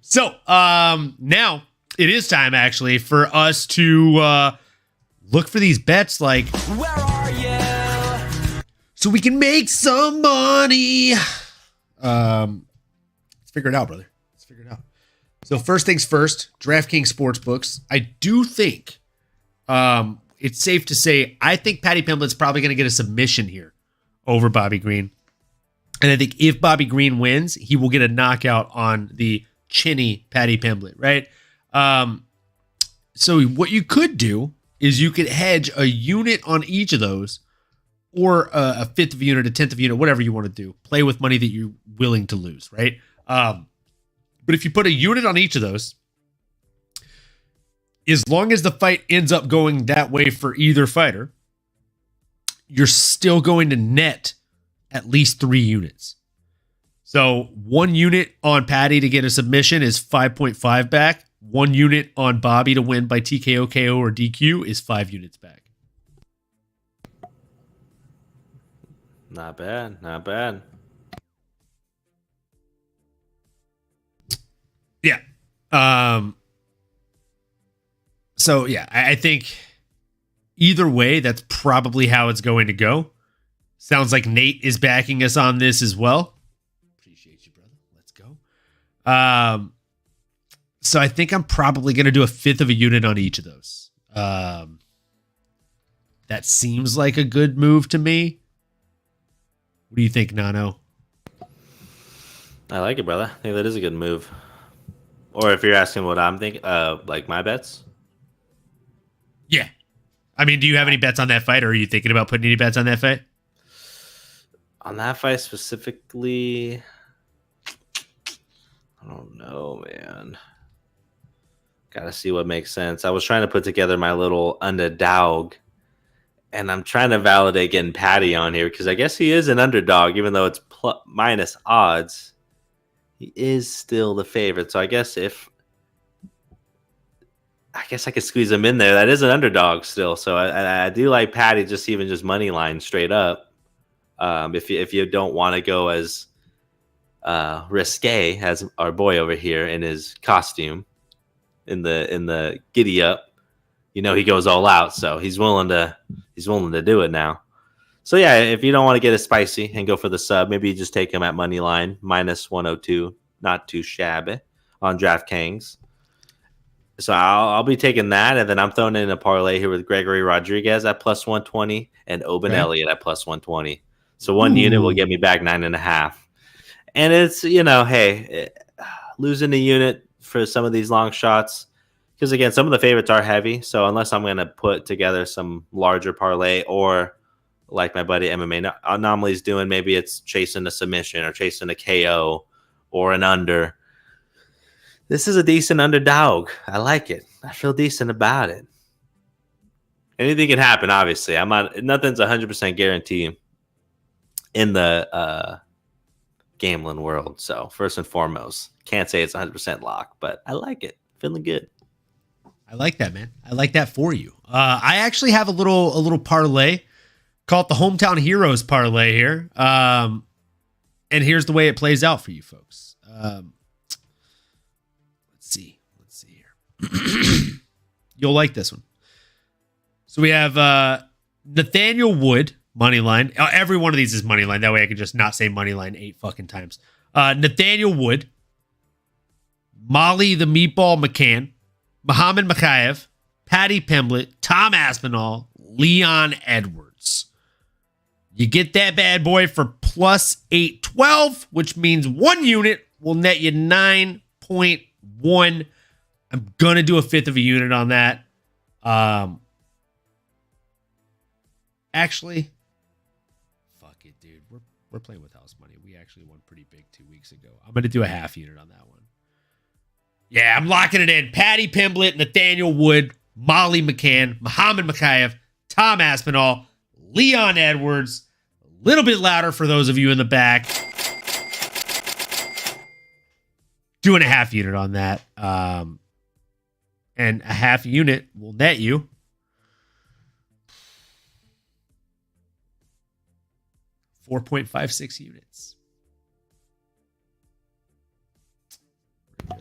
So, now it is time actually for us to look for these bets, like, Where are you? so we can make some money. Let's figure it out, brother. Let's figure it out. So first things first, DraftKings Sportsbooks. I do think it's safe to say I think Paddy Pimblett's probably going to get a submission here over Bobby Green. And I think if Bobby Green wins, he will get a knockout on the chinny Paddy Pimblett, right? So what you could do is you could hedge a unit on each of those, or a fifth of a unit, a tenth of a unit, whatever you want to do. Play with money that you're willing to lose, right? But if you put a unit on each of those, as long as the fight ends up going that way for either fighter, you're still going to net at least 3 units. So 1 unit on Paddy to get a submission is 5.5 back. 1 unit on Bobby to win by TKO, KO, or DQ is 5 units back. Not bad. Not bad. Yeah. So yeah, I think either way, that's probably how it's going to go. Sounds like Nate is backing us on this as well. Appreciate you, brother. Let's go. So I think I'm probably going to do a fifth of a unit on each of those. That seems like a good move to me. What do you think, Nano? I like it, brother. I think that is a good move. Or if you're asking what I'm thinking, like my bets. Yeah. I mean, do you have any bets on that fight, or are you thinking about putting any bets on that fight? On that fight specifically, I don't know, man. Gotta see what makes sense. I was trying to put together my little underdog, and I'm trying to validate getting Paddy on here because I guess he is an underdog, even though it's minus odds. He is still the favorite, so I guess I could squeeze him in there. That is an underdog still, so I do like Paddy just money line straight up. If you don't want to go as risque as our boy over here in his costume, in the giddy up, he goes all out, so he's willing to do it now. So yeah, if you don't want to get it spicy and go for the sub, maybe you just take him at money line minus 102, not too shabby on DraftKings. So I'll be taking that, and then I'm throwing in a parlay here with Gregory Rodriguez at plus 120 and Oben Elliott at plus 120. So one unit will get me back 9.5. And it's, losing a unit for some of these long shots, because again, some of the favorites are heavy. So unless I'm going to put together some larger parlay, or like my buddy MMAnomaly is doing, maybe it's chasing a submission or chasing a KO or an under. This is a decent underdog. I like it. I feel decent about it. Anything can happen, obviously. Nothing's 100% guaranteed in the gambling world. So first and foremost, can't say it's 100% lock, but I like it. Feeling good. I like that, man. I like that for you. I actually have a little parlay. Call it the Hometown Heroes parlay here. And here's the way it plays out for you folks. Let's see here. You'll like this one. So we have Nathaniel Wood, money line. Every one of these is money line. That way I can just not say money line 8 fucking times. Nathaniel Wood Molly the Meatball McCann, Muhammad Makhayev, Patty Pimblett, Tom Aspinall, Leon Edwards. You get that bad boy for plus 812, which means 1 unit will net you 9.1. I'm going to do a fifth of a unit on that. Actually, fuck it, dude. We're playing with house money. We actually won pretty big 2 weeks ago. I'm going to do a half unit on that one. Yeah, I'm locking it in. Patty Pimblett, Nathaniel Wood, Molly McCann, Muhammad Makhayev, Tom Aspinall, Leon Edwards. A little bit louder for those of you in the back. Doing a half unit on that. And a half unit will net you 4.56 units.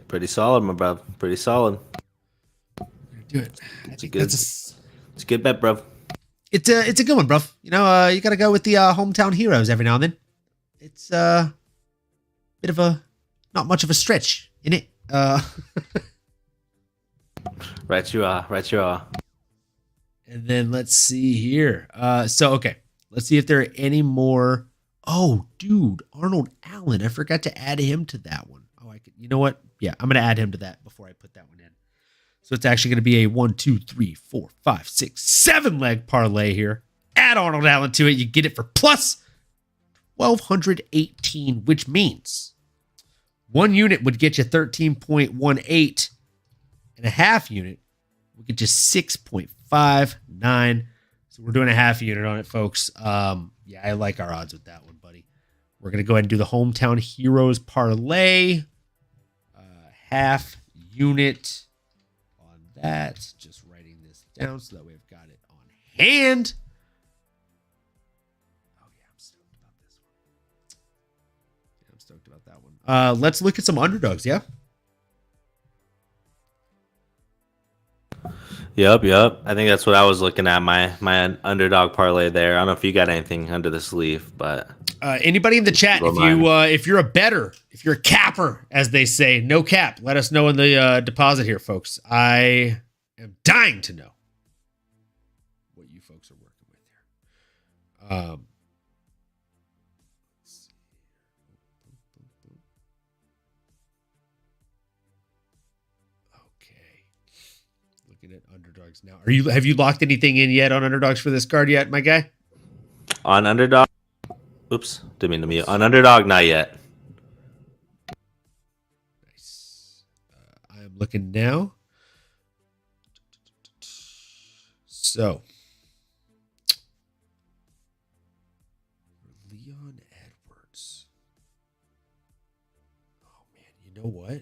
Pretty solid, my bro. Pretty solid. Do it. It's a good bet, bro. It's a good one, bro. You know, you got to go with the hometown heroes every now and then. It's a bit of a not much of a stretch in it. Right you are. And then let's see here. Okay. Let's see if there are any more. Oh, dude, Arnold Allen. I forgot to add him to that one. Oh, I could. You know what? Yeah, I'm going to add him to that before I put that one in. So it's actually going to be a 1, 2, 3, 4, 5, 6, 7 leg parlay here. Add Arnold Allen to it. You get it for plus 1,218, which means 1 unit would get you 13.18, and a half unit would get you 6.59. So we're doing a half unit on it, folks. Yeah, I like our odds with that one, buddy. We're going to go ahead and do the Hometown Heroes parlay. Half unit on that. Just writing this down so that we've got it on hand. Oh, yeah, I'm stoked about this one. Yeah, I'm stoked about that one. Let's look at some underdogs, yeah? Yep. I think that's what I was looking at. My underdog parlay there. I don't know if you got anything under the sleeve, but anybody in the chat, if you're a bettor, if you're a capper, as they say, no cap, let us know in the deposit here, folks. I am dying to know what you folks are working with here. Okay. Looking at underdogs now. Have you locked anything in yet on underdogs for this card yet, my guy? On underdog. Oops, didn't mean to mute. On underdog, not yet. Nice. I am looking now. So, Leon Edwards. Oh man, you know what?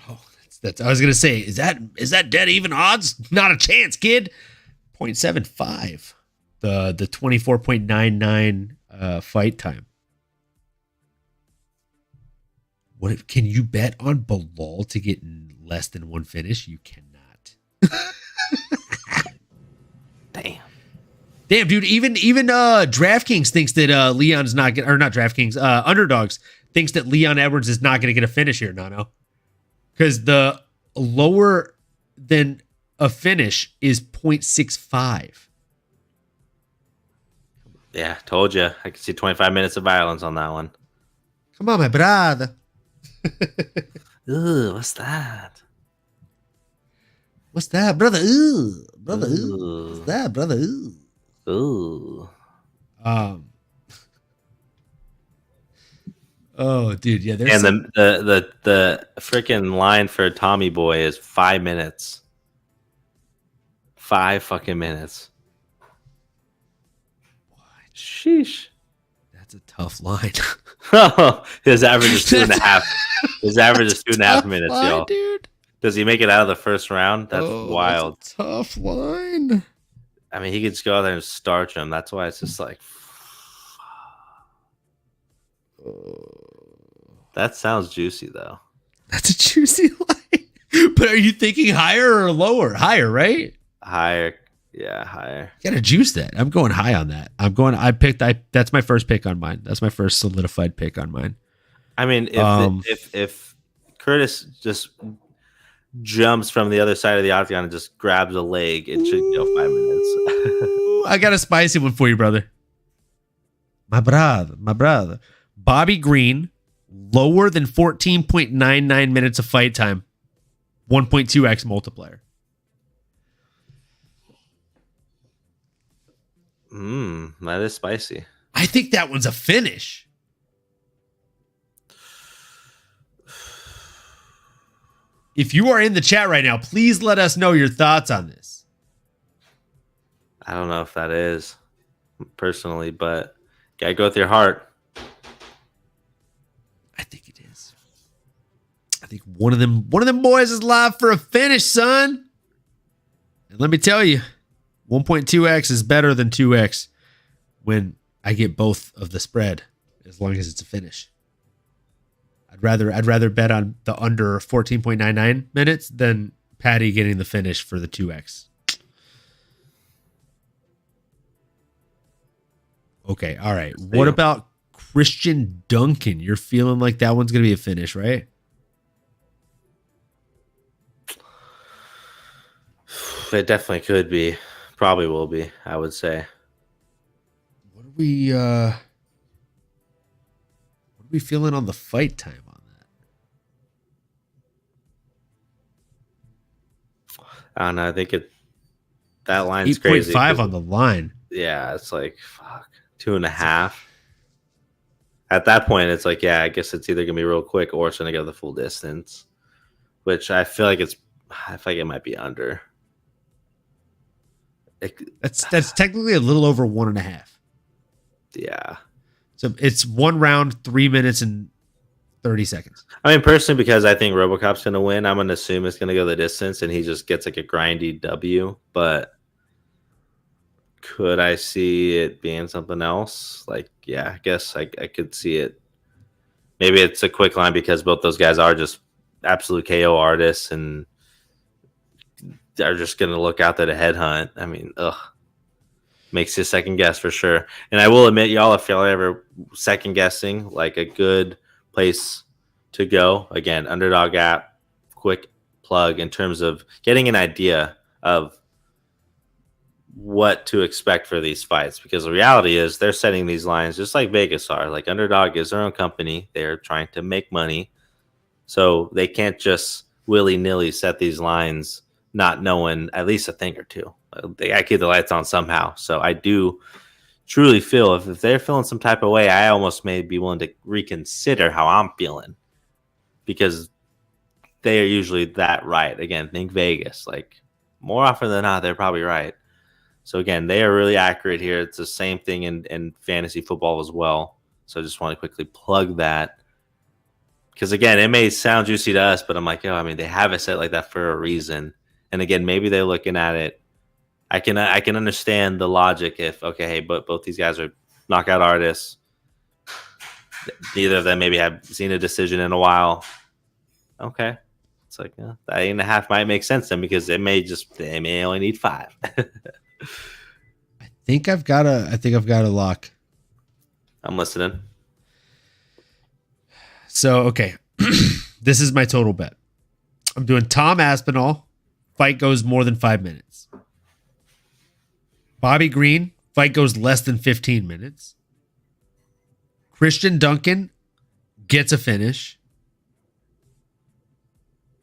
Oh, that's. I was gonna say, is that dead even odds? Not a chance, kid. 0.75. The 24.99 fight time. What can you bet on Bilal to get less than one finish? You cannot. Damn, dude. Even DraftKings thinks that Leon's not or not DraftKings. Underdogs thinks that Leon Edwards is not going to get a finish here, Nano, because the lower than a finish is 0.65. Yeah, told you. I can see 25 minutes of violence on that one. Come on, my brother. Ooh, what's that? What's that, brother? Ooh, brother. Ooh. What's that, brother? Ooh. Ooh. Oh, dude, yeah. There's and the freaking line for Tommy Boy is 5 minutes. 5 fucking minutes. Sheesh. That's a tough line. His average is 2.5. His average is 2.5 minutes, line, y'all. Dude. Does he make it out of the first round? That's wild. That's a tough line. I mean, he could just go out there and starch him. That's why it's just like. That sounds juicy, though. That's a juicy line. But are you thinking higher or lower? Higher, right? Higher. Yeah, higher. You gotta juice that. I'm going high on that. That's my first pick on mine. That's my first solidified pick on mine. I mean, if Curtis just jumps from the other side of the octagon and just grabs a leg, it should go 5 minutes. I got a spicy one for you, brother. My brother. Bobby Green, lower than 14.99 minutes of fight time, 1.2x multiplier. That is spicy. I think that one's a finish. If you are in the chat right now, please let us know your thoughts on this. I don't know if that is personally, but gotta go with your heart. I think it is. I think one of them boys is live for a finish, son. And let me tell you, 1.2x is better than 2x when I get both of the spread, as long as it's a finish. I'd rather bet on the under 14.99 minutes than Patty getting the finish for the 2x. Okay, all right. What about Christian Duncan? You're feeling like that one's going to be a finish, right? It definitely could be. Probably will be, I would say. What are we feeling on the fight time on that? I don't know. I think that line's crazy. 8.5 on the line. Yeah, it's like, fuck, 2.5. At that point, it's like, yeah, I guess it's either going to be real quick or it's going to go the full distance, which I feel like it might be under. That's technically a little over 1.5. Yeah. So it's one round, 3 minutes and 30 seconds. I mean, personally, because I think RoboCop's going to win, I'm going to assume it's going to go the distance and he just gets like a grindy W. But could I see it being something else? Like, yeah, I guess I could see it. Maybe it's a quick line because both those guys are just absolute KO artists and are just going to look out there to headhunt. I mean, makes you second guess for sure. And I will admit, y'all, if y'all ever second guessing, like a good place to go, again, Underdog app, quick plug in terms of getting an idea of what to expect for these fights. Because the reality is they're setting these lines just like Vegas are. Like Underdog is their own company. They're trying to make money. So they can't just willy-nilly set these lines not knowing at least a thing or two. They got to keep the lights on somehow. So I do truly feel if they're feeling some type of way, I almost may be willing to reconsider how I'm feeling because they are usually that right. Again, think Vegas. Like more often than not, they're probably right. So again, they are really accurate here. It's the same thing in fantasy football as well. So I just want to quickly plug that. Because again, it may sound juicy to us, but I'm like, I mean, they have it set like that for a reason. And again, maybe they're looking at it. I can understand the logic if, okay, hey, but both these guys are knockout artists. Neither of them maybe have seen a decision in a while. Okay. It's like, that 8.5 might make sense then because they may only need 5. I think I've got a lock. I'm listening. So, okay. This is my total bet. I'm doing Tom Aspinall. Fight goes more than 5 minutes. Bobby Green. Fight goes less than 15 minutes. Christian Duncan gets a finish.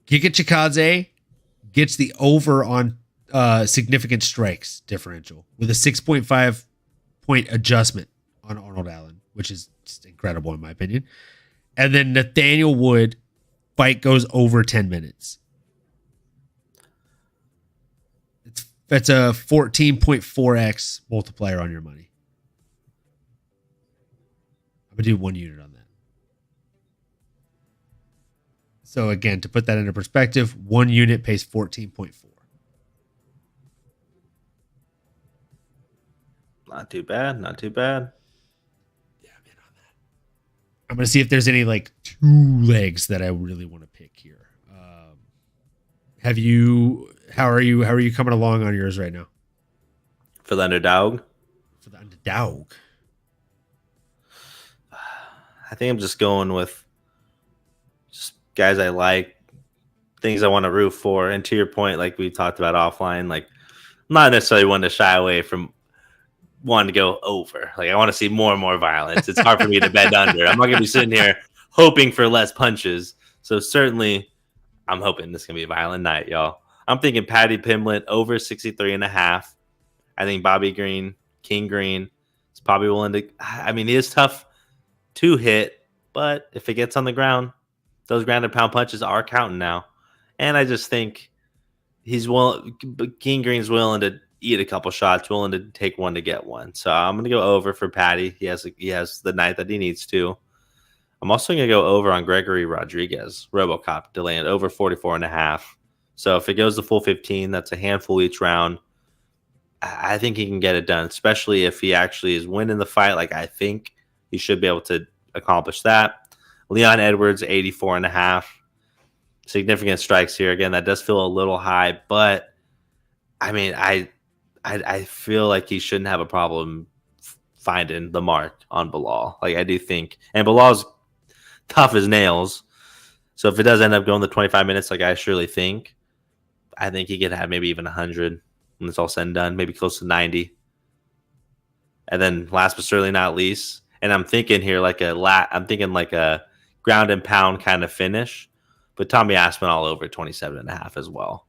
Giga Chikadze gets the over on significant strikes differential with a 6.5 point adjustment on Arnold Allen, which is just incredible in my opinion. And then Nathaniel Wood, fight goes over 10 minutes. That's a 14.4x multiplier on your money. I'm going to do 1 unit on that. So again, to put that into perspective, 1 unit pays 14.4. Not too bad. Not too bad. Yeah, I'm in on that. I'm going to see if there's any like 2 legs that I really want to pick here. How are you coming along on yours right now? For the underdog? For the underdog. I think I'm just going with guys I like, things I want to root for. And to your point, like we talked about offline, like I'm not necessarily one to shy away from wanting to go over. Like I want to see more and more violence. It's hard for me to bet under. I'm not going to be sitting here hoping for less punches. So certainly I'm hoping this is going to be a violent night, y'all. I'm thinking Paddy Pimblett over 63.5. I think Bobby Green, King Green, is probably willing to. I mean, he is tough to hit, but if it gets on the ground, those grounded pound punches are counting now. And I just think King Green's willing to eat a couple shots, willing to take one to get one. So I'm going to go over for Paddy. He has the night that he needs to. I'm also going to go over on Gregory Rodriguez, RoboCop, to land over 44.5. So if it goes the full 15, that's a handful each round. I think he can get it done, especially if he actually is winning the fight. Like I think he should be able to accomplish that. Leon Edwards, 84.5. Significant strikes here. Again, that does feel a little high, but I mean, I feel like he shouldn't have a problem finding the mark on Bilal. Like I do think, and Bilal's tough as nails. So if it does end up going the 25 minutes, like I surely think, I think he could have maybe even 100 when it's all said and done, maybe close to 90. And then last but certainly not least, and I'm thinking here like a ground and pound kind of finish, but Tommy Aspinall over 27.5 as well.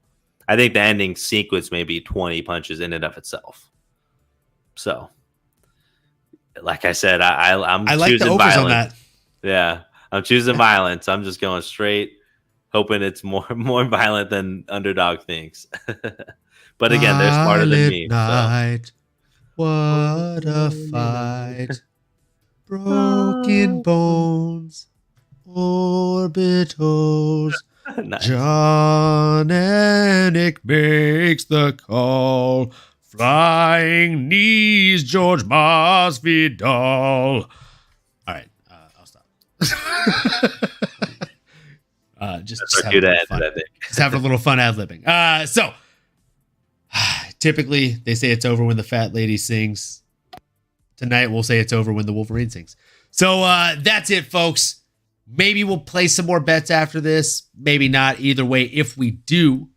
I think the ending sequence may be 20 punches in and of itself. So, like I said, I'm I like choosing the overs violence. on that. Yeah, I'm choosing violence. I'm just going straight, hoping it's more violent than underdog thinks. But again, they're smarter than me. Night. So. What a fight. Broken bones. Orbitals. Nice. John Anik makes the call. Flying knees, George Masvidal. All right, I'll stop. Just having a little fun ad-libbing. So, typically, they say it's over when the fat lady sings. Tonight, we'll say it's over when the Wolverine sings. So, that's it, folks. Maybe we'll play some more bets after this. Maybe not. Either way, if we do,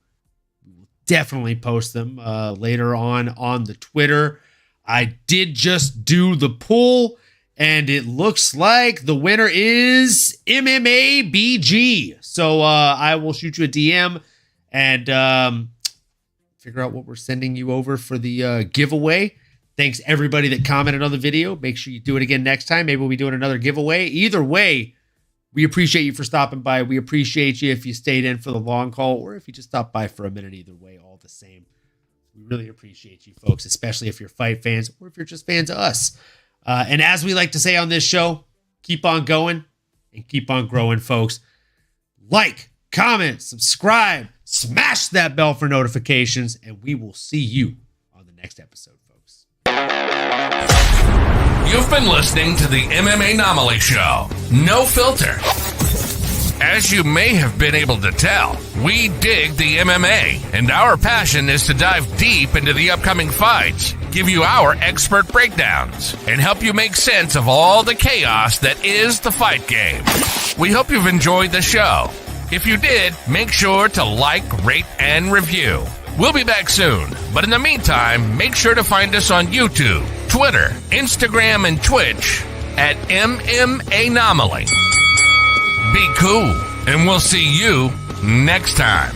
we'll definitely post them later on the Twitter. I did just do the poll, and it looks like the winner is MMA BG. So I will shoot you a DM and figure out what we're sending you over for the giveaway. Thanks everybody that commented on the video. Make sure you do it again next time. Maybe we'll be doing another giveaway. Either way, we appreciate you for stopping by. We appreciate you if you stayed in for the long haul or if you just stopped by for a minute. Either way, all the same. We really appreciate you folks, especially if you're fight fans or if you're just fans of us. And as we like to say on this show, keep on going and keep on growing, folks. Like, comment, subscribe, smash that bell for notifications, and we will see you on the next episode, folks. You've been listening to the MMAnomaly Show. No filter. As you may have been able to tell, we dig the MMA, and our passion is to dive deep into the upcoming fights, give you our expert breakdowns, and help you make sense of all the chaos that is the fight game. We hope you've enjoyed the show. If you did, make sure to like, rate, and review. We'll be back soon, but in the meantime, make sure to find us on YouTube, Twitter, Instagram, and Twitch at MMAnomaly. Be cool, and we'll see you next time.